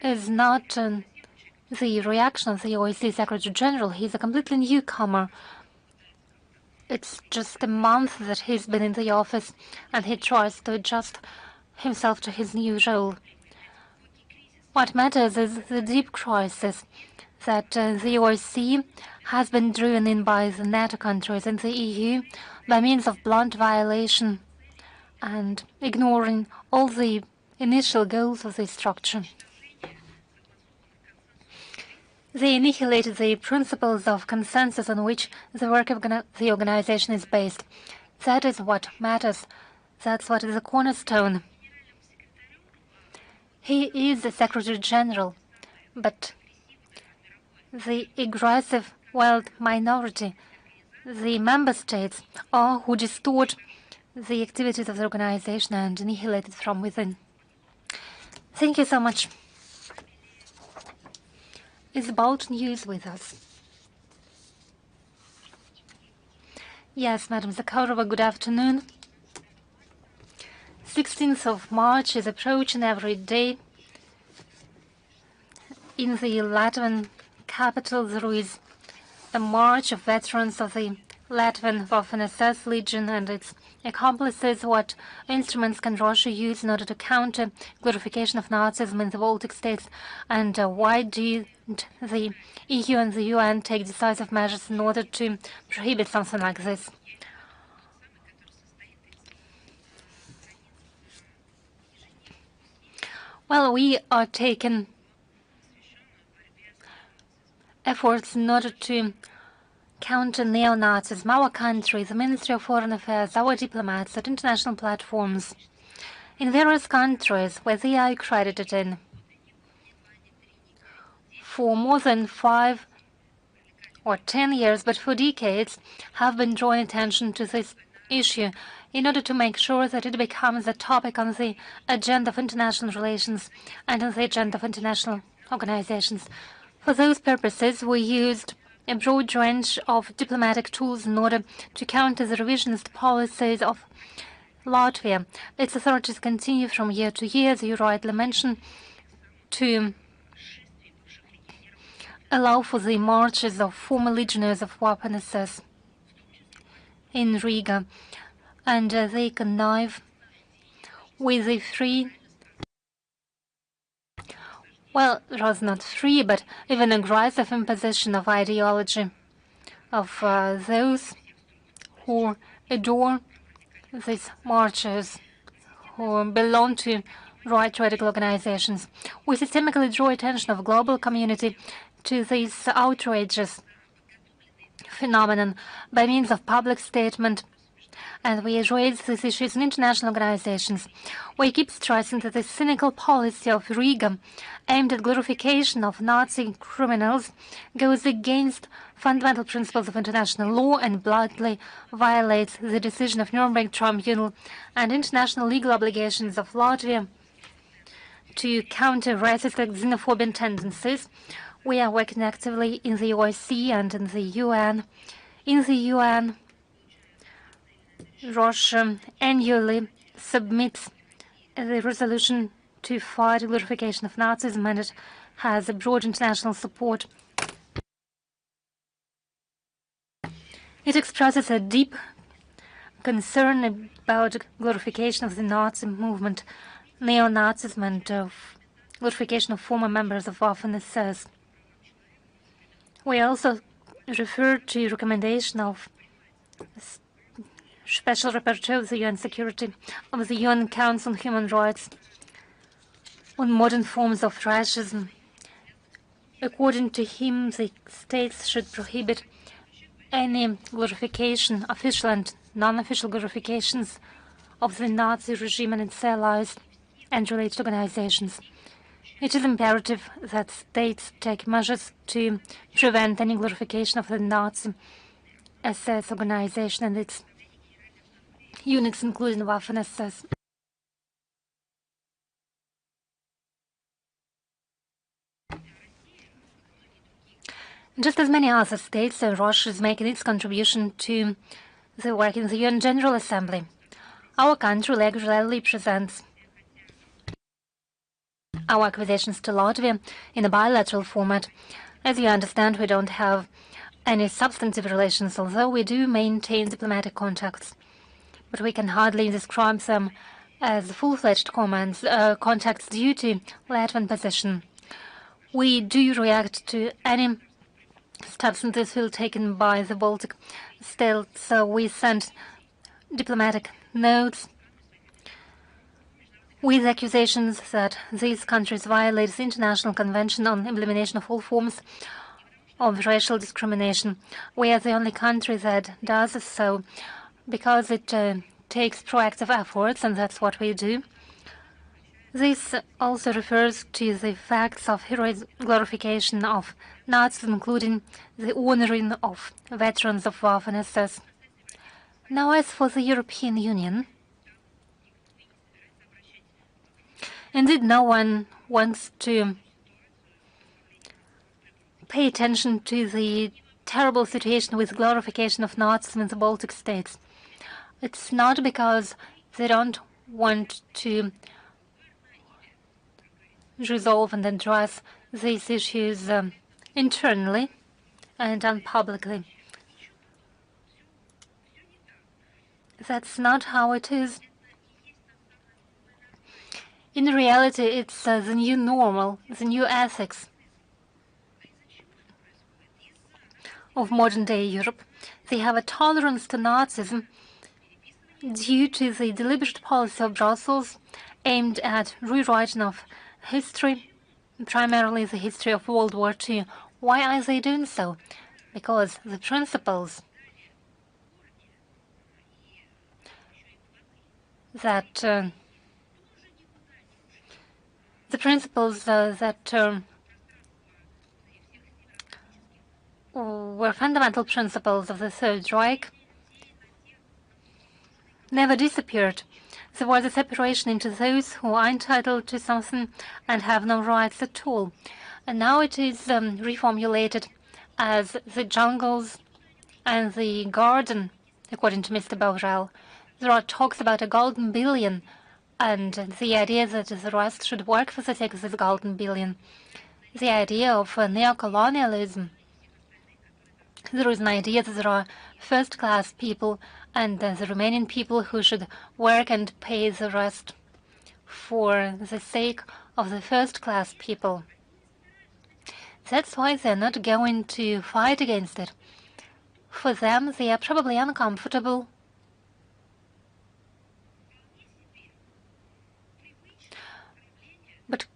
is not the reaction of the OSCE Secretary General. He's a completely newcomer. It's just a month that he's been in the office, and he tries to adjust himself to his new role. What matters is the deep crisis that the OSCE has been driven in by the NATO countries and the EU by means of blunt violation and ignoring all the initial goals of the structure. They annihilated the principles of consensus on which the work of the organization is based. That is what matters. That's what is the cornerstone. He is the Secretary General, but the aggressive wild minority the member states are who distort the activities of the organization and annihilate it from within. Thank you so much. Is Bolt News with us? Yes, Madam Zakharova, good afternoon. 16th of March is approaching every day. In the Latvian capital, there is a march of veterans of the Latvian Waffen-SS Legion and its accomplices. What instruments can Russia use in order to counter glorification of Nazism in the Baltic states? And why didn't the EU and the UN take decisive measures in order to prohibit something like this? Well, we are taking efforts in order to counter neo-Nazism. Our country, the Ministry of Foreign Affairs, our diplomats at international platforms in various countries where they are accredited in for more than 5 or 10 years, but for decades, have been drawing attention to this issue in order to make sure that it becomes a topic on the agenda of international relations and on the agenda of international organizations. For those purposes, we used a broad range of diplomatic tools in order to counter the revisionist policies of Latvia. Its authorities continue from year to year, as you rightly mentioned, to allow for the marches of former legionnaires of Waffen-SS in Riga, and they connive with a free, well, it was not free, but even aggressive imposition of ideology of those who adore these marchers, who belong to right radical organizations. We systemically draw attention of global community to this outrageous phenomenon by means of public statement, and we raise these issues in international organizations. We keep stressing that the cynical policy of Riga aimed at glorification of Nazi criminals goes against fundamental principles of international law and bluntly violates the decision of Nuremberg Tribunal and international legal obligations of Latvia to counter racist and xenophobic tendencies. We are working actively in the OSCE and in the UN. In the UN, Russia annually submits the resolution to fight glorification of Nazism, and it has a broad international support. It expresses a deep concern about glorification of the Nazi movement, neo-Nazism, and glorification of former members of Waffen-SS. We also refer to recommendation of Special Rapporteur of the UN Security of the UN Council on Human Rights on modern forms of fascism. According to him, the states should prohibit any glorification, official and non-official glorifications of the Nazi regime and its allies and related organizations. It is imperative that states take measures to prevent any glorification of the Nazi SS organization and its units, including Waffen-SS. Just as many other states, Russia is making its contribution to the work in the UN General Assembly. Our country regularly presents our acquisitions to Latvia in a bilateral format. As you understand, we don't have any substantive relations, although we do maintain diplomatic contacts. But we can hardly describe them as full-fledged contacts due to Latvian position. We do react to any steps in this field taken by the Baltic states, so we sent diplomatic notes with accusations that these countries violate the International Convention on Elimination of All Forms of Racial Discrimination. We are the only country that does so because it takes proactive efforts, and that's what we do. This also refers to the facts of heroic glorification of Nazis, including the honoring of veterans of Waffen-SS. Now, as for the European Union, indeed, no one wants to pay attention to the terrible situation with glorification of Nazism in the Baltic states. It's not because they don't want to resolve and address these issues internally and publicly. That's not how it is. In reality, it's the new normal, the new ethics of modern-day Europe. They have a tolerance to Nazism due to the deliberate policy of Brussels aimed at rewriting of history, primarily the history of World War II. Why are they doing so? Because the principles that were fundamental principles of the Third Reich never disappeared. There was a separation into those who are entitled to something and have no rights at all. And now it is reformulated as the jungles and the garden, according to Mr. Borrell. There are talks about a golden billion and the idea that the West should work for the sake of this golden billion. The idea of neocolonialism. There is an idea that there are first-class people and the remaining people who should work and pay the rest for the sake of the first-class people. That's why they're not going to fight against it. For them, they are probably uncomfortable. But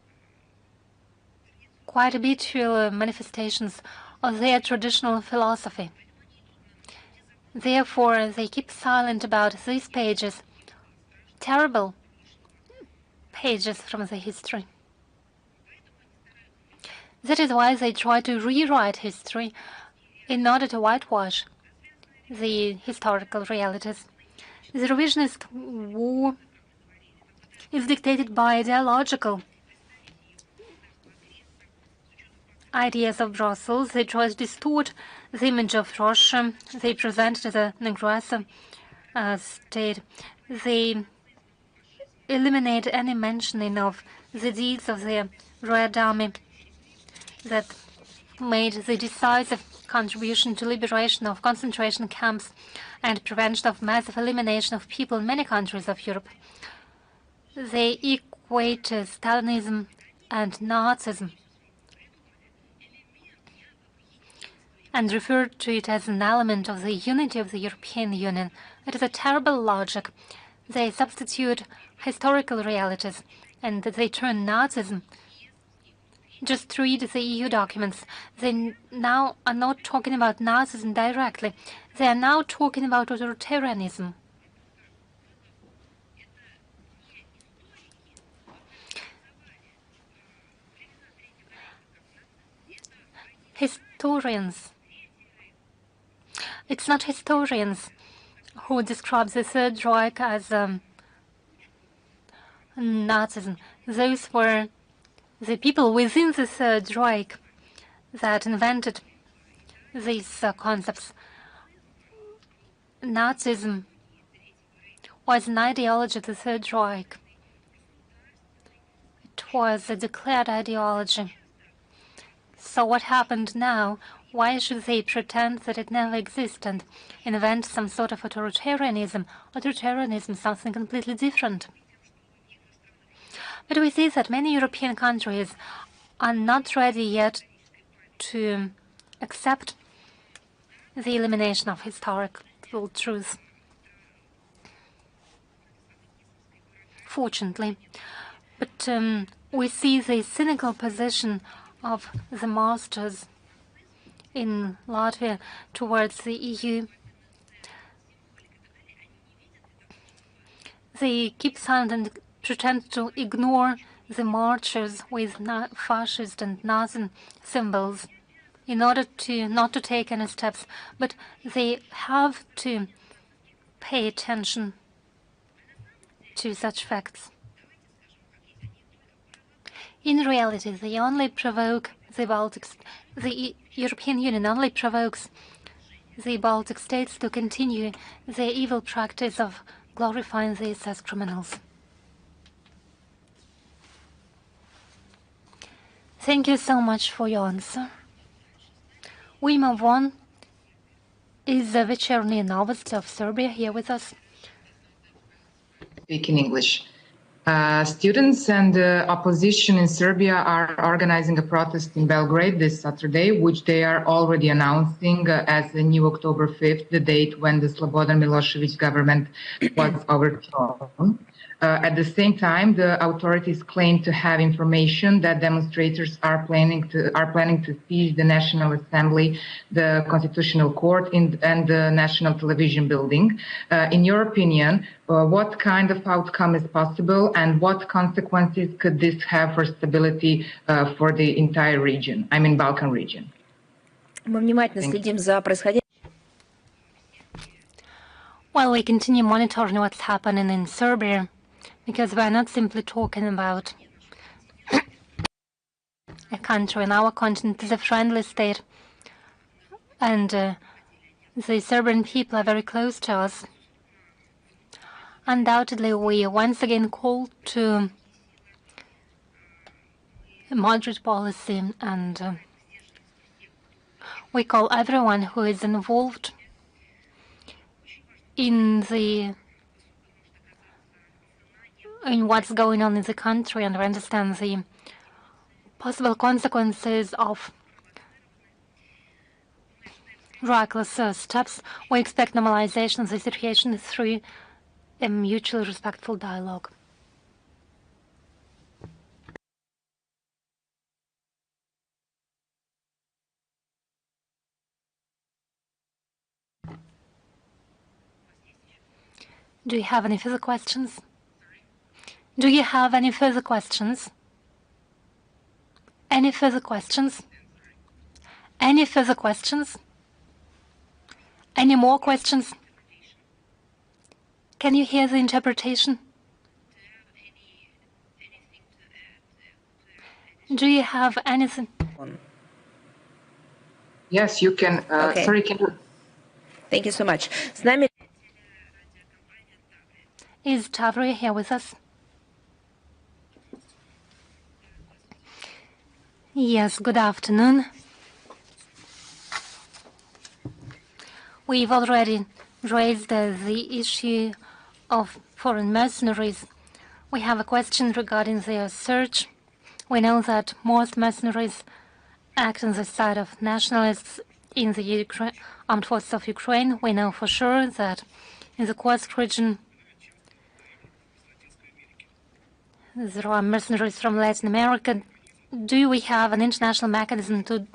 quite habitual manifestations of their traditional philosophy. Therefore, they keep silent about these pages, terrible pages from the history. That is why they try to rewrite history in order to whitewash the historical realities. The revisionist war is dictated by ideological ideas of Brussels. They try to distort the image of Russia. They present it as an aggressive state. They eliminate any mentioning of the deeds of the Red Army that made the decisive contribution to liberation of concentration camps and prevention of massive elimination of people in many countries of Europe. They equate Stalinism and Nazism and refer to it as an element of the unity of the European Union. It is a terrible logic. They substitute historical realities and they turn Nazism. Just read the EU documents. They now are not talking about Nazism directly. They are now talking about authoritarianism. Historians. It's not historians who describe the Third Reich as Nazism. Those were the people within the Third Reich that invented these concepts. Nazism was an ideology of the Third Reich. It was a declared ideology. So what happened now? Why should they pretend that it never existed and invent some sort of authoritarianism? Authoritarianism is something completely different. But we see that many European countries are not ready yet to accept the elimination of historical truth. Fortunately. But we see the cynical position of the masters in Latvia towards the EU. They keep silent and pretend to ignore the marchers with fascist and Nazi symbols in order not to take any steps, but they have to pay attention to such facts. In reality, they only provoke the Baltics. The European Union only provokes the Baltic states to continue their evil practice of glorifying these as criminals. Thank you so much for your answer. We move on. Is the Вечерние Novosti of Serbia here with us? Speak in English. Students and opposition in Serbia are organizing a protest in Belgrade this Saturday, which they are already announcing as the new October 5th, the date when the Slobodan Milosevic government was overthrown. At the same time, the authorities claim to have information that demonstrators are planning to seize the National Assembly, the Constitutional Court, and the National Television building. In your opinion, what kind of outcome is possible, and what consequences could this have for stability for the entire region? I mean, Balkan region. Мы внимательно следим за происходящим. Well, we continue monitoring what's happening in Serbia, because we're not simply talking about a country in our continent. It's a friendly state, and the Serbian people are very close to us. Undoubtedly, we once again call to a moderate policy, and we call everyone who is involved in what's going on in the country and understand the possible consequences of reckless steps. We expect normalization of the situation through a mutually respectful dialogue. Do you have any further questions? Do you have any further questions? Any further questions? Any further questions? Any more questions? Can you hear the interpretation? Do you have anything? Yes, you can. Okay. Sorry, can you? Thank you so much. С нами Is Tavri here with us? Yes, good afternoon. We've already raised the issue of foreign mercenaries. We have a question regarding their search. We know that most mercenaries act on the side of nationalists in the armed forces of Ukraine. We know for sure that in the Kursk region there are mercenaries from Latin America. Do we have an international mechanism to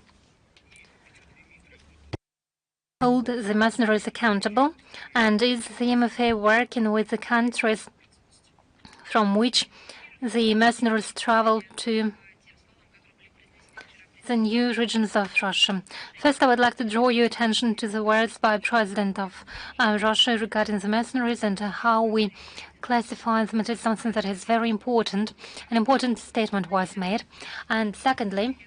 hold the mercenaries accountable? And is the MFA working with the countries from which the mercenaries travel to the new regions of Russia? First, I would like to draw your attention to the words by President of Russia regarding the mercenaries and how we classify them. It is something that is very important. An important statement was made. And secondly,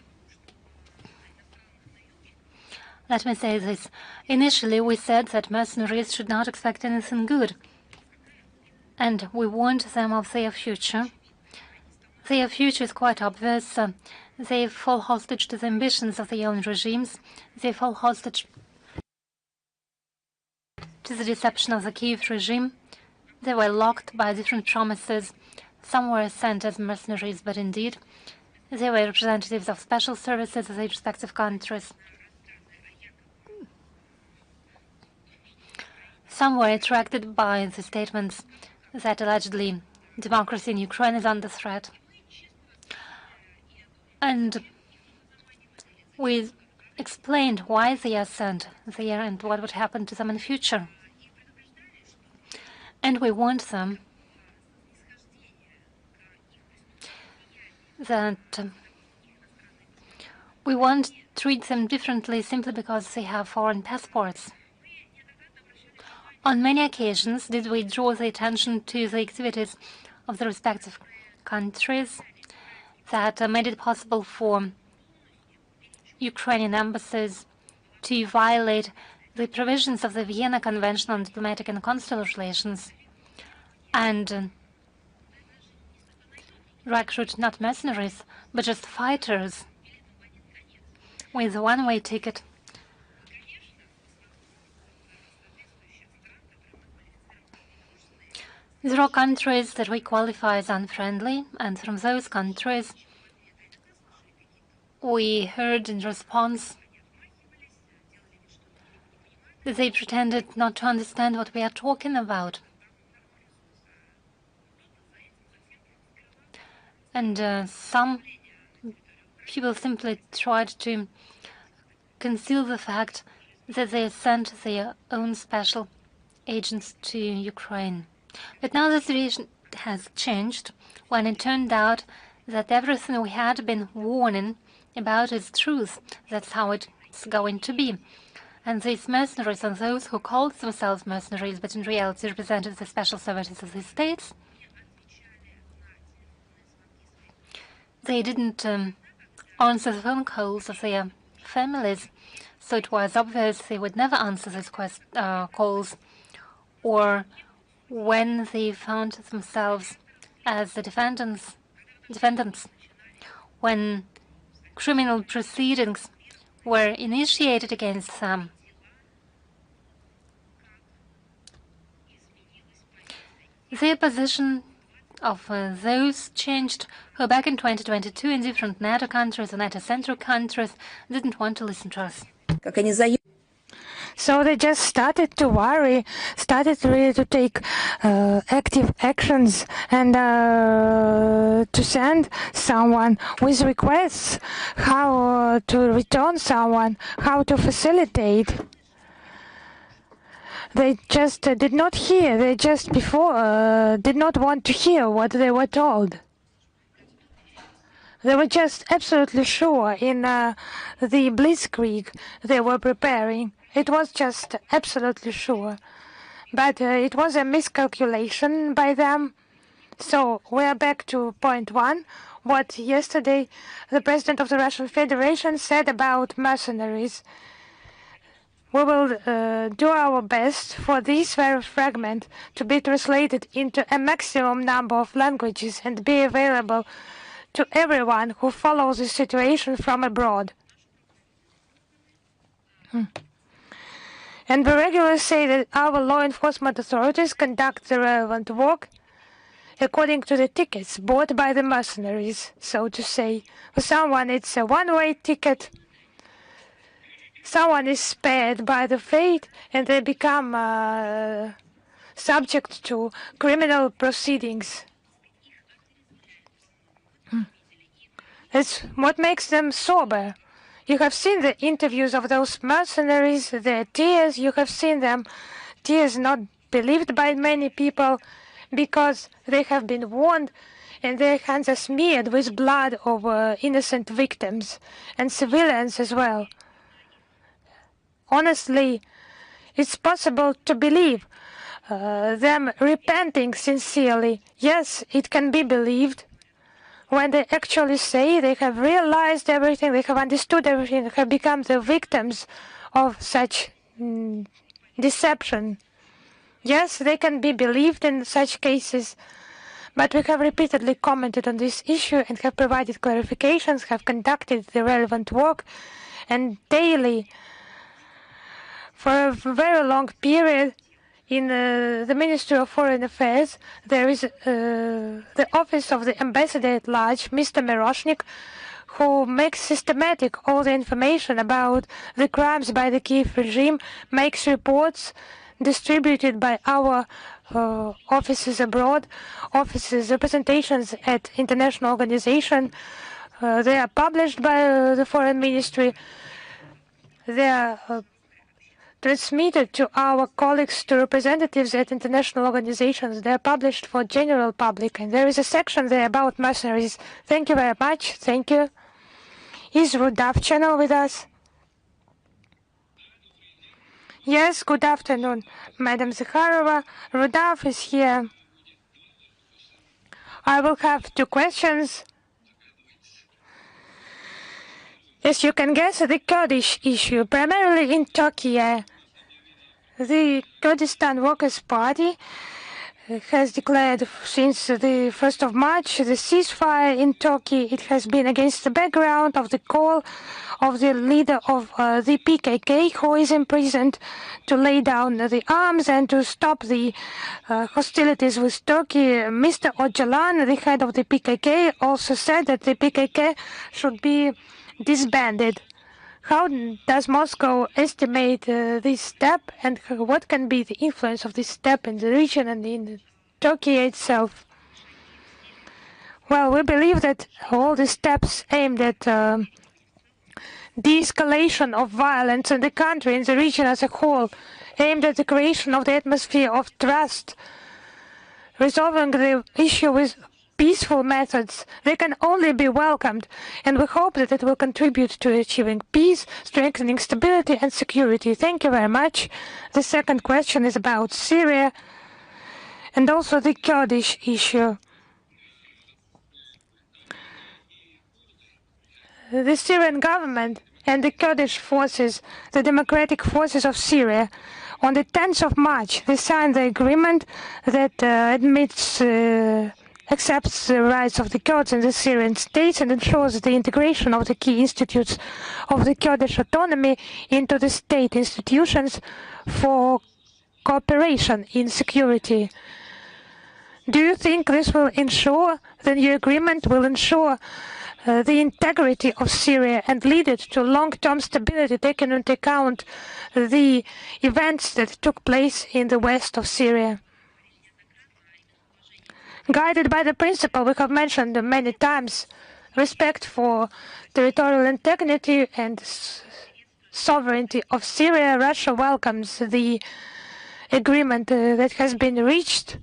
let me say this. Initially, we said that mercenaries should not expect anything good, and we warned them of their future. Their future is quite obvious. They fall hostage to the ambitions of their own regimes. They fall hostage to the deception of the Kiev regime. They were locked by different promises. Some were sent as mercenaries, but indeed, they were representatives of special services of their respective countries. Some were attracted by the statements that allegedly democracy in Ukraine is under threat. And we explained why they are sent there and what would happen to them in the future. And we warned them that we won't treat them differently simply because they have foreign passports. On many occasions did we draw the attention to the activities of the respective countries that made it possible for Ukrainian embassies to violate the provisions of the Vienna Convention on Diplomatic and Consular Relations and recruit not mercenaries, but just fighters with a one-way ticket. There are countries that we qualify as unfriendly, and from those countries we heard in response that they pretended not to understand what we are talking about. And some people simply tried to conceal the fact that they sent their own special agents to Ukraine. But now the situation has changed when it turned out that everything we had been warning about is truth. That's how it's going to be. And these mercenaries and those who called themselves mercenaries but in reality represented the special services of the states, they didn't answer the phone calls of their families, so it was obvious they would never answer these calls, or when they found themselves as the defendants, when criminal proceedings were initiated against them. The position of those changed who back in 2022 in different NATO countries and NATO-central countries didn't want to listen to us. So they just started to worry, started really to take active actions and to send someone with requests how to return someone, how to facilitate. They just did not hear, they just before did not want to hear what they were told. They were just absolutely sure in the blitzkrieg they were preparing. It was just absolutely sure. But it was a miscalculation by them. So we are back to point one, what yesterday the President of the Russian Federation said about mercenaries. We will do our best for this very fragment to be translated into a maximum number of languages and be available to everyone who follows the situation from abroad. And we regularly say that our law enforcement authorities conduct the relevant work according to the tickets bought by the mercenaries, so to say. For someone it's a one-way ticket, someone is spared by the fate and they become subject to criminal proceedings. That's what makes them sober. You have seen the interviews of those mercenaries, their tears. You have seen them, tears not believed by many people because they have been warned and their hands are smeared with blood of innocent victims and civilians as well. Honestly, it's possible to believe them repenting sincerely. Yes, it can be believed. When they actually say they have realized everything, they have understood everything, they have become the victims of such deception. Yes, they can be believed in such cases, but we have repeatedly commented on this issue and have provided clarifications, have conducted the relevant work, and daily, for a very long period, in the Ministry of Foreign Affairs, there is the Office of the Ambassador at Large, Mr. Miroshnik, who makes systematic all the information about the crimes by the Kiev regime, makes reports distributed by our offices abroad, offices, representations at international organizations. They are published by the Foreign Ministry. They are transmitted to our colleagues, to representatives at international organizations. They are published for general public, and there is a section there about mercenaries. Thank you very much. Thank you. Is Rudaf channel with us? Yes, good afternoon, Madam Zakharova. Rudaf is here. I will have two questions. As you can guess, the Kurdish issue, primarily in Turkey. The Kurdistan Workers' Party has declared since the 1st of March the ceasefire in Turkey. It has been against the background of the call of the leader of the PKK, who is imprisoned, to lay down the arms and to stop the hostilities with Turkey. Mr. Öcalan, the head of the PKK, also said that the PKK should be disbanded. How does Moscow estimate this step, and what can be the influence of this step in the region and in Turkey itself? Well, we believe that all the steps aimed at de-escalation of violence in the country, in the region as a whole, aimed at the creation of the atmosphere of trust, resolving the issue with peaceful methods, they can only be welcomed, and we hope that it will contribute to achieving peace, strengthening stability and security. Thank you very much. The second question is about Syria and also the Kurdish issue. The Syrian government and the Kurdish forces, the democratic forces of Syria, on the 10th of March, they signed the agreement that accepts the rights of the Kurds in the Syrian states and ensures the integration of the key institutes of the Kurdish autonomy into the state institutions for cooperation in security. Do you think this will ensure, the new agreement will ensure the integrity of Syria and lead it to long-term stability, taking into account the events that took place in the west of Syria? Guided by the principle we have mentioned many times, respect for territorial integrity and sovereignty of Syria, Russia welcomes the agreement that has been reached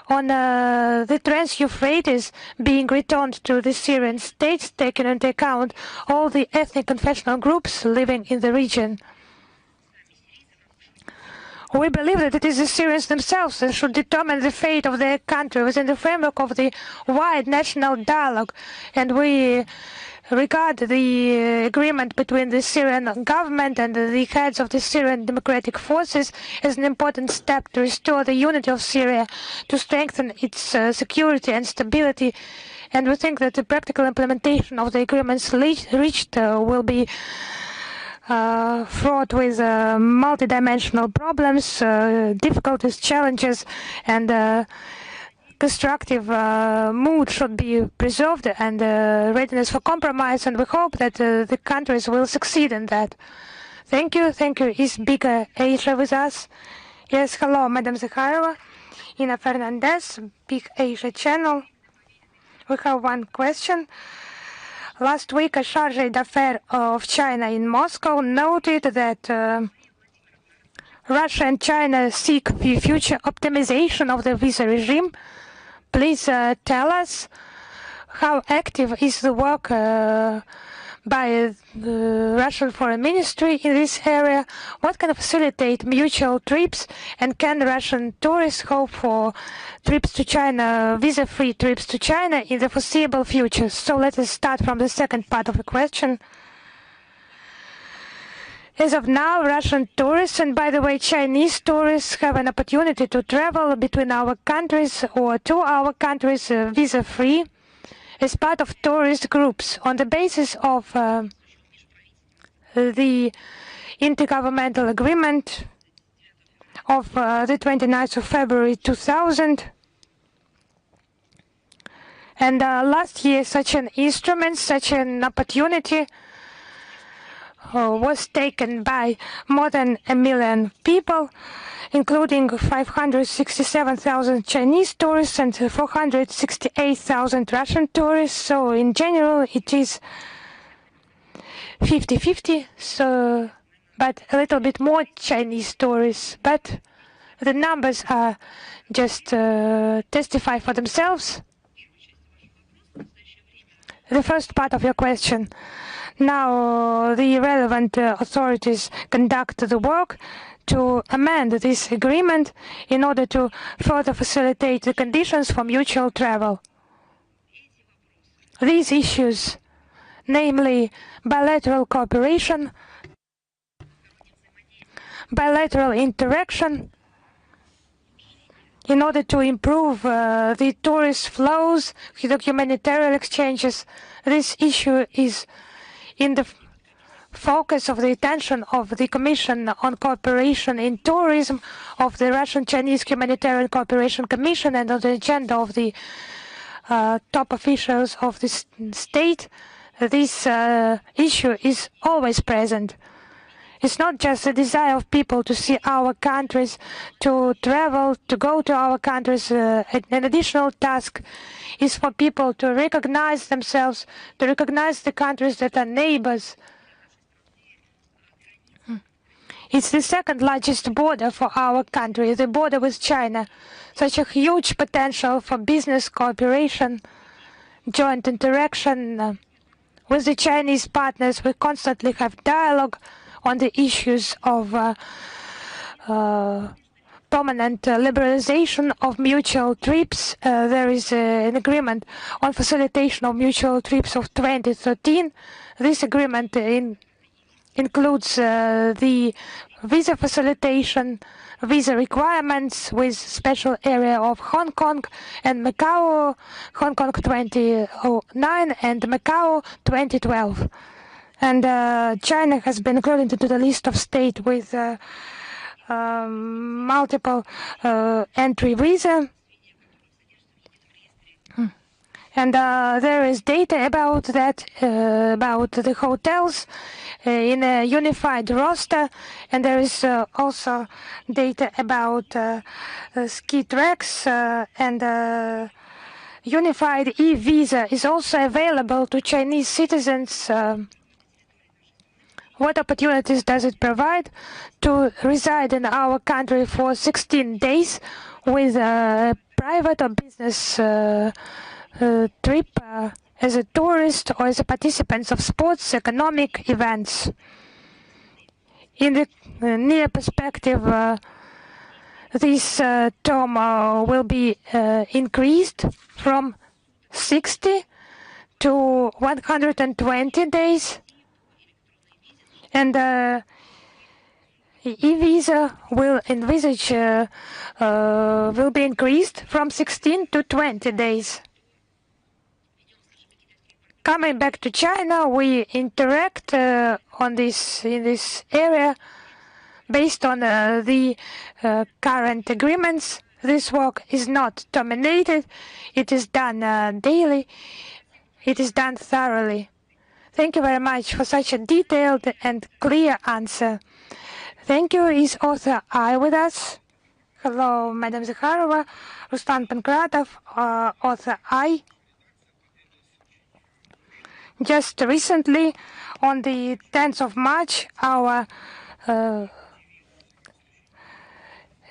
on the Trans-Euphrates being returned to the Syrian states, taking into account all the ethnic confessional groups living in the region. We believe that it is the Syrians themselves that should determine the fate of their country within the framework of the wide national dialogue, and we regard the agreement between the Syrian government and the heads of the Syrian democratic forces as an important step to restore the unity of Syria, to strengthen its security and stability. And we think that the practical implementation of the agreements reached will be fraught with multidimensional problems, difficulties, challenges, and constructive mood should be preserved, and readiness for compromise, and we hope that the countries will succeed in that. Thank you. Thank you. Is Big Asia with us? Yes, hello, Madam Zakharova. Ina Fernandez, Big Asia channel. We have one question. Last week, a chargé d'affaires of China in Moscow noted that Russia and China seek future optimization of the visa regime. Please tell us how active is the work by the Russian Foreign Ministry in this area? What can facilitate mutual trips? And can Russian tourists hope for trips to China, visa-free trips to China in the foreseeable future? So let us start from the second part of the question. As of now, Russian tourists, and by the way, Chinese tourists, have an opportunity to travel between our countries or to our countries visa-free as part of tourist groups on the basis of the intergovernmental agreement of the 29th of February 2000. And last year, such an instrument, such an opportunity was taken by more than 1 million people, including 567,000 Chinese tourists and 468,000 Russian tourists. So in general, it is 50-50. So but a little bit more Chinese tourists. But the numbers are just testify for themselves. The first part of your question. Now the relevant authorities conduct the work to amend this agreement in order to further facilitate the conditions for mutual travel. These issues, namely bilateral cooperation, bilateral interaction, in order to improve the tourist flows, the humanitarian exchanges, this issue is in the focus of the attention of the Commission on Cooperation in Tourism of the Russian-Chinese Humanitarian Cooperation Commission and on the agenda of the top officials of the state. This issue is always present. It's not just the desire of people to see our countries, to travel, to go to our countries. An additional task is for people to recognize themselves, to recognize the countries that are neighbors. It's the second largest border for our country, the border with China. Such a huge potential for business cooperation, joint interaction with the Chinese partners. We constantly have dialogue on the issues of permanent liberalization of mutual trips. There is an agreement on facilitation of mutual trips of 2013. This agreement includes the visa facilitation, visa requirements with special area of Hong Kong and Macau, Hong Kong 2009 and Macau 2012. And China has been included into the list of states with multiple entry visa. And there is data about that, about the hotels in a unified roster. And there is also data about ski tracks and unified e-visa is also available to Chinese citizens. What opportunities does it provide to reside in our country for 16 days with a private or business trip as a tourist or as a participant of sports, economic events? In the near perspective, this term will be increased from 60 to 120 days. And e-visa will will be increased from 16 to 20 days. Coming back to China, we interact in this area based on the current agreements. This work is not terminated. It is done daily. It is done thoroughly. Thank you very much for such a detailed and clear answer. Thank you. Is author I with us? Hello, Madam Zakharova. Ruslan Pankratov, author I. Just recently, on the 10th of March, our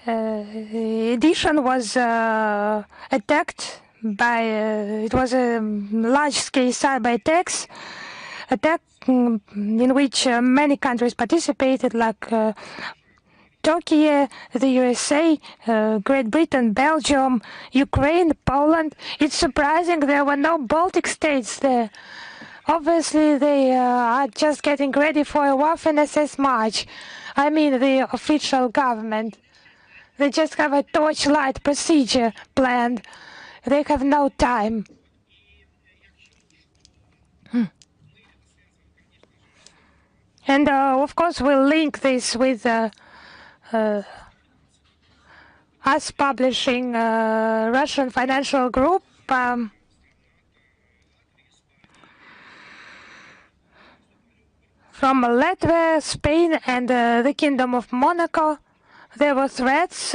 edition was attacked by, it was a large-scale cyber attack in which many countries participated, like Turkey, the USA, Great Britain, Belgium, Ukraine, Poland. It's surprising there were no Baltic states there. Obviously, they are just getting ready for a Waffen-SS march. I mean, the official government. They just have a torchlight procedure planned. They have no time. And of course, we'll link this with us publishing Russian Financial Group. From Latvia, Spain, and the Kingdom of Monaco, there were threats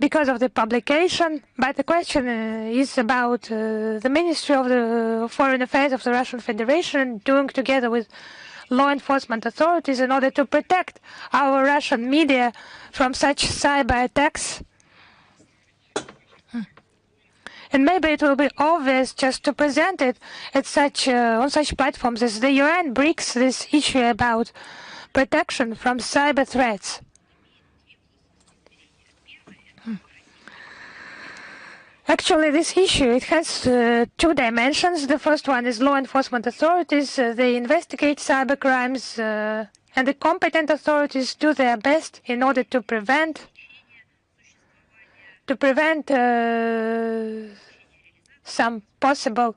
because of the publication. But the question is about the Ministry of the Foreign Affairs of the Russian Federation doing together with law enforcement authorities in order to protect our Russian media from such cyber attacks. And maybe it will be obvious just to present it at on such platforms as the UN brings this issue about protection from cyber threats. Actually, this issue, it has two dimensions. The first one is law enforcement authorities. They investigate cyber crimes, and the competent authorities do their best in order to prevent some possible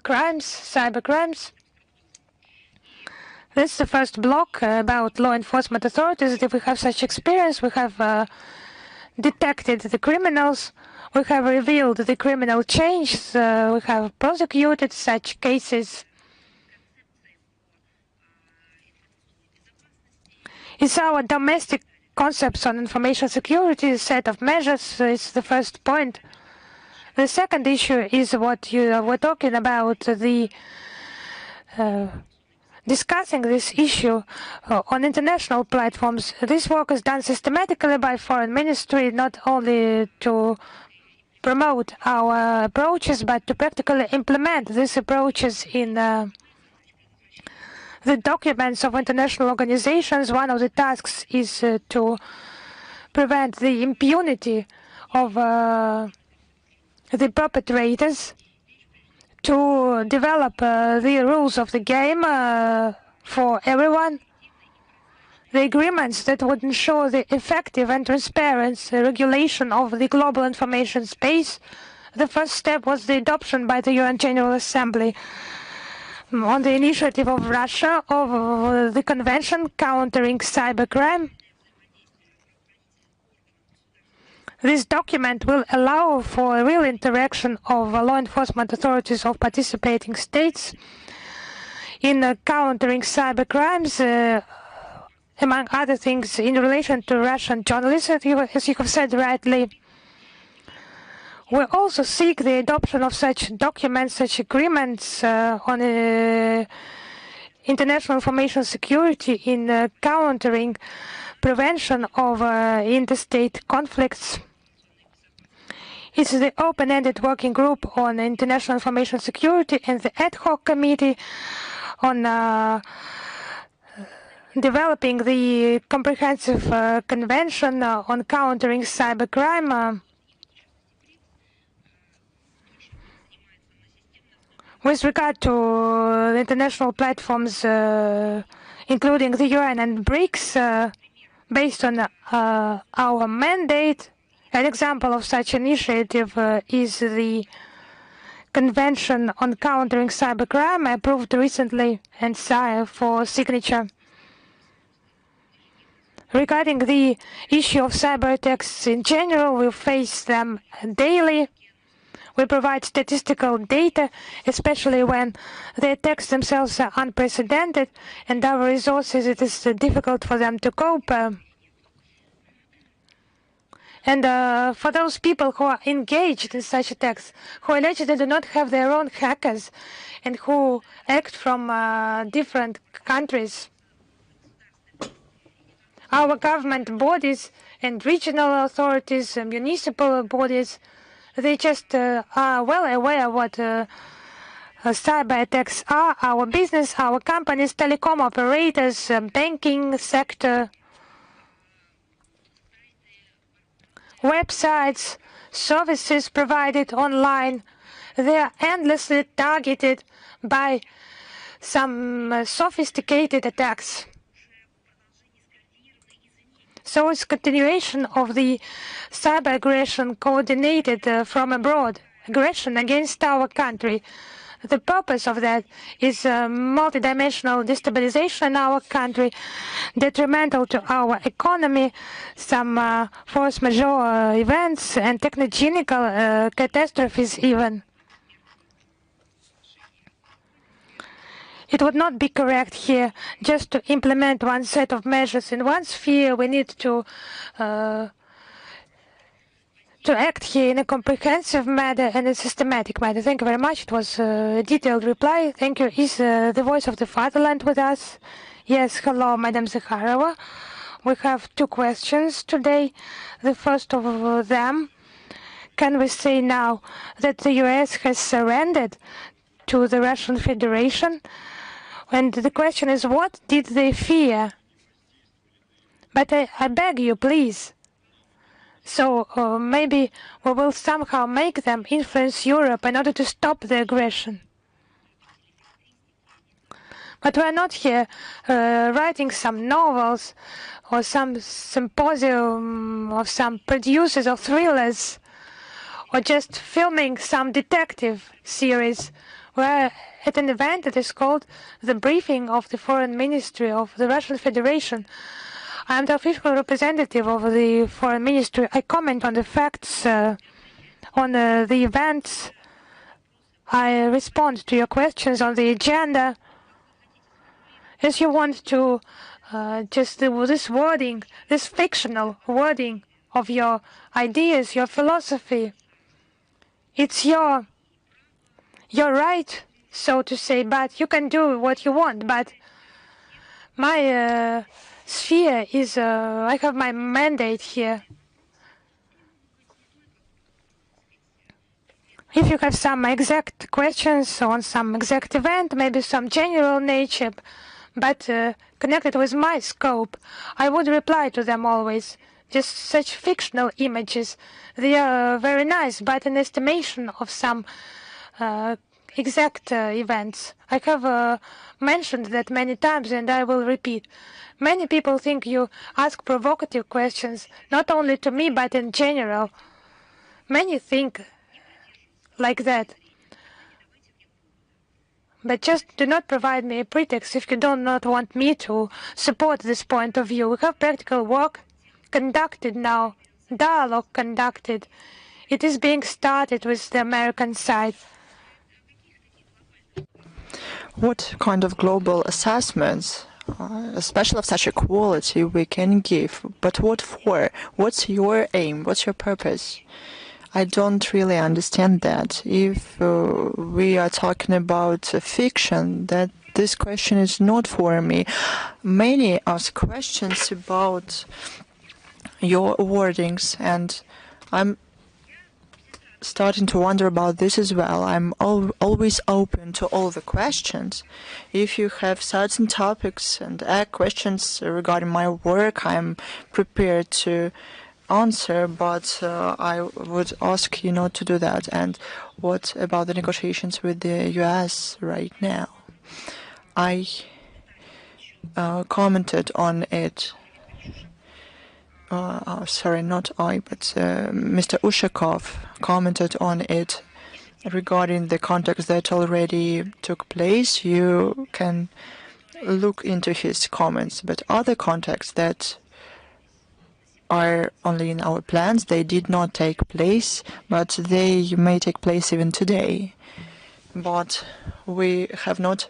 crimes, cyber crimes. This is the first block about law enforcement authorities. If we have such experience, we have detected the criminals, we have revealed the criminal chains, we have prosecuted such cases. It's our domestic concepts on information security set of measures is the first point. The second issue is what you were talking about, the discussing this issue on international platforms. This work is done systematically by Foreign Ministry, not only to promote our approaches, but to practically implement these approaches in the documents of international organizations. One of the tasks is to prevent the impunity of the perpetrators, to develop the rules of the game for everyone, the agreements that would ensure the effective and transparent regulation of the global information space. The first step was the adoption by the UN General Assembly on the initiative of Russia of the Convention countering cybercrime. This document will allow for a real interaction of law enforcement authorities of participating states in countering cyber crimes, among other things, in relation to Russian journalists, as you have said rightly. We also seek the adoption of such documents, such agreements on international information security in countering prevention of interstate conflicts. It's the open-ended working group on international information security and the ad hoc committee on developing the comprehensive convention on countering cybercrime. With regard to the international platforms, including the UN and BRICS, based on our mandate, an example of such initiative is the Convention on Countering Cybercrime, approved recently and signed for signature. Regarding the issue of cyber attacks in general, we face them daily. We provide statistical data, especially when the attacks themselves are unprecedented and our resources, it is difficult for them to cope. And for those people who are engaged in such attacks, who allegedly do not have their own hackers and who act from different countries, our government bodies and regional authorities, municipal bodies, they just are well aware what cyber attacks are. Our business, our companies, telecom operators, banking sector, websites, services provided online, they are endlessly targeted by some sophisticated attacks. So it's continuation of the cyber aggression coordinated from abroad, aggression against our country. The purpose of that is multidimensional destabilization in our country, detrimental to our economy, some force majeure events and technogenical catastrophes even. It would not be correct here just to implement one set of measures in one sphere. We need to to act here in a comprehensive manner and a systematic manner. Thank you very much. It was a detailed reply. Thank you. Is the voice of the fatherland with us? Yes, hello, Madam Zakharova. We have two questions today. The first of them, can we say now that the US has surrendered to the Russian Federation? And the question is, what did they fear? But I beg you, please. So maybe we will somehow make them influence Europe in order to stop the aggression. But we are not here writing some novels or some symposium of some producers of thrillers or just filming some detective series. We are at an event that is called the briefing of the Foreign Ministry of the Russian Federation. I am the official representative of the Foreign Ministry. I comment on the facts, on the events. I respond to your questions on the agenda. As you want to just this wording, this fictional wording of your ideas, your philosophy, it's your right, so to say, but you can do what you want. But my sphere is, I have my mandate here. If you have some exact questions on some exact event, maybe some general nature, but connected with my scope, I would reply to them always. Just such fictional images, they are very nice, but in estimation of some exact events. I have mentioned that many times, and I will repeat. Many people think you ask provocative questions, not only to me, but in general. Many think like that. But just do not provide me a pretext if you do not want me to support this point of view. We have practical work conducted now, dialogue conducted. It is being started with the American side. What kind of global assessments, especially of such a quality, we can give? But what for? What's your aim? What's your purpose? I don't really understand that. If we are talking about fiction, that this question is not for me. Many ask questions about your wordings, and I'm starting to wonder about this as well. I'm always open to all the questions. If you have certain topics and questions regarding my work, I'm prepared to answer, but I would ask you not to do that. And what about the negotiations with the US right now? I commented on it. Sorry, not I, but Mr. Ushakov commented on it regarding the contacts that already took place. You can look into his comments, but other contacts that are only in our plans, they did not take place, but they may take place even today. But we have not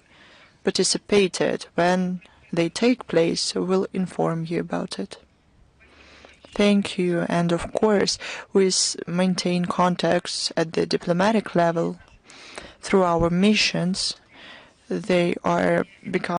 participated. When they take place, we'll inform you about it. Thank you. And of course, we maintain contacts at the diplomatic level through our missions. They are becoming